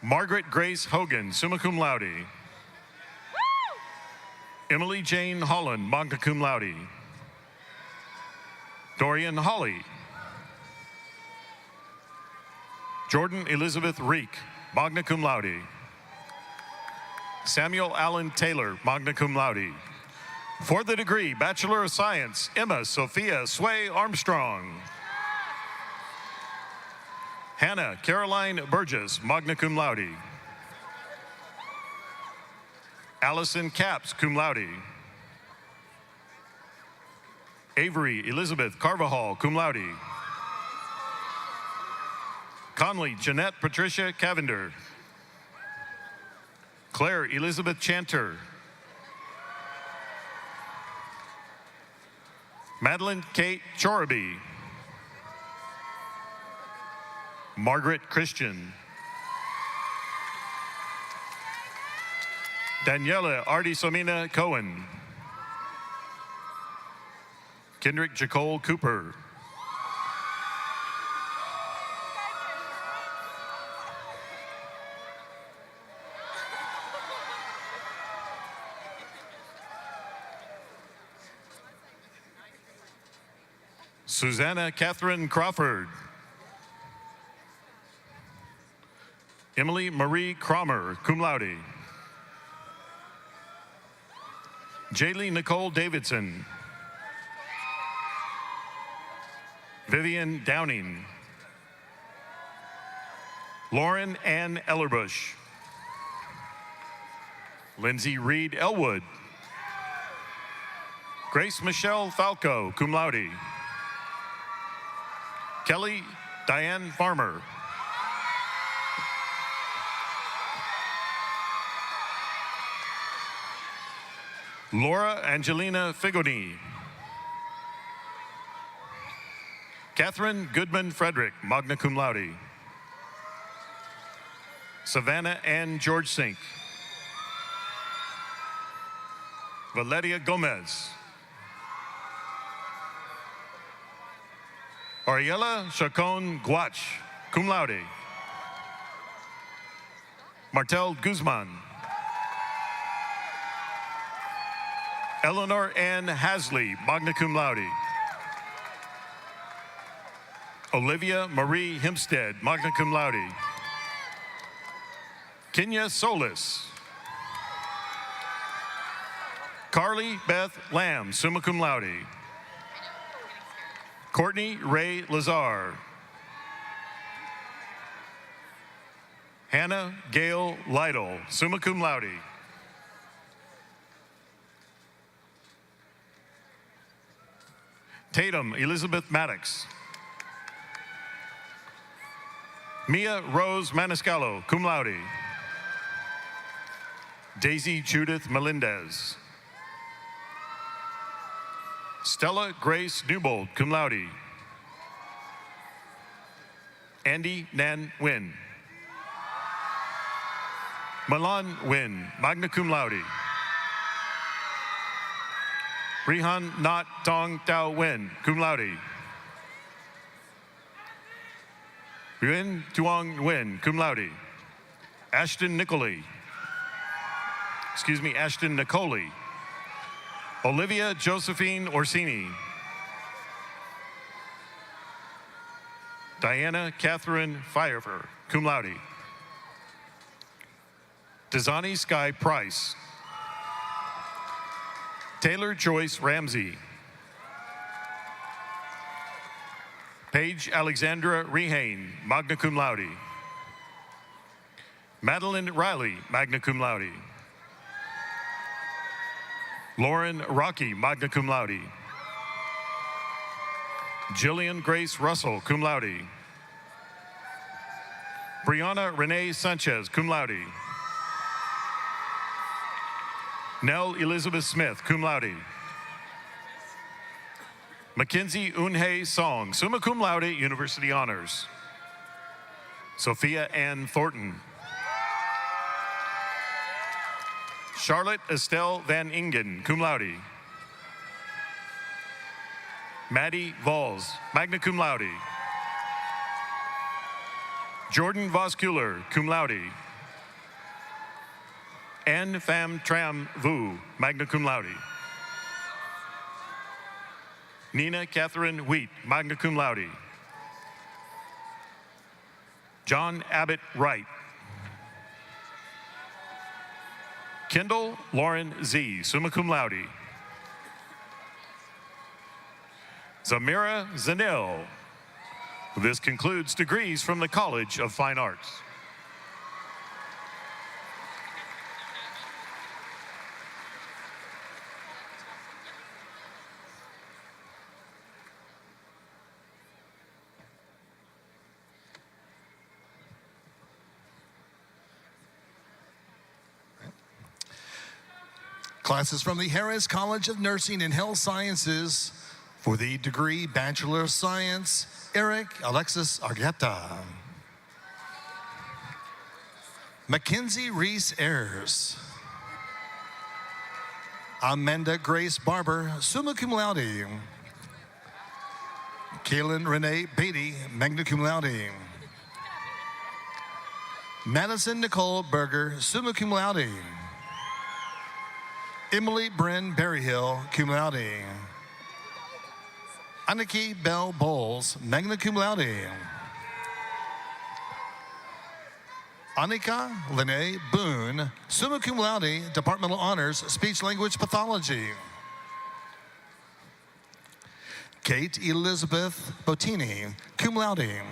Margaret Grace Hogan, summa cum laude. Emily Jane Holland, magna cum laude. Dorian Hawley. Jordan Elizabeth Reek, magna cum laude. Samuel Allen Taylor, magna cum laude. For the degree, Bachelor of Science, Emma Sophia Sway Armstrong. Hannah Caroline Burgess, magna cum laude. Allison Capps, cum laude. Avery Elizabeth Carvajal, cum laude. Conley Jeanette Patricia Cavender. Claire Elizabeth Chanter. Madeline Kate Choroby. Margaret Christian. Daniela Ardisomina Cohen. Kendrick Jacole Cooper. Susanna Catherine Crawford. Emily Marie Cromer, cum laude. Jaylee Nicole Davidson. Vivian Downing. Lauren Ann Ellerbush. Lindsay Reed Elwood. Grace Michelle Falco, cum laude. Kelly Diane Farmer. Laura Angelina Figoni. Catherine Goodman Frederick, magna cum laude. Savannah Ann George Sink. Valeria Gomez. Ariela Chacon Guach, cum laude. Martel Guzman. Eleanor Ann Hasley, magna cum laude. Olivia Marie Hempstead, magna cum laude. Kenya Solis. Carly Beth Lamb, summa cum laude. Courtney Ray Lazar. Hannah Gail Lytle, summa cum laude. Tatum Elizabeth Maddox. Mia Rose Maniscalco, cum laude. Daisy Judith Melendez. Stella Grace Newbold, cum laude. Andy Nan Nguyen. Milan Nguyen, magna cum laude. Rihan Nat Tong Tao Nguyen, cum laude. Yuen Tuong Nguyen, cum laude. Ashton Nicoli. Ashton Nicoli. Olivia Josephine Orsini. Diana Catherine Pfeiffer, cum laude. Dazani Sky Price. Taylor Joyce Ramsey. Paige Alexandra Rehane, magna cum laude. Madeline Riley, magna cum laude. Lauren Rocky, magna cum laude. Jillian Grace Russell, cum laude. Brianna Renee Sanchez, cum laude. Nell Elizabeth Smith, cum laude. Mackenzie Unhei Song, summa cum laude, University Honors. Sophia Ann Thornton. Charlotte Estelle Van Ingen, cum laude. Maddie Vols, magna cum laude. Jordan Voskuler, cum laude. Anne Pham Tram Vu, magna cum laude. Nina Catherine Wheat, magna cum laude. John Abbott Wright. Kendall Lauren Z, summa cum laude. Zamira Zanil. This concludes degrees from the College of Fine Arts. Classes from the Harris College of Nursing and Health Sciences for the degree Bachelor of Science, Eric Alexis Argueta. Mackenzie Reese Ayers. Amanda Grace Barber, summa cum laude. Kaylin Renee Beatty, magna cum laude. Madison Nicole Berger, summa cum laude. Emily Bryn Berryhill, cum laude. Aniki Bell Bowles, magna cum laude. Anika Lene Boone, summa cum laude, Departmental Honors, Speech Language Pathology. Kate Elizabeth Bottini, cum laude.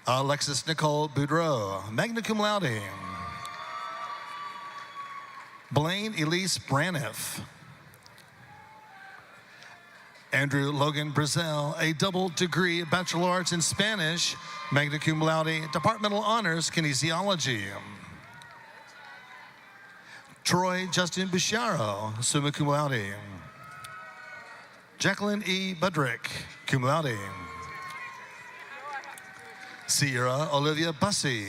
Alexis Nicole Boudreau, magna cum laude. Blaine Elise Braniff. Andrew Logan Brazel, a double degree Bachelor of Arts in Spanish, magna cum laude, Departmental Honors, Kinesiology. Troy Justin Boucharo, summa cum laude. Jacqueline E. Budrick, cum laude. Sierra Olivia Bussey.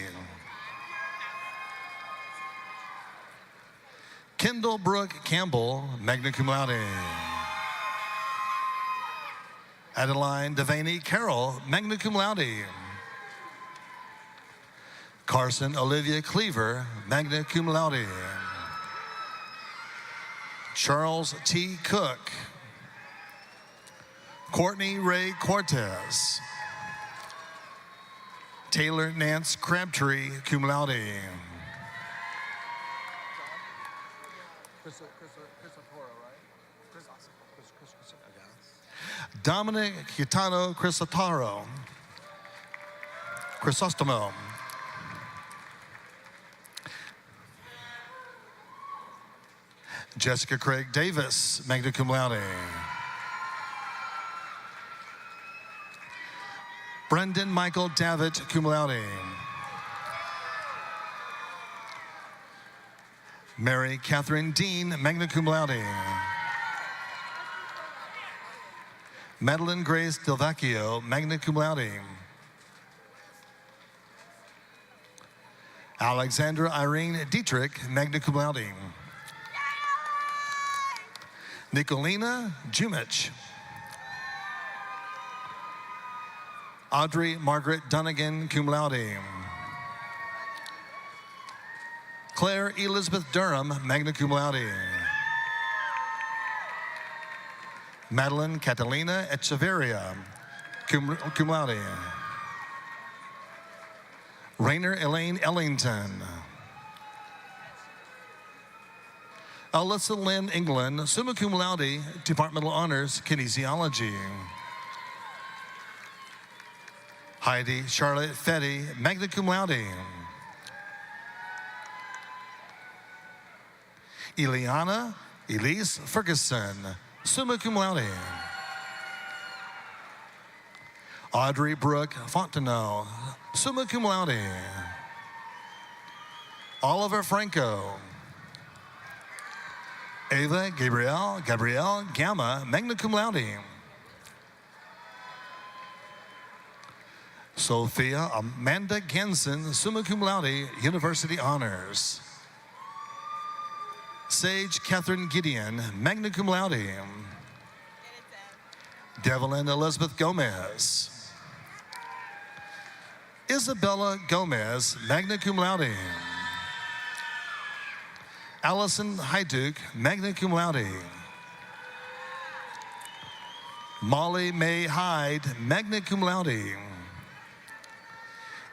Kendall Brooke Campbell, magna cum laude. Adeline Devaney Carroll, magna cum laude. Carson Olivia Cleaver, magna cum laude. Charles T. Cook. Courtney Ray Cortez. Taylor Nance Crabtree, cum laude. Dominic Gitano Crisotaro. Crisostomo. Jessica Craig Davis, magna cum laude. Brendan Michael Davitt, cum laude. Mary Catherine Dean, magna cum laude. Madeline Grace Delvecchio, magna cum laude. Alexandra Irene Dietrich, magna cum laude. Nicolina Jumich. Audrey Margaret Dunnigan, cum laude. Claire Elizabeth Durham, magna cum laude. Madeline Catalina Echeverria, cum laude. Rainer Elaine Ellington. Alyssa Lynn England, summa cum laude, Departmental Honors, Kinesiology. Heidi Charlotte Fetty, magna cum laude. Eliana Elise Ferguson, summa cum laude. Audrey Brooke Fontenot, summa cum laude. Oliver Franco. Ava Gabrielle Gamma, magna cum laude. Sophia Amanda Gensen, summa cum laude, University Honors. Sage Catherine Gideon, magna cum laude. Devlin Elizabeth Gomez. Isabella Gomez, magna cum laude. Allison Hyduke, magna cum laude. Molly May Hyde, magna cum laude.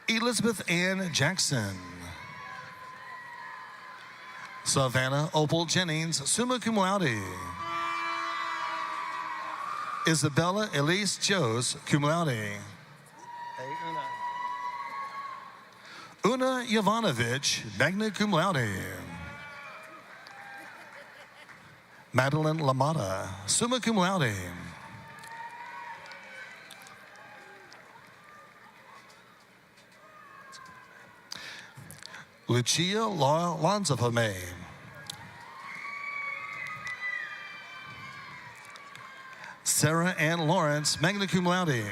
Elizabeth Ann Jackson. Savannah Opal Jennings, summa cum laude. Isabella Elise Joes, cum laude. Una Jovanovic, magna cum laude. Madeline Lamata, summa cum laude. Lucia Lanzafame. Sarah Ann Lawrence, magna cum laude.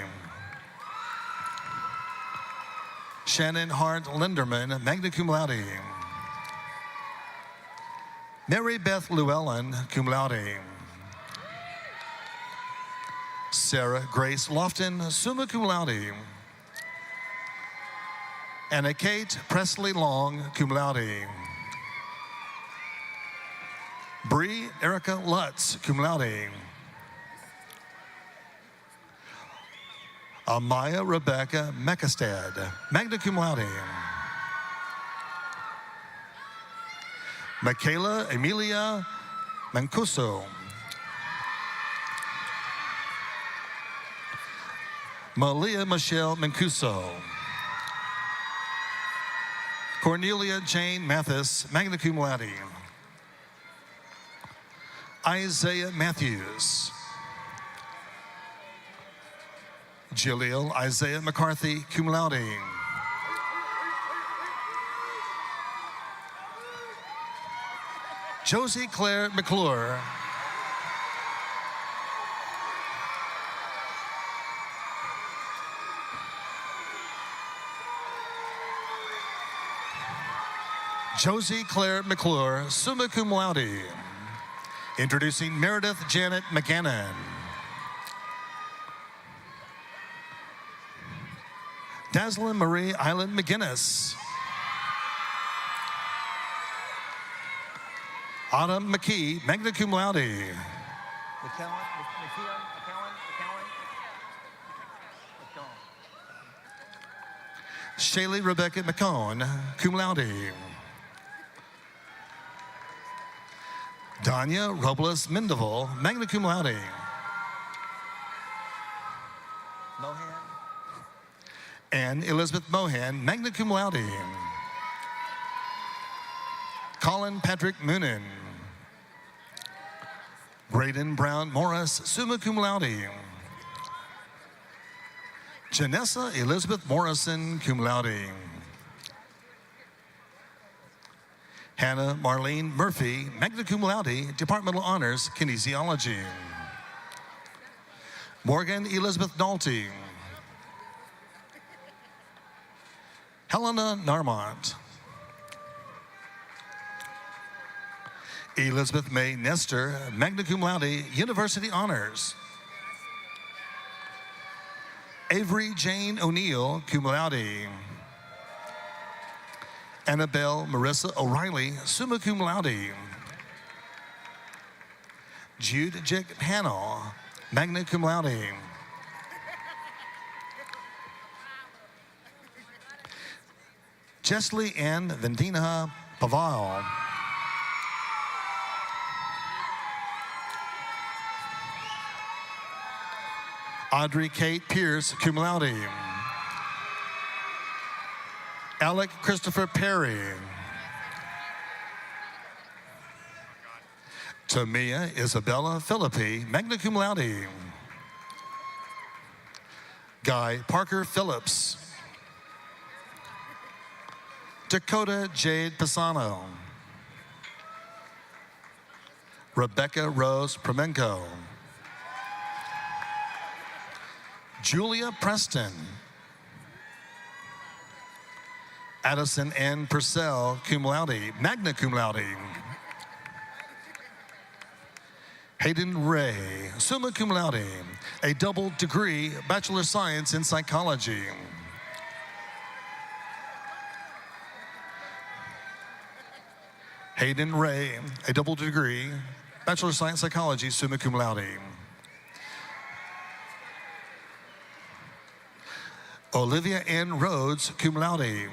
Shannon Hart Linderman, magna cum laude. Mary Beth Llewellyn, cum laude. Sarah Grace Lofton, summa cum laude. Anna Kate Presley Long, cum laude. Bree Erica Lutz, cum laude. Amaya Rebecca Mekastad, magna cum laude. Michaela Emilia Mancuso. Malia Michelle Mancuso. Cornelia Jane Mathis, magna cum laude. Isaiah Matthews. Jaleel Isaiah McCarthy, cum laude. Josie Claire McClure. Josie Claire McClure, summa cum laude. Introducing Meredith Janet McGannon. Dazzlin Marie Island McGinnis. Autumn McKee, magna cum laude. Shaylee Rebecca McCone, cum laude. Danya Robles Mendeval, magna cum laude. Anne Elizabeth Mohan, magna cum laude. Colin Patrick Moonen. Braden Brown Morris, summa cum laude. Janessa Elizabeth Morrison, cum laude. Hannah Marlene Murphy, magna cum laude, Departmental Honors, Kinesiology. Morgan Elizabeth Nolte. Helena Narmont. Elizabeth May Nestor, magna cum laude, University Honors. Avery Jane O'Neill, cum laude. Annabelle Marissa O'Reilly, summa cum laude. Jude Jick Hannell, magna cum laude. Jessley Ann Vendina Paval. Audrey Kate Pierce, cum laude. Alec Christopher Perry. Tamia Isabella Philippi, magna cum laude. Guy Parker Phillips. Dakota Jade Pisano. Rebecca Rose Premenko. Julia Preston. Addison N. Purcell, cum laude, magna cum laude. Hayden Ray, summa cum laude, a double degree Bachelor of Science in Psychology. Hayden Ray, a double degree Bachelor of Science Psychology, summa cum laude. Olivia N. Rhodes, cum laude.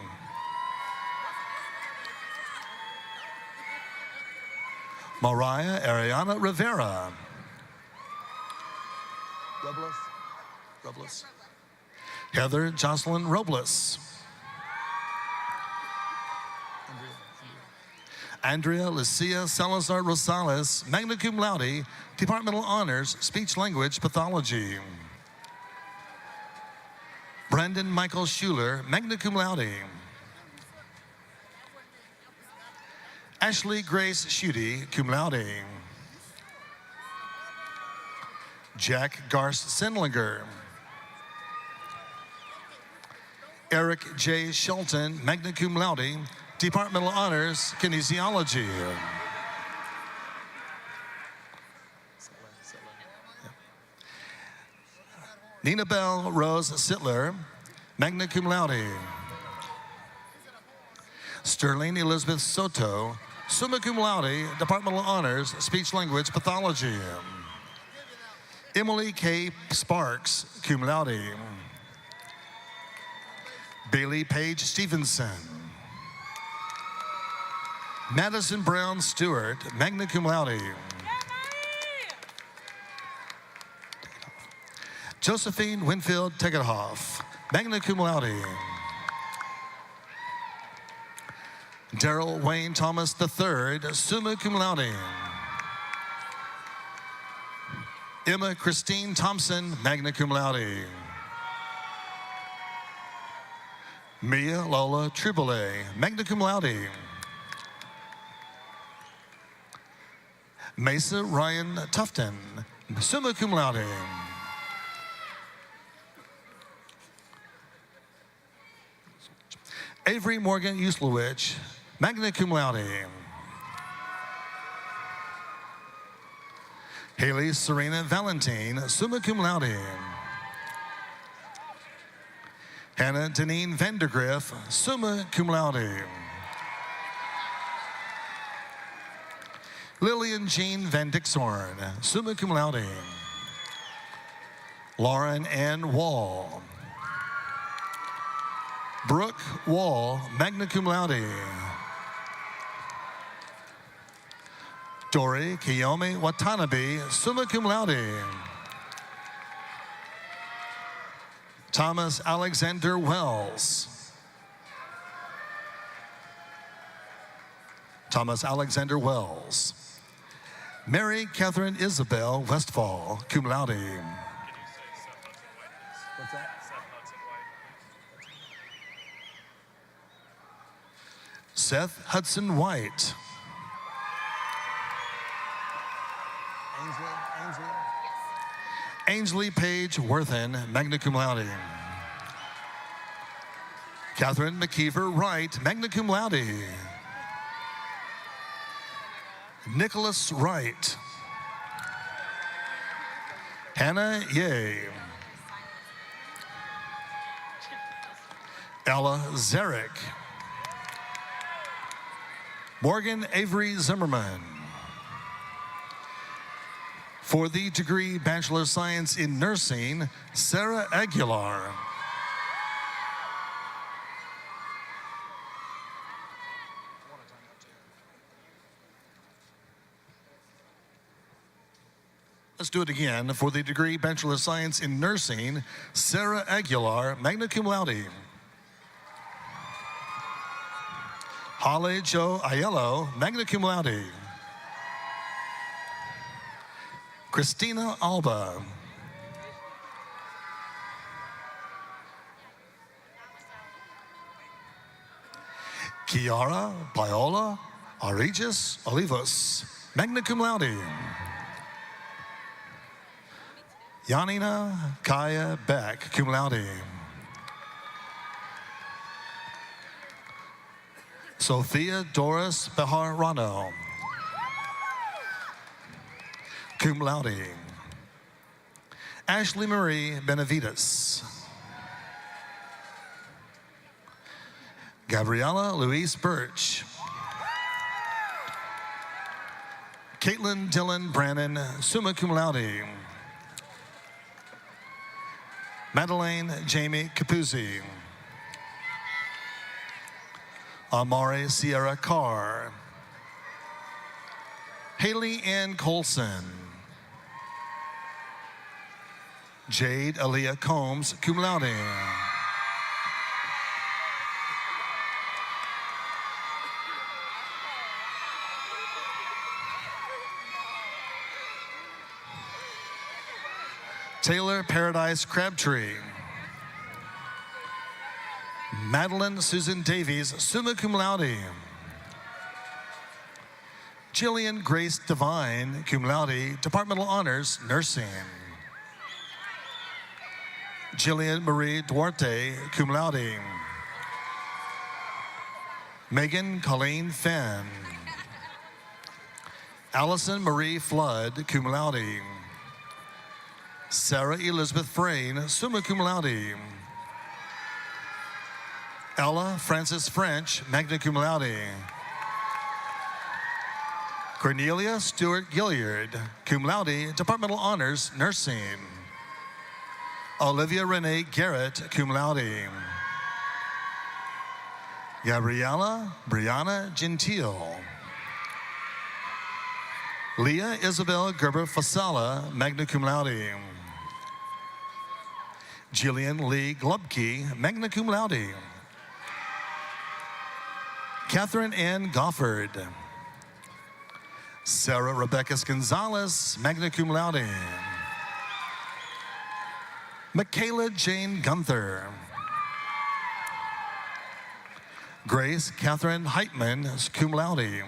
Mariah Ariana Rivera. Robles. Heather Jocelyn Robles. Andrea Lucia Salazar Rosales, magna cum laude, departmental honors, speech language pathology. Brandon Michael Schuler, magna cum laude. Ashley Grace Schutte, cum laude. Jack Garst Sindlinger. Eric J. Shelton, magna cum laude, departmental honors, kinesiology. Nina Bell Rose Sittler, magna cum laude. Sterling Elizabeth Soto, summa cum laude, departmental honors, speech language pathology. Emily K. Sparks, cum laude. Bailey Page Stevenson. Madison Brown Stewart, magna cum laude. Josephine Winfield Tegethoff, magna cum laude. Daryl Wayne Thomas III, summa cum laude. Emma Christine Thompson, magna cum laude. Mia Lola Tribole, magna cum laude. Mesa Ryan Tufton, summa cum laude. Avery Morgan Uslowich, magna cum laude. Haley Serena Valentine, summa cum laude. Hannah Deneen Vandergriff, summa cum laude. Lillian Jean Van Dixhorn, summa cum laude. Lauren Ann Wall. Brooke Wall, magna cum laude. Dori Kiyomi Watanabe, summa cum laude. Thomas Alexander Wells. Thomas Alexander Wells. Mary Catherine Isabel Westfall, cum laude. What's that? Seth Hudson White. Ainsley Page Worthen, magna cum laude. Catherine McKeever Wright, magna cum laude. Nicholas Wright. Hannah Ye. Ella Zarek. Morgan Avery Zimmerman. For the degree Bachelor of Science in Nursing, Sarah Aguilar. Let's do it again. For the degree Bachelor of Science in Nursing, Sarah Aguilar, magna cum laude. Holly Jo Aiello, magna cum laude. Christina Alba. Kiara Paola Aregis Olivos, magna cum laude. Yanina Kaya Beck, cum laude. Sophia Doris Bejarano, cum laude. Ashley Marie Benavides. Gabriela Louise Birch. Caitlin Dylan Brannon, summa cum laude. Madeleine Jamie Capuzzi. Amari Sierra Carr. Haley Ann Colson. Jade Aaliyah Combs, cum laude. Taylor Paradise Crabtree. Madeline Susan Davies, summa cum laude. Jillian Grace Devine, cum laude, Departmental Honors, Nursing. Jillian Marie Duarte, cum laude. Megan Colleen Fenn. Allison Marie Flood, cum laude. Sarah Elizabeth Frayne, summa cum laude. Ella Frances French, magna cum laude. Cornelia Stewart Gilliard, cum laude, Departmental Honors, Nursing. Olivia Renee Garrett, cum laude. Gabriela Brianna Gentile. Leah Isabel Gerber Fasala, magna cum laude. Jillian Lee Glubke, magna cum laude. Catherine Ann Gofford. Sarah Rebecca Gonzalez, magna cum laude. Michaela Jane Gunther. Grace Catherine Heitman, cum laude.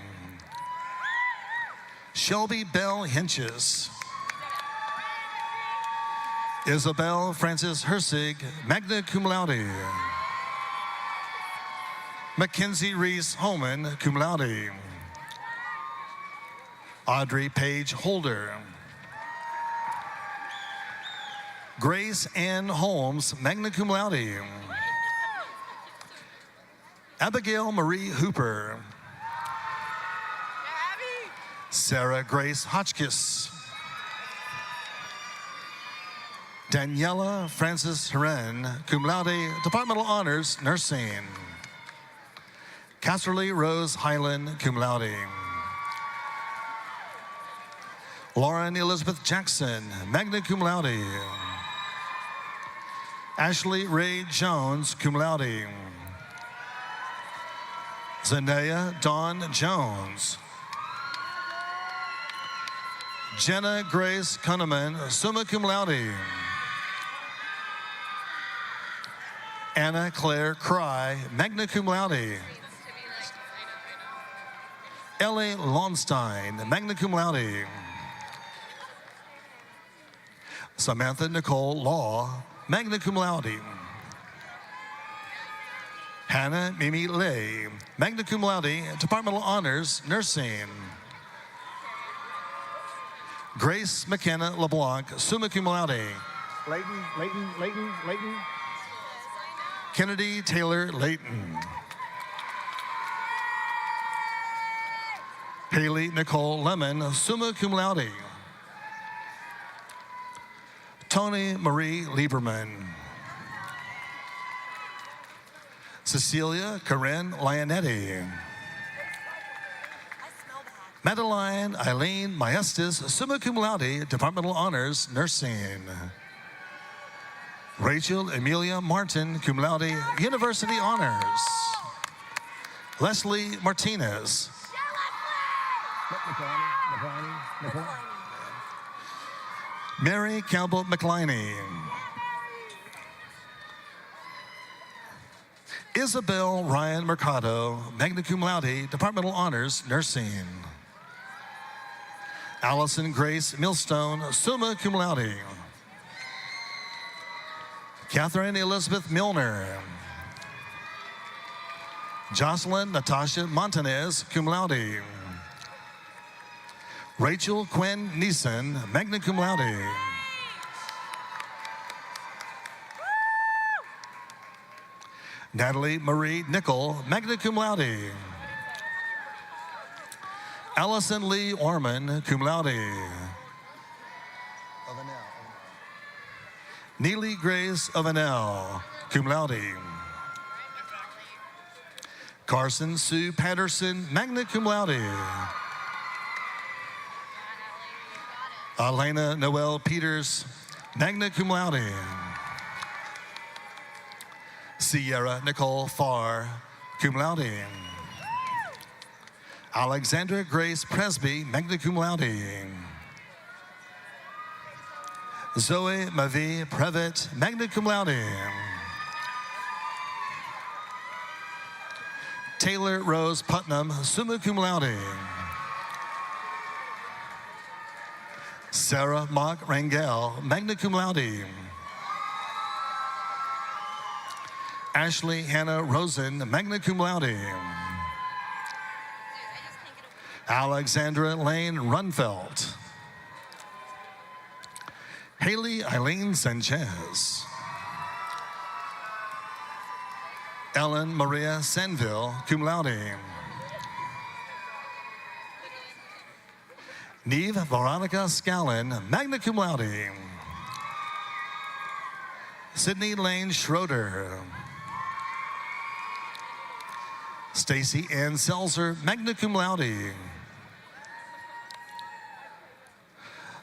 Shelby Bell Hinches. Isabel Frances Hersig, magna cum laude. Mackenzie Reese Holman, cum laude. Audrey Page Holder. Grace Ann Holmes, magna cum laude. Abigail Marie Hooper. Sarah Grace Hotchkiss. Daniela Frances Herren, cum laude, Departmental Honors, Nursing. Casterly Rose Highland, cum laude. Lauren Elizabeth Jackson, magna cum laude. Ashley Ray Jones, cum laude. Zendaya Dawn Jones. Jenna Grace Kunneman, summa cum laude. Anna Claire Cry, magna cum laude. Ellie Lonstein, magna cum laude. Samantha Nicole Law, magna cum laude. Hannah Mimi Lay, magna cum laude, Departmental Honors, Nursing. Grace McKenna LeBlanc, summa cum laude. Leighton. Kennedy Taylor Layton. Haley Nicole Lemon, summa cum laude. Tony Marie Lieberman. Cecilia Corinne Lionetti. Madeline Eileen Maestas, summa cum laude, departmental honors, nursing. Rachel Emilia Martin, cum laude, university honors. Leslie Martinez. Mary Campbell McLiney. Isabel Ryan Mercado, magna cum laude, departmental honors, nursing. Allison Grace Millstone, summa cum laude. Catherine Elizabeth Milner. Jocelyn Natasha Montanez, cum laude. Rachel Quinn Neeson, magna cum laude. Natalie Marie Nickel, magna cum laude. Allison Lee Orman, cum laude. Neely Grace Avenel, cum laude. Carson Sue Patterson, magna cum laude. Elena Noel Peters, magna cum laude. Sierra Nicole Farr, cum laude. Alexandra Grace Presby, magna cum laude. Zoe Marie Previtt, magna cum laude. Taylor Rose Putnam, summa cum laude. Sarah Mock Rangel, magna cum laude. Ashley Hannah Rosen, magna cum laude. Alexandra Lane Runfelt. Haley Eileen Sanchez. Ellen Maria Sanville, cum laude. Neve Veronica Scallon, magna cum laude. Sydney Lane Schroeder. Stacy Ann Selzer, magna cum laude.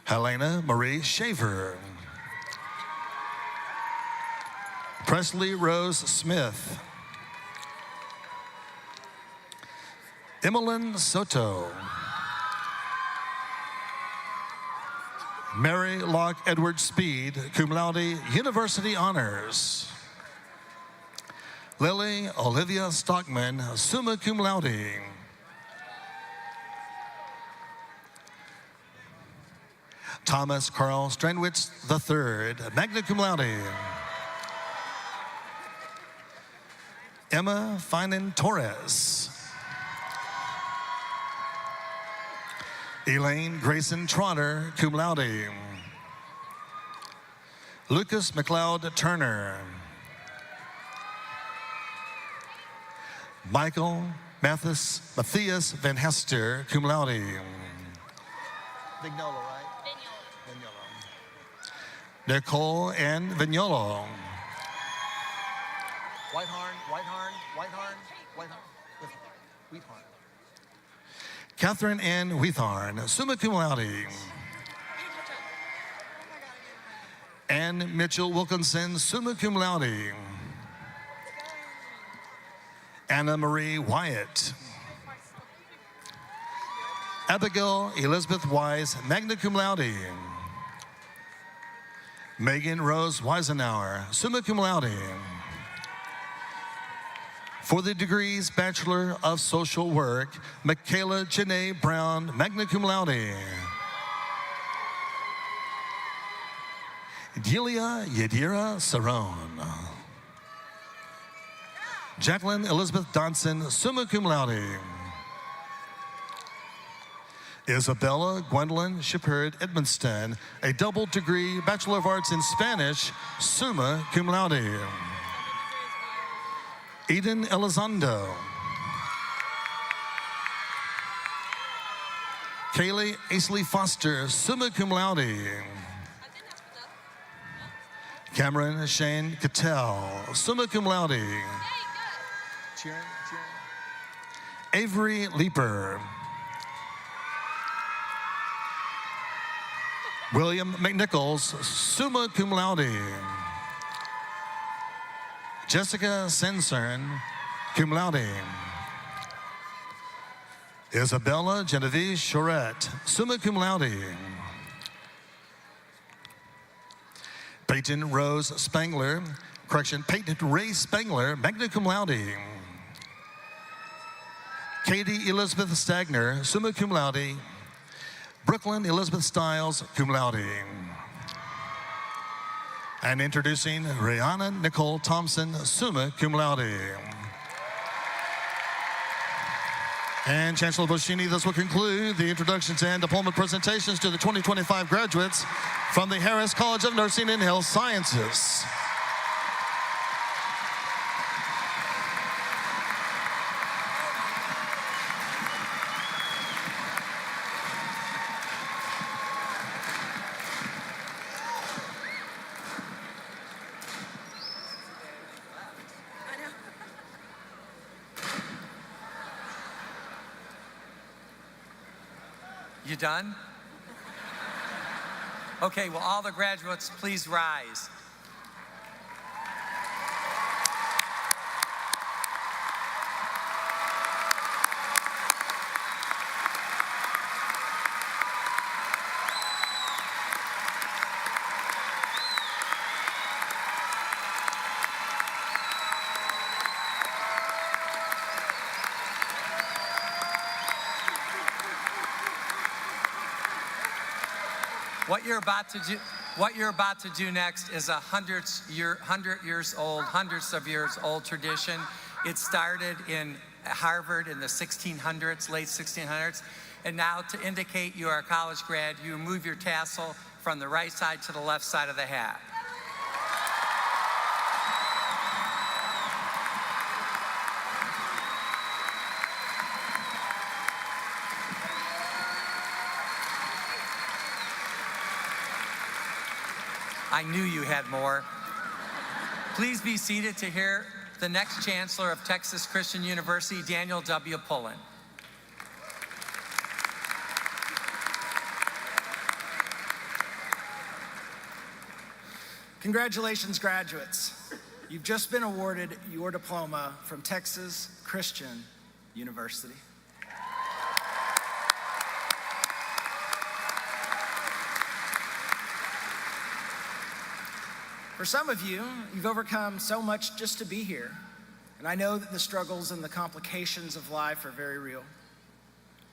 Helena Marie Shaver. Presley Rose Smith. Emmeline Soto. Mary Locke Edward Speed, cum laude, university honors. Lily Olivia Stockman, summa cum laude. Thomas Carl Strandwitz III, magna cum laude. Emma Finan Torres. Elaine Grayson Trotter, cum laude. Lucas McLeod Turner. Michael Matthias Van Hester, cum laude. Vignolo, right? Vignolo. Nicole Ann Vignolo. Wheathorn. Catherine Ann Wheathorn, summa cum laude. Ann Mitchell Wilkinson, summa cum laude. Anna Marie Wyatt. Abigail Elizabeth Wise, magna cum laude. Megan Rose Weisenauer, summa cum laude. For the degrees Bachelor of Social Work, Michaela Janae Brown, magna cum laude. Delia Yadira Saron. Jacqueline Elizabeth Donson, summa cum laude. Isabella Gwendolyn Shepard Edmonston, a double degree Bachelor of Arts in Spanish, summa cum laude. Eden Elizondo. Kaylee Aisley Foster, summa cum laude. Cameron Shane Cattell, summa cum laude. Avery Leeper. William McNichols, summa cum laude. Jessica Sensern, cum laude. Isabella Genevieve Charette, summa cum laude. Peyton Rose Spangler, Peyton Ray Spangler, magna cum laude. Katie Elizabeth Stagner, summa cum laude. Brooklyn Elizabeth Stiles, cum laude. And introducing Rihanna Nicole Thompson, summa cum laude. And Chancellor Boschini, this will conclude the introductions and diploma presentations to the 2025 graduates from the Harris College of Nursing and Health Sciences. You done? Okay, will all the graduates please rise? What you're about to do next is a hundreds of years old tradition. It started in Harvard in the 1600s, late 1600s. And now, to indicate you are a college grad, you move your tassel from the right side to the left side of the hat. I knew you had more. Please be seated to hear the next Chancellor of Texas Christian University, Daniel W. Pullen. Congratulations, graduates. You've just been awarded your diploma from Texas Christian University. For some of you, you've overcome so much just to be here. And I know that the struggles and the complications of life are very real.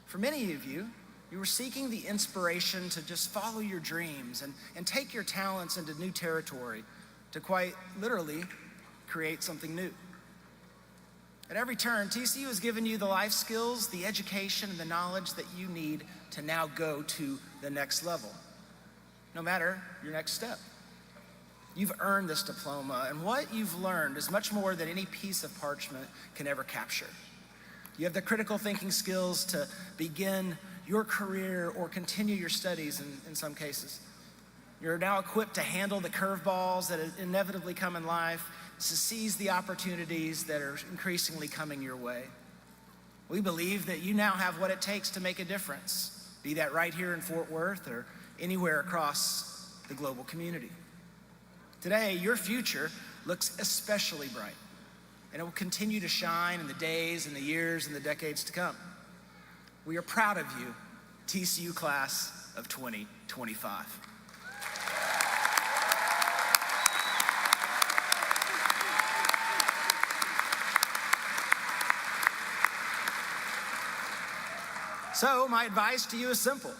For many of you, you were seeking the inspiration to just follow your dreams and take your talents into new territory to quite literally create something new. At every turn, TCU has given you the life skills, the education, and the knowledge that you need to now go to the next level, no matter your next step. You've earned this diploma, and what you've learned is much more than any piece of parchment can ever capture. You have the critical thinking skills to begin your career or continue your studies in some cases. You're now equipped to handle the curveballs that inevitably come in life, to seize the opportunities that are increasingly coming your way. We believe that you now have what it takes to make a difference, be that right here in Fort Worth or anywhere across the global community. Today, your future looks especially bright, and it will continue to shine in the days and the years and the decades to come. We are proud of you, TCU class of 2025. So, my advice to you is simple.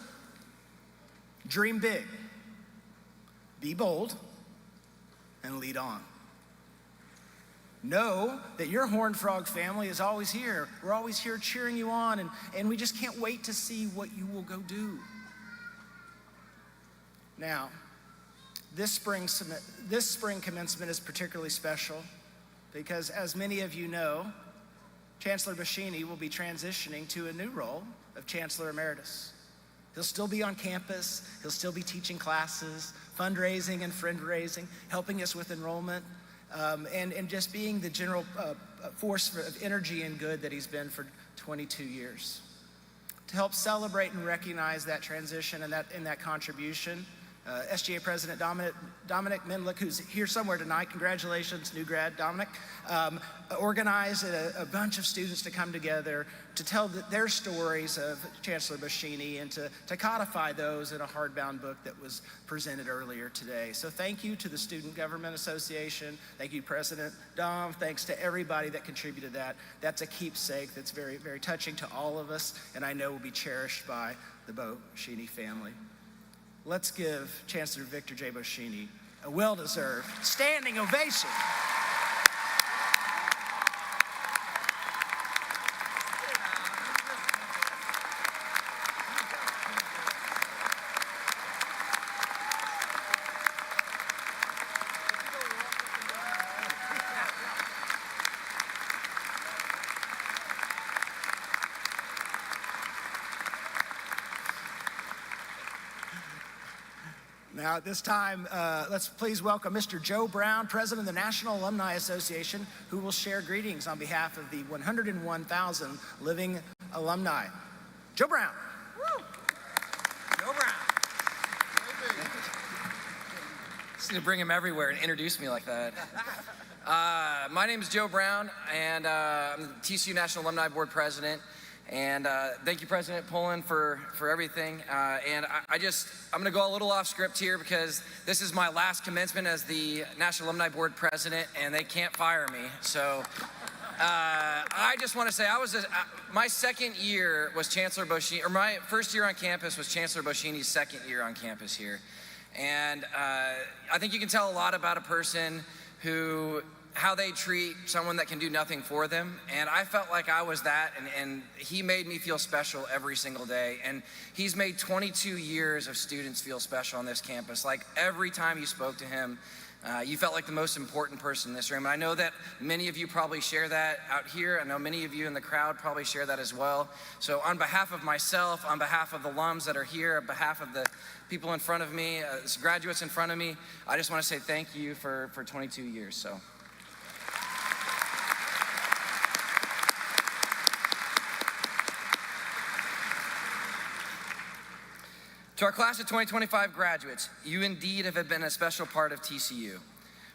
Dream big, be bold, and lead on. Know that your Horned Frog family is always here. We're always here cheering you on, and we just can't wait to see what you will go do. Now, this spring commencement is particularly special because, as many of you know, Chancellor Boschini will be transitioning to a new role of Chancellor Emeritus. He'll still be on campus, he'll still be teaching classes, fundraising and friend raising, helping us with enrollment, and just being the general force of energy and good that he's been for 22 years. To help celebrate and recognize that transition and that contribution, SGA President Dominic Mendlick, who's here somewhere tonight. Congratulations, new grad Dominic. Organized a bunch of students to come together to tell their stories of Chancellor Boschini and to codify those in a hardbound book that was presented earlier today. So thank you to the Student Government Association. Thank you, President Dom. Thanks to everybody that contributed that. That's a keepsake that's very, very touching to all of us, and I know will be cherished by the Boschini family. Let's give Chancellor Victor J. Boschini a well-deserved standing ovation. Now, at this time, let's please welcome Mr. Joe Brown, President of the National Alumni Association, who will share greetings on behalf of the 101,000 living alumni. Joe Brown. Woo. Joe Brown. Just need to bring him everywhere and introduce me like that. My name is Joe Brown, and I'm the TCU National Alumni Board President. And thank you, President Pullen, for everything. And I'm going to go a little off script here because this is my last commencement as the National Alumni Board President, and they can't fire me. So I just want to say my second year was Chancellor Boschini, or my first year on campus was Chancellor Boschini's second year on campus here. And I think you can tell a lot about a person how they treat someone that can do nothing for them. And I felt like I was that, and he made me feel special every single day. And he's made 22 years of students feel special on this campus. Like every time you spoke to him, you felt like the most important person in this room. And I know that many of you probably share that out here. I know many of you in the crowd probably share that as well. So on behalf of myself, on behalf of the alums that are here, on behalf of the people in front of me, graduates in front of me, I just want to say thank you for 22 years. So. To our class of 2025 graduates, you indeed have been a special part of TCU.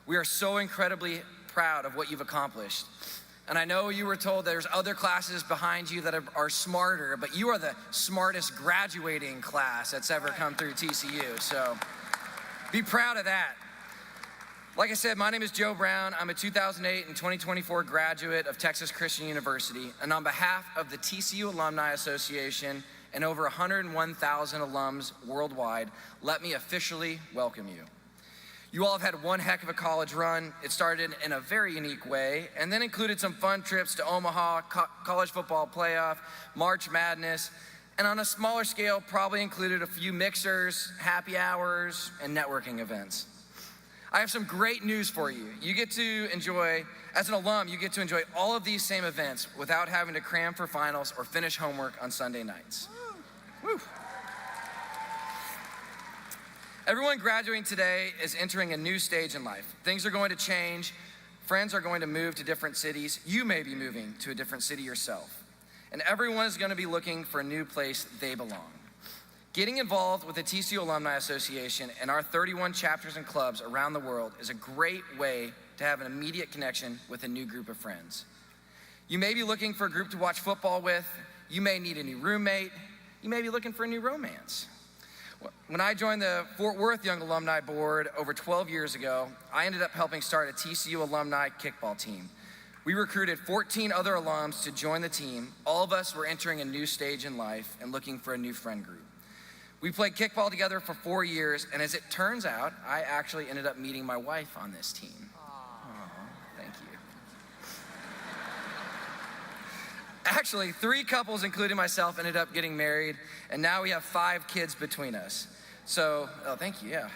We are so incredibly proud of what you've accomplished. And I know you were told there's other classes behind you that are smarter, but you are the smartest graduating class that's ever come through TCU. So be proud of that. Like I said, my name is Joe Brown. I'm a 2008 and 2024 graduate of Texas Christian University. And on behalf of the TCU Alumni Association and over 101,000 alums worldwide, let me officially welcome you. You all have had one heck of a college run. It started in a very unique way and then included some fun trips to Omaha, college football playoff, March Madness, and on a smaller scale, probably included a few mixers, happy hours, and networking events. I have some great news for you. You get to enjoy, as an alum, you get to enjoy all of these same events without having to cram for finals or finish homework on Sunday nights. Woo. Everyone graduating today is entering a new stage in life. Things are going to change. Friends are going to move to different cities. You may be moving to a different city yourself. And everyone is going to be looking for a new place they belong. Getting involved with the TCU Alumni Association and our 31 chapters and clubs around the world is a great way to have an immediate connection with a new group of friends. You may be looking for a group to watch football with. You may need a new roommate. You may be looking for a new romance. When I joined the Fort Worth Young Alumni Board over 12 years ago, I ended up helping start a TCU alumni kickball team. We recruited 14 other alums to join the team. All of us were entering a new stage in life and looking for a new friend group. We played kickball together for 4 years, and as it turns out, I actually ended up meeting my wife on this team. Thank you. Actually, 3 couples, including myself, ended up getting married, and now we have 5 kids between us. So, thank you, yeah.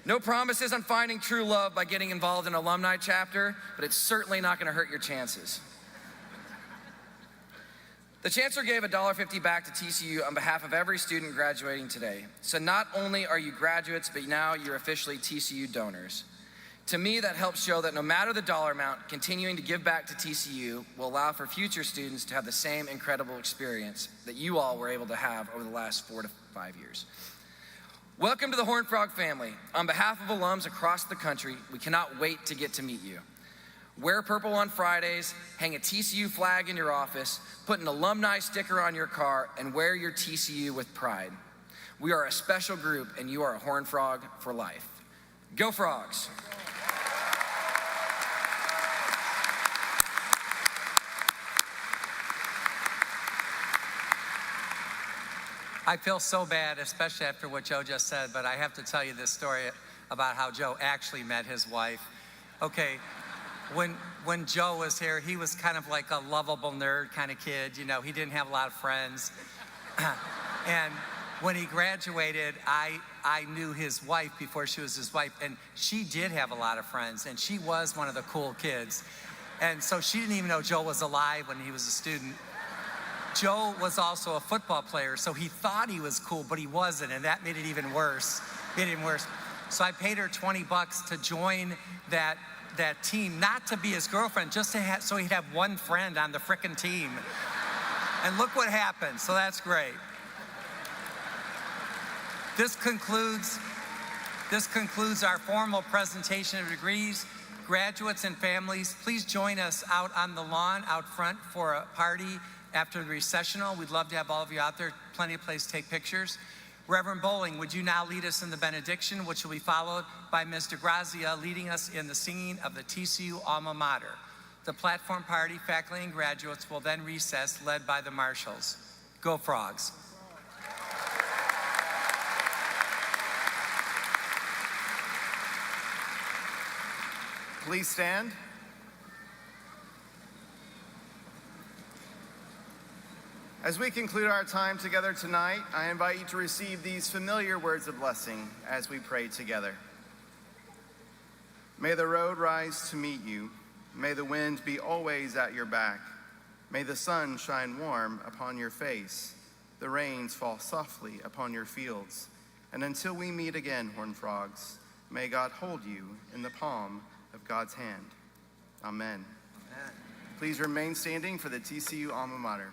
No promises on finding true love by getting involved in an alumni chapter, but it's certainly not gonna hurt your chances. The Chancellor gave $1.50 back to TCU on behalf of every student graduating today. So not only are you graduates, but now you're officially TCU donors. To me, that helps show that no matter the dollar amount, continuing to give back to TCU will allow for future students to have the same incredible experience that you all were able to have over the last 4 to 5 years. Welcome to the Horned Frog family. On behalf of alums across the country, we cannot wait to get to meet you. Wear purple on Fridays, hang a TCU flag in your office, put an alumni sticker on your car, and wear your TCU with pride. We are a special group, and you are a Horned Frog for life. Go Frogs! I feel so bad, especially after what Joe just said, but I have to tell you this story about how Joe actually met his wife. Okay, when Joe was here, he was kind of like a lovable nerd kind of kid. You know, he didn't have a lot of friends. And when he graduated, I knew his wife before she was his wife, and she did have a lot of friends, and she was one of the cool kids. And so she didn't even know Joe was alive when he was a student. Joe was also a football player, so he thought he was cool, but he wasn't, and that made it even worse. So I paid her $20 to join that team, not to be his girlfriend, just to so he'd have one friend on the frickin' team. And look what happened, so that's great. This concludes our formal presentation of degrees. Graduates and families, please join us out on the lawn out front for a party after the recessional. We'd love to have all of you out there. Plenty of place to take pictures. Reverend Bowling, would you now lead us in the benediction, which will be followed by Ms. DeGrazia leading us in the singing of the TCU alma mater. The platform party, faculty, and graduates will then recess, led by the marshals. Go Frogs. Please stand. As we conclude our time together tonight, I invite you to receive these familiar words of blessing as we pray together. May the road rise to meet you. May the wind be always at your back. May the sun shine warm upon your face. The rains fall softly upon your fields. And until we meet again, Horned Frogs, may God hold you in the palm of God's hand. Amen. Please remain standing for the TCU alma mater.